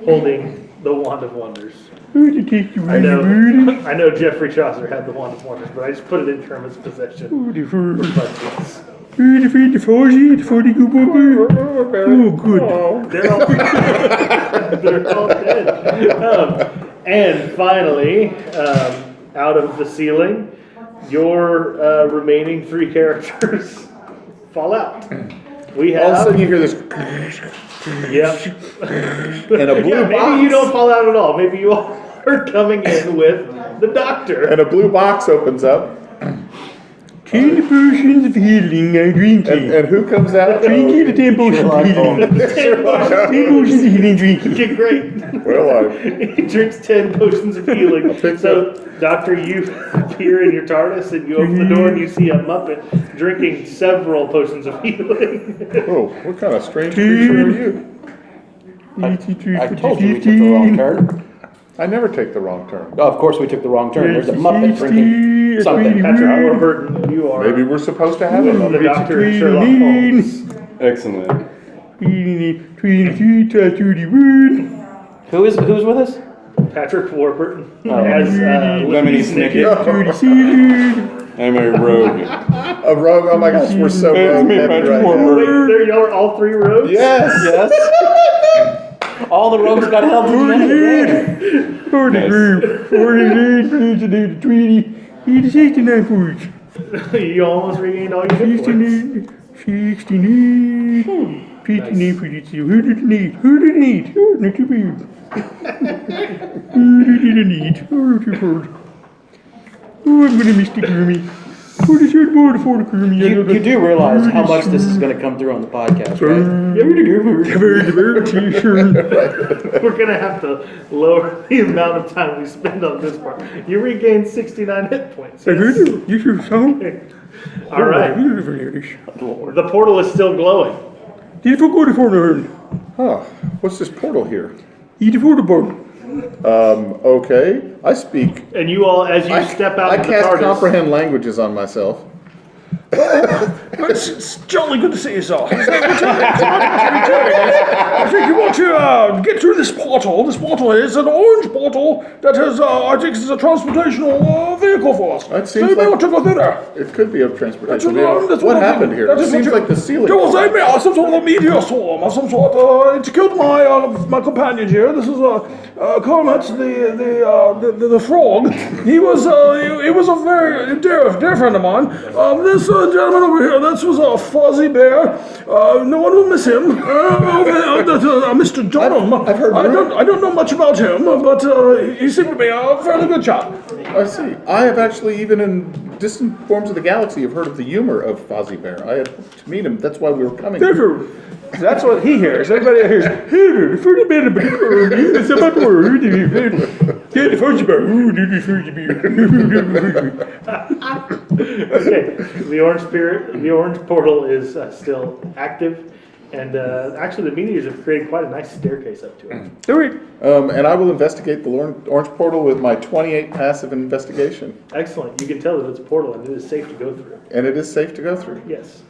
holding the Wand of Wonders. I know Geoffrey Chaucer had the Wand of Wonders, but I just put it in Kermit's possession. For fun. Oh, good. They're all, they're all dead. And finally, out of the ceiling, your remaining three characters fall out. We All of a have. sudden you hear this Yep. and a blue Yeah, box. maybe you don't fall out at all. Maybe you all are coming in with the doctor. And a blue box opens up. 10 potions of healing I'm drinking. And who comes out? Drinking the 10 potions of healing. 10 potions of healing drinking. Okay, great. Well, He drinks 10 potions of healing. So, Doctor, you appear in your TARDIS and you open the door and you see a Muppet drinking several potions of healing. oh, what kind of strange creature are you? I told you we took the wrong turn. I never take the wrong turn. Oh, of course we took the wrong turn. There's a Muppet drinking something. Patrick Warburton, you are Maybe we're supposed to have a the Muppet. Doctor and Sherlock Holmes. excellent. Who's with us? Patrick Warburton Oh. as Lemony Snicket. I'm a rogue. A rogue. Oh my gosh, we're so That's rogue me, heavy Patrick right now. Warburton. Wait, there y'all are all three rogues? Yes. Yes. All the rogues got help at the end of the game. You almost regained all your hit points. 69. Who did it need? Who did it need? Who did it need? Who did it need? Oh, I'm gonna miss the Gurmy. Who did you more for the Gurmy? You do realize how much this is going to come through on the podcast, right? We're gonna have to lower the amount of time we spend on this part. You regained 69 hit points. I heard you. You should sound. All right. The portal is still glowing. Did you go to Fortnite? Huh. What's this portal here? Eat the Fortnite. Okay. I speak. And you all, as you step out I of the cast TARDIS, comprehend languages on myself. It's jolly good to see you, sir. I think you want to get through this portal. This portal is an orange portal that has, I think, is a transportational vehicle for us. That So seems you may like- want to go through there. It could be a That's transportation. what- that's What I happened think. here? That It is seems what like the ceiling. There was some sort of a meteor storm of some sort. It killed my companion here. This is Kermit, the frog. He was a very dear friend of mine. This gentleman over here, this was a fuzzy bear. No one will miss him. Mr. Dunham. I've heard I don't know much about him, but he seemed to be a fairly good chap. I see. I have actually, even in distant forms of the galaxy, have heard of the humor of Fozzie Bear. I had hoped to meet him. That's why we were coming. That's what he hears. Everybody hears. It's about word. okay, the orange portal is still active. And actually, the meteors have created quite a nice staircase up to it. Do it. And I will investigate the orange portal with my 28 passive investigation. Excellent. You can tell that it's a portal and it is safe to go through. And it is safe to go through. Yes.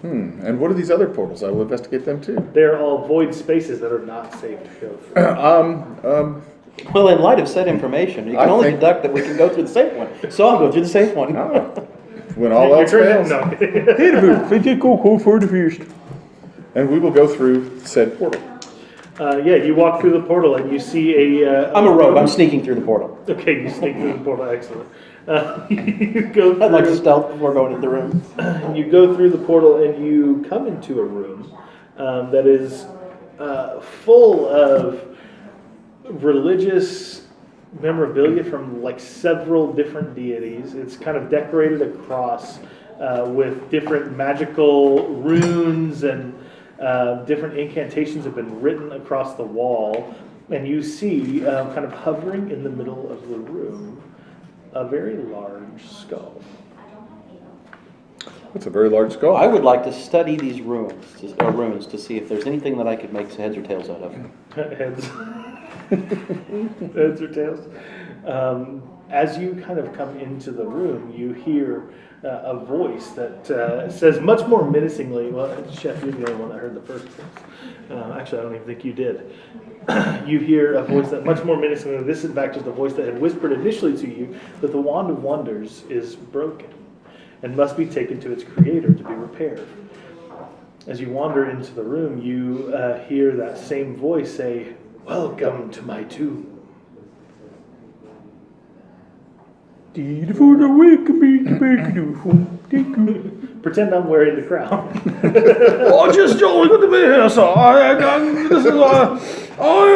And what are these other portals? I will investigate them too. They're all void spaces that are not safe to go through. Well, in light of said information, you I can only think- deduct that we can go through the safe one. So I'll go through the safe one. When all Your else turn. fails. No. Let's just go for the first. And we will go through said portal. Yeah, you walk through the portal and you see a. I'm a rogue. I'm sneaking through the portal. Okay, you sneak through the portal. Excellent. You go through. I'd like to stealth before going into the room. You go through the portal and you come into a room that is full of religious memorabilia from like several different deities. It's kind of decorated across with different magical runes and different incantations have been written across the wall. And you see, kind of hovering in the middle of the room, a very large skull. It's a very large skull. I would like to study these runes to see if there's anything that I could make heads or tails out of. Heads. Heads or tails. As you kind of come into the room, you hear a voice that says much more menacingly, well, Chef, you're the only one that heard the first voice. Actually, I don't even think you did. You hear a voice that much more menacingly, this is in fact just the voice that had whispered initially to you that the Wand of Wonders is broken and must be taken to its creator to be repaired. As you wander into the room, you hear that same voice say, "Welcome to my tomb." Pretend I'm wearing the crown. Oh, just jolly good to be here, sir. I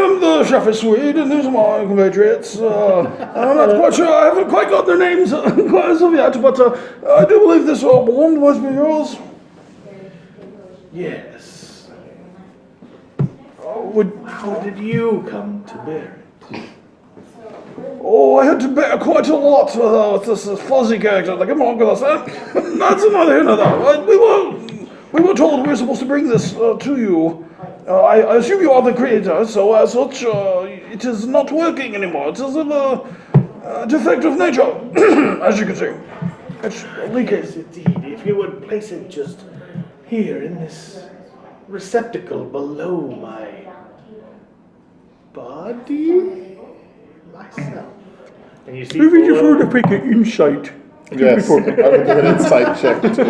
am the chef of Swede, and these are my compatriots. I'm not quite sure. I haven't quite got their names quite as of yet, but I do believe this wand must be yours. Yes. Would How did you come to bear it? Oh, I had to bear quite a lot with this fuzzy character. Like, come on, us. That's another here, another. We were told we were supposed to bring this to you. I assume you are the creator, so as such, it is not working anymore. It is of a defective nature, as you can see. It's leaking. Yes, indeed. If you would place it just here in this receptacle below my body, myself. And you see. Maybe you below- further pick an insight. Yes, I will give an insight check too.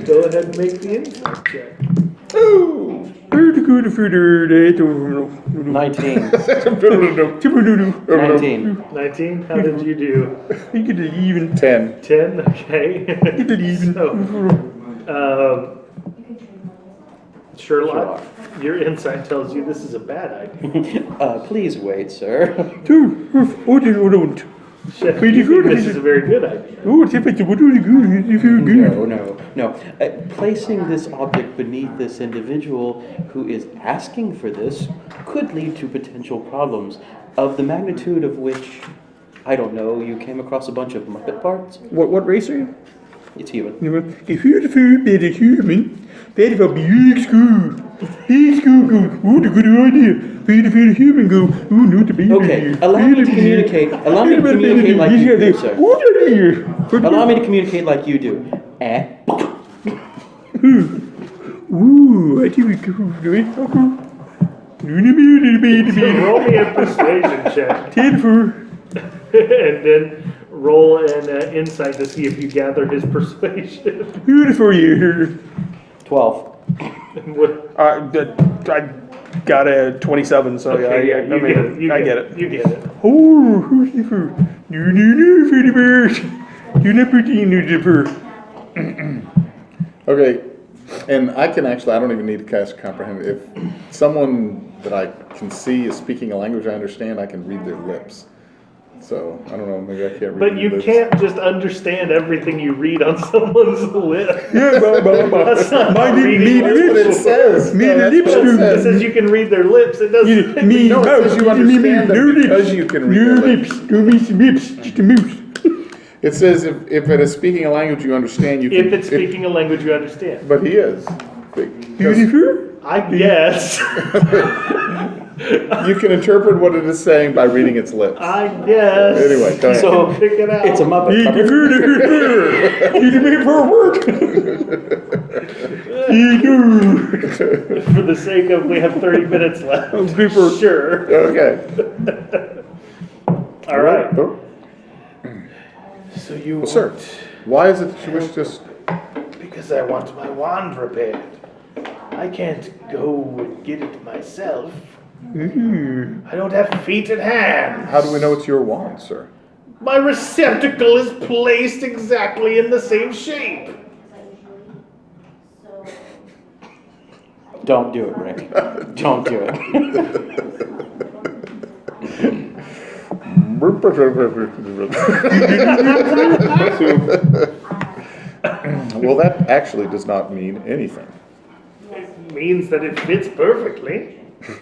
Go ahead and make the insight check. Ooh. 19. 19. 19. How did you do? You get it even. 10. 10. Okay. Get it even. Sherlock, your insight tells you this is a bad idea. Please wait, sir. Oh, don't. Chef, you think this is a very good idea. Oh, if it's really good, if you're good. No. Placing this object beneath this individual who is asking for this could lead to potential problems of the magnitude of which, I don't know, you came across a bunch of Muppet parts? What race are you? It's human. If you're the food, be the human, better for big school. Big school go, oh, the good idea. Be the human go, oh, no, the baby. Okay, allow me to communicate like you do, sir. Allow me to communicate like you do. Ooh, I think we could do it. So roll me a persuasion check. 10 for. And then roll an insight to see if you gather his persuasion. Beautiful you. 12. What- I got a 27, so Okay, yeah, you get it. I get it. You get it. Oh, who's the food? No, for the bird. You're not pretty new the bird. Okay, and I can actually, I don't even need to cast comprehend. If someone that I can see is speaking a language I understand, I can read their lips. So, I don't know, maybe I can't read But their you lips. can't just understand everything you read on someone's lip. Yeah, That's not my reading That's what it says. Me No, the that's lips what it do. It says. says you can read their lips. It doesn't. Me No, it says you understand them because you can read No their lips. No lips. Just a moose. It says if it is speaking a language you understand, you can. If it's speaking a language you understand. But he is. Beautiful. I guess. You can interpret what it is saying by reading its lips. I guess. Anyway, go ahead. So Pick it out. it's a Muppet puppet. For the sake of, we have 30 minutes left. Sure. Okay. All right. Oh, So you well, sir, why is it that you wish to... Because I want my wand repaired. I can't go and get it myself. I don't have feet and hands. How do we know it's your wand, sir? My receptacle is placed exactly in the same shape. Don't do it, Rick. Don't do it. Well, that actually does not mean anything. It means that it fits perfectly.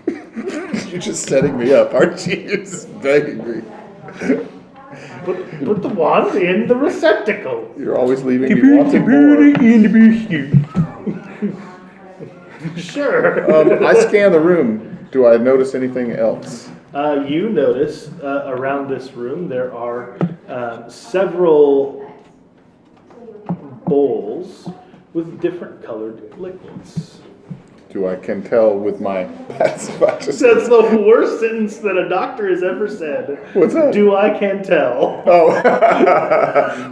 You're just setting me up, aren't you? You're just begging me. Put the wand in the receptacle. You're always leaving me wanting more. In the biscuit. Sure. I scan the room. Do I notice anything else? You notice around this room there are several bowls with different colored liquids. I can tell with my passive access? That's the worst sentence that a doctor has ever said. What's that? Do I can tell? Oh,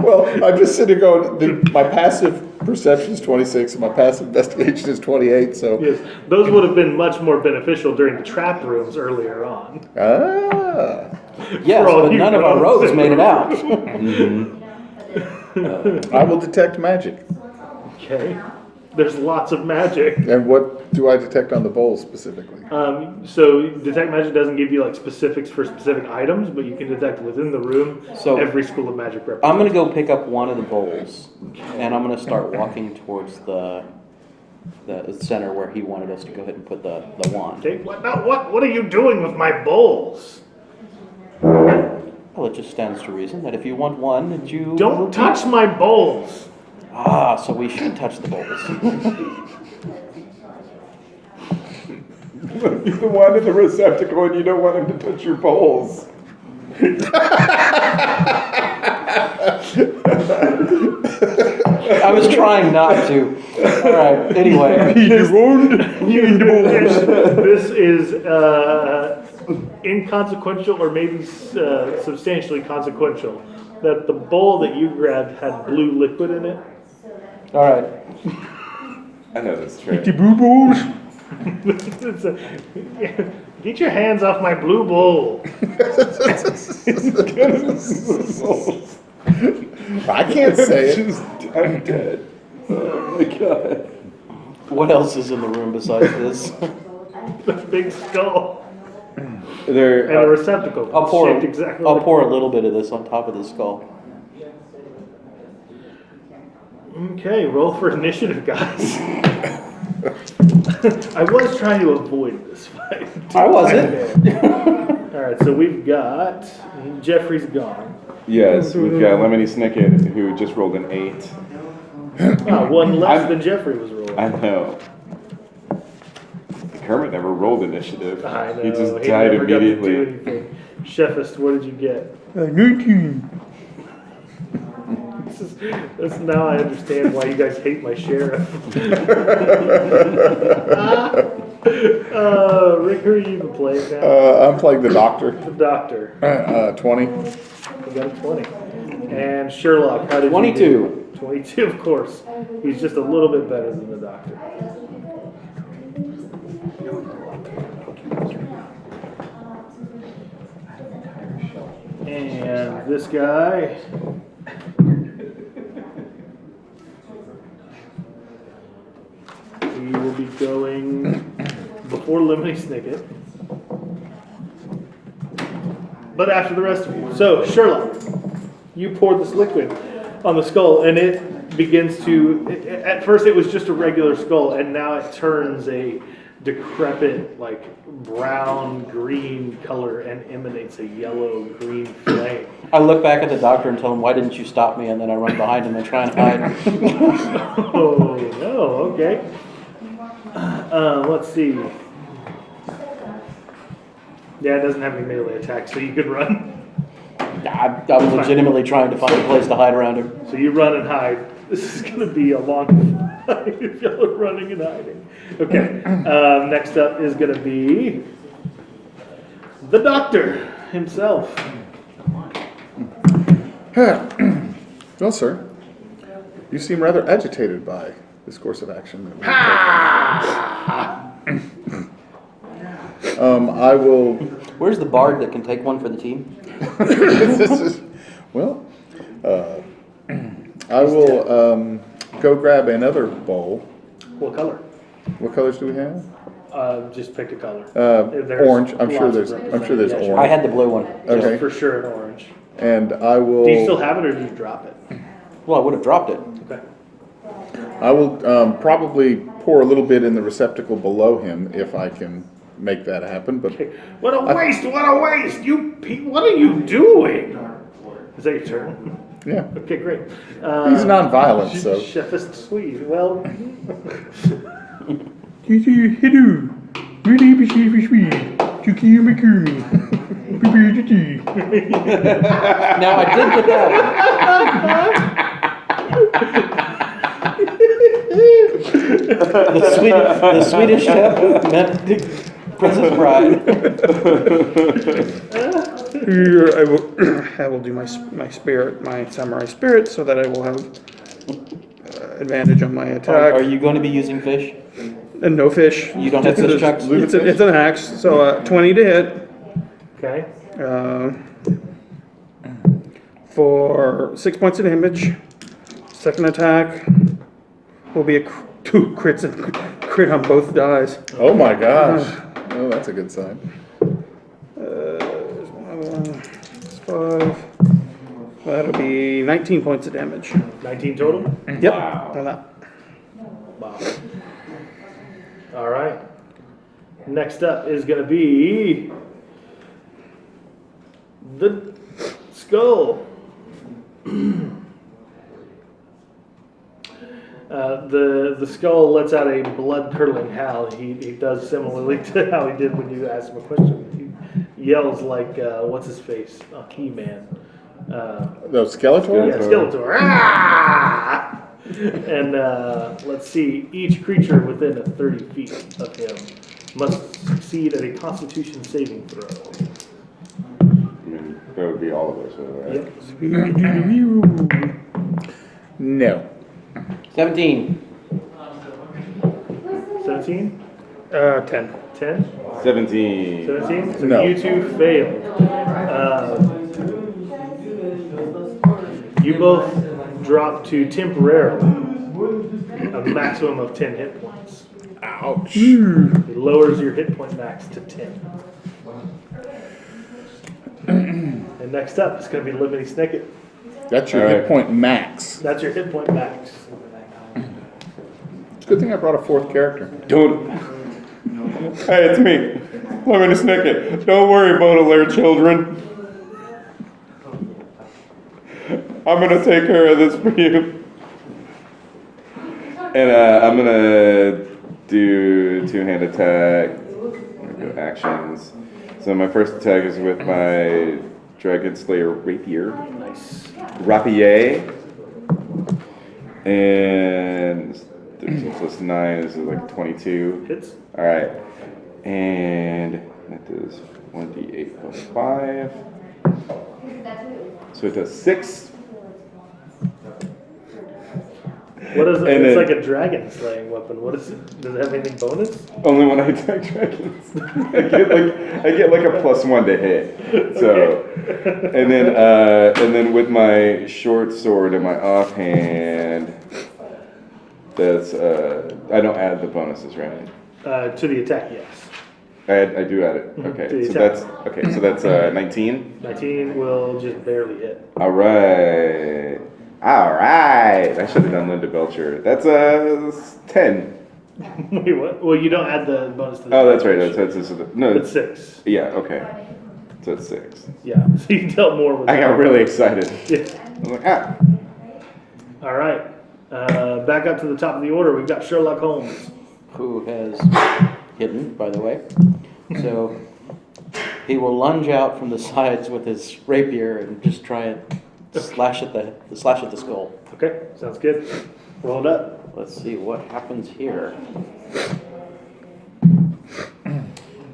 well, I'm just sitting going, my passive perception is 26 and my passive investigation is 28, so. Yes, those would have been much more beneficial during the trap rooms earlier on. Ah. Yes, For all but you none of our rogues. rogues made it out. I will detect magic. Okay. There's lots of magic. And what do I detect on the bowl specifically? So detect magic doesn't give you like specifics for specific items, but you can detect within the room So- every school of magic represents. I'm gonna go pick up one of the bowls, and I'm gonna start walking towards the center where he wanted us to go ahead and put the wand. Okay, what are you doing with my bowls? Well, it just stands to reason that if you want one, that you Don't touch my bowls. Ah, so we should touch the bowls. You're the one in the receptacle and you don't want him to touch your bowls. I was trying not to. All right. Anyway, This is inconsequential or maybe substantially consequential. That the bowl that you grabbed had blue liquid in it. all right. I know that's true. It's get your hands off my blue bowl. I can't say it. I'm dead. Oh my god. What else is in the room besides this? The big skull There, and a receptacle I'll shaped exactly. I'll like- pour a little bit of this on top of the skull. Okay, roll for initiative, guys. I was trying to avoid this fight. I wasn't. All right, so we've got Jeffrey's gone. yes, we've got Lemony Snicket who just rolled an 8. One less than Jeffrey was rolling. I know. Kermit never rolled initiative. I know. He just died never got to do immediately. anything. Chefist, what did you get? 19. This now I understand why you guys hate my sheriff. Rick, who are you even playing now? I'm playing the doctor. The doctor. 20. You got a 20. And Sherlock, how did 22. you do? 22, of course. He's just a little bit better than the doctor. And this guy. We will be going before Lemony Snicket. But after the rest of you. So, Sherlock, you pour this liquid on the skull, and it begins to. At first, it was just a regular skull, and now it turns a decrepit, like brown green color, and emanates a yellow green flame. I look back at the doctor and tell him, "Why didn't you stop me?" And then I run behind him and try and hide. Oh no! Okay. Let's see. Yeah, it doesn't have any melee attacks, so you could run. I'm legitimately trying to find a place to hide around him. So you run and hide. This is going to be a long fight if y'all are running and hiding. Okay. Next up is going to be the doctor himself. Well, sir, you seem rather agitated by this course of action. I will. Where's the bard that can take one for the team? Well, I will go grab another bowl. What color? What colors do we have? Just pick a color. There's Orange. I'm sure lots there's. of I'm sure there's representation. I orange. had the blue one. Okay. For sure an orange. And I will. Do you still have it or did you drop it? Well, I would have dropped it. Okay. I will probably pour a little bit in the receptacle below him if I can make that happen. But What a waste! What a waste! What are you doing? Is that your turn? yeah, Okay, great. he's non-violent, so. Chefist Swede. Well, Hello. Really be sweet. To kill me, prepare the tea. Now, I did get that one. The Swedish chef meant Princess Bride. Here, I will do my samurai spirit, so that I will have advantage on my attack. Are you going to be using fish? And no fish. You don't have fish chucks? It's an axe, so 20 to hit. okay. For 6 points of damage. Second attack will be two crits and crit on both dies. Oh my gosh. Oh, that's a good sign. There's another one. It's 5. That'll be 19 points of damage. 19 total? Yep. On that. Wow. All right. Next up is going to be the skull. The skull lets out a blood-curdling howl. He does similarly to how he did when you asked him a question. He yells like, what's his face? He-Man. The Skeletor? Yeah, Skeletor. Ah! And let's see, each creature within 30 feet of him must succeed at a Constitution saving throw. I mean, that would be all of us, right? Yep. No. 17. 17? 10. 10? 17. 17? So No. you two failed. You both drop to temporarily a maximum of 10 hit points. Ouch. It lowers your hit point max to 10. And next up is going to be Lemony Snicket. That's your hit point max. That's your hit point max. It's a good thing I brought a fourth character. Don't. Hey, it's me. Lemony Snicket. Don't worry, Baudelaire children. I'm gonna take care of this for you. And I'm gonna do two-hand attack. I'm gonna go actions. So my first attack is with my Dragon Slayer Rapier. Nice. Rapier. And 13 plus 9 is like 22. Hits. Alright. And that does 1d8 plus 5. So it does 6. What is it? And It's then- like a dragon slaying weapon. What is it? Does it have anything bonus? Only when I attack dragons. I get like a +1 to hit. So and then with my short sword and my offhand, that's I don't add the bonuses, right? To the attack, yes. I do add it. To the Okay. attack. So that's 19. 19 will just barely hit. All right. I should have done Linda Belcher. That's 10. Wait, what? Well, you don't add the bonus to the Oh, that's right. attack. No, It's 6. yeah. Okay. So it's 6. Yeah. So you can tell more with I got really excited. Yeah. I was like, ah. All right. Back up to the top of the order. We've got Sherlock Holmes. who has hidden, by the way. So he will lunge out from the sides with his rapier and just try and slash at the skull. Okay, sounds good. Roll it up. Let's see what happens here.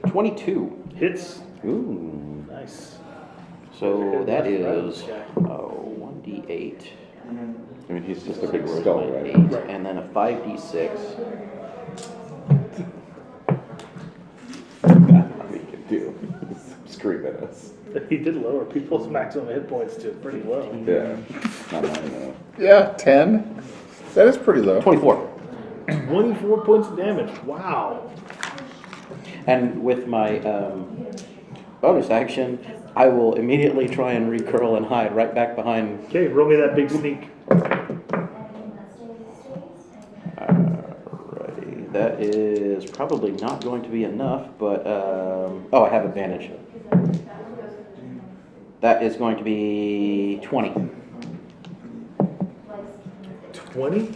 22. Hits. Ooh. Nice. So that is 1d8. I mean, he's just a big Six, skull, nine, right? eight, and then a 5d6. What he can do. Scream at us. He did lower people's maximum hit points to pretty low. Yeah. Not mine though. Yeah, 10. That is pretty low. 24. 24 points of damage. Wow. And with my bonus action, I will immediately try and recurl and hide right back behind. Okay, roll me that big sneak. Alrighty, that is probably not going to be enough, but I have advantage. That is going to be 20. 20?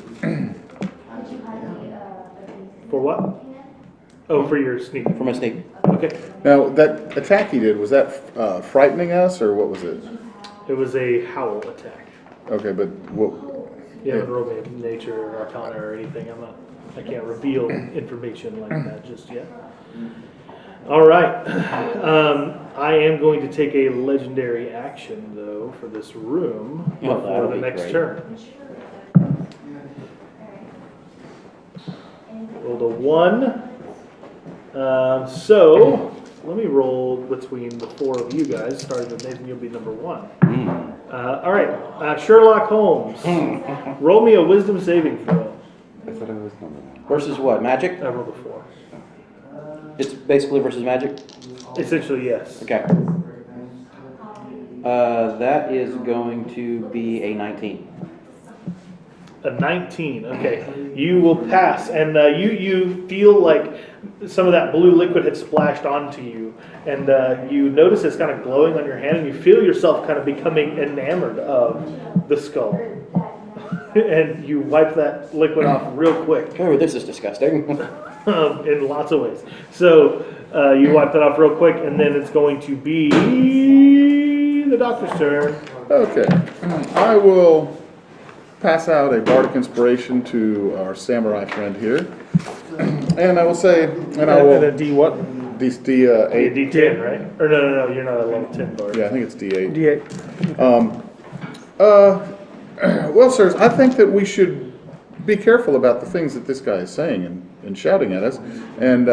For what? Oh, for your sneak. For my sneak. Okay. Now, that attack he did, was that frightening us, or what was it? It was a howl attack. Okay, but what? You haven't rolled me a nature or arcana or anything. I can't reveal information like that just yet. All right. I am going to take a legendary action, though, for this room Oh, before that'll the be next great. turn. Rolled a 1. So, let me roll between the 4 of you guys. Starting with Nathan, you'll be number 1. All right. Sherlock Holmes. Roll me a wisdom saving throw. I thought I was number one. Versus what? Magic? I rolled a 4. It's basically versus magic? Essentially, yes. Okay. That is going to be a 19. A 19. Okay, you will pass, and you feel like some of that blue liquid had splashed onto you, and you notice it's kind of glowing on your hand, and you feel yourself kind of becoming enamored of the skull. And you wipe that liquid off real quick. Oh, this is disgusting. In lots of ways. So you wipe that off real quick, and then it's going to be the doctor's turn. Okay, I will pass out a bardic inspiration to our samurai friend here, and I will say, and I will A D what? D8. D10, right? Or no, you're not a level 10 bard. Yeah, I think it's D8. D8. Well, sirs, I think that we should be careful about the things that this guy is saying and shouting at us, and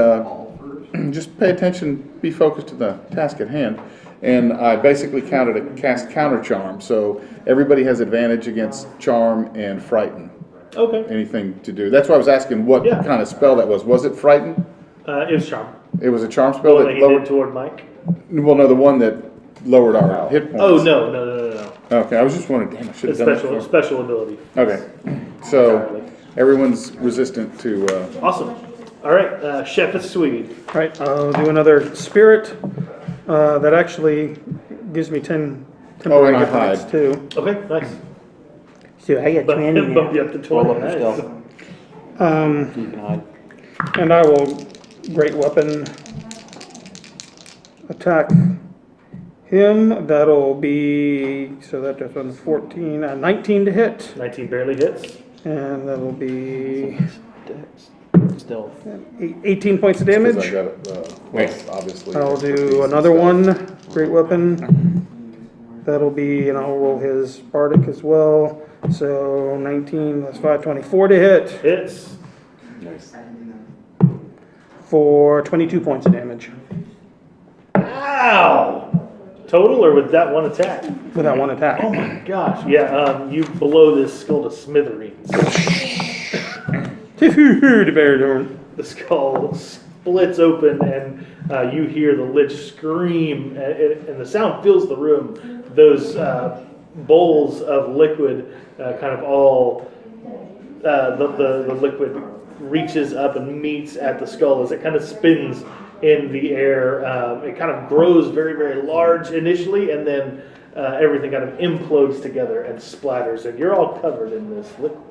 just pay attention, be focused to the task at hand. And I basically counted a cast counter charm, so everybody has advantage against charm and frighten. Okay. Anything to do. That's why I was asking what Yeah. kind of spell that was. Was it frighten? It was charm. It was a charm spell The one that that he did lowered. toward Mike. Well, no, the one that lowered our hit points. Oh no. Okay, I was just wondering. Damn, I should It's have done it before. special ability. Okay, so Entirely. everyone's resistant to. Awesome. All right, Chef is Swede. Right, I'll do another spirit. That actually gives me 10 Oh, and I hit points, hide. too. Okay, nice. So I get Bump 20 bump now. you up to 20. Roll up your Nice. stealth. You can hide. And I will great weapon attack him. That'll be, so that just on 14, 19 to hit. 19 barely hits. And that'll be Stealth. 18 points of 'cause I damage. got it. Well, obviously. I'll expertise do and another stuff. one, great weapon. That'll be, and I'll roll his bardic as well. So 19, that's 5, 24 to hit Hits. Nice. for 22 points of damage Ow! Total or with that one attack? with that one attack. Oh my gosh. Yeah, you blow this skull to smithereens. The bear doing. The skull splits open, and you hear the lich scream, and the sound fills the room. Those bowls of liquid kind of all, the liquid reaches up and meets at the skull as it kind of spins in the air. It kind of grows very, very large initially, and then everything kind of implodes together and splatters, and you're all covered in this liquid.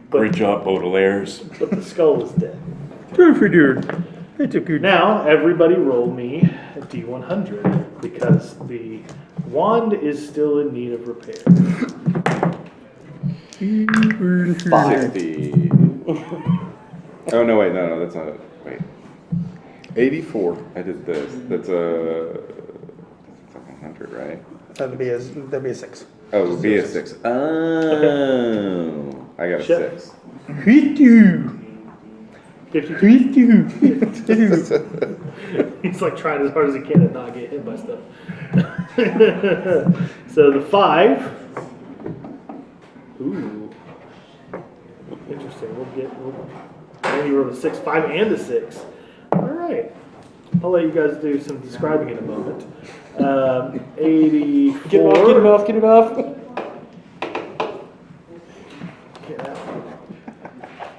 But, job, Baudelaire's. but the skull is dead. Perfect. That's a good. Now, everybody roll me a D100 because the wand is still in need of repair. 60. Oh, no, wait, no, that's not it. Wait, 84. I did this. That's a 100, right? That'd be a 6. Oh, it would be a 6. Oh, I got a Chef. 6. 52. He's like trying as hard as he can to not get hit by stuff. So the 5. Ooh. Interesting. And you rolled a 6, 5, and a 6. All right. I'll let you guys do some describing in a moment. 84. Get it off. Get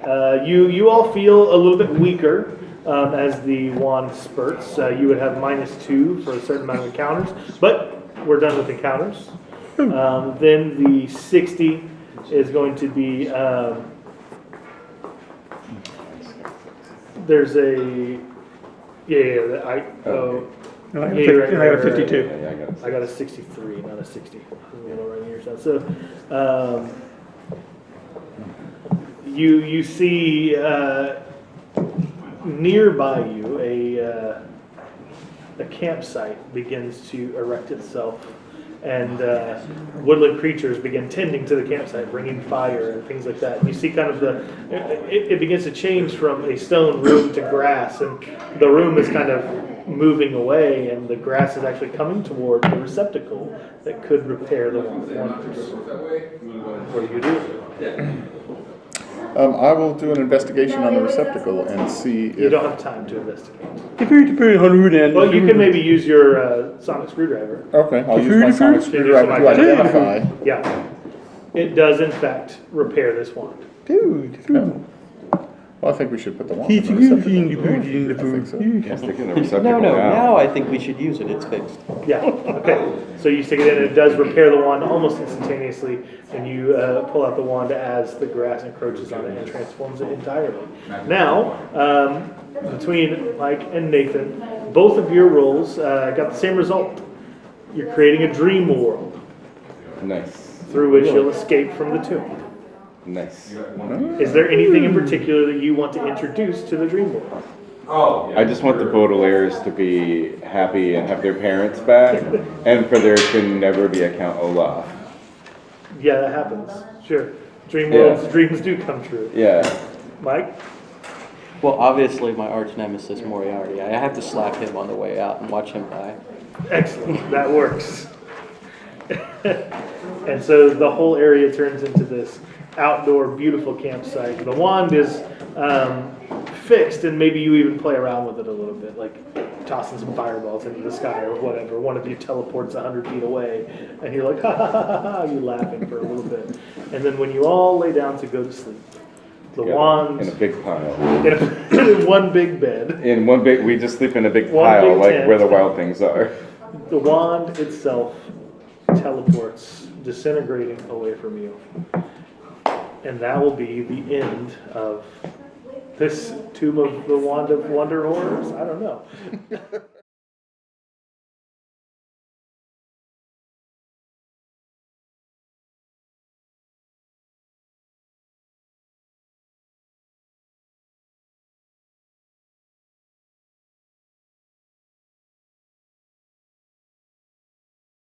out. You all feel a little bit weaker as the wand spurts. You would have -2 for a certain amount of encounters, but we're done with encounters. Then the 60 is going to be there's a I got a 52. Yeah, I got a 63, not a 60. Right here. So you see nearby you a campsite begins to erect itself, and woodland creatures begin tending to the campsite, bringing fire and things like that. And you see kind of it begins to change from a stone room to grass, and the room is kind of moving away, and the grass is actually coming toward the receptacle that could repair the wand of wonders. What do you do? I will do an investigation on the receptacle and see if... You don't have time to investigate. Well, Well, you can maybe use your sonic screwdriver. Okay, I'll use my sonic screwdriver to identify. Yeah. It does, in fact, repair this wand. Well, I think we should put the wand in the receptacle. I think so. Stick in the receptacle No, now. now I think we should use it. It's fixed. Yeah, okay. So you stick it in, and it does repair the wand almost instantaneously, and you pull out the wand as the grass encroaches on it and transforms it entirely. Now, between Mike and Nathan, both of your rolls got the same result. You're creating a dream world Nice. through which you'll escape from the tomb. Nice. Is there anything in particular that you want to introduce to the dream world? I just want the Baudelaire's to be happy and have their parents back, and for there to never be a Count Olaf. Yeah, that happens. Sure. Dream worlds, dreams do come true. Yeah. Mike? Well, obviously, my arch nemesis Moriarty. I have to slap him on the way out and watch him die. Excellent. That works. And so the whole area turns into this outdoor, beautiful campsite. The wand is fixed, and maybe you even play around with it a little bit, like tossing some fireballs into the sky or whatever. One of you teleports 100 feet away, and you're like, ha ha ha ha ha, you're laughing for a little bit. And then when you all lay down to go to sleep, the wand... In a big pile. In one big bed. We just sleep in a big One pile, big like tent. where the wild things are. The wand itself teleports, disintegrating away from you. And that will be the end of this Tomb of the Wand of Wonder Horrors. I don't know.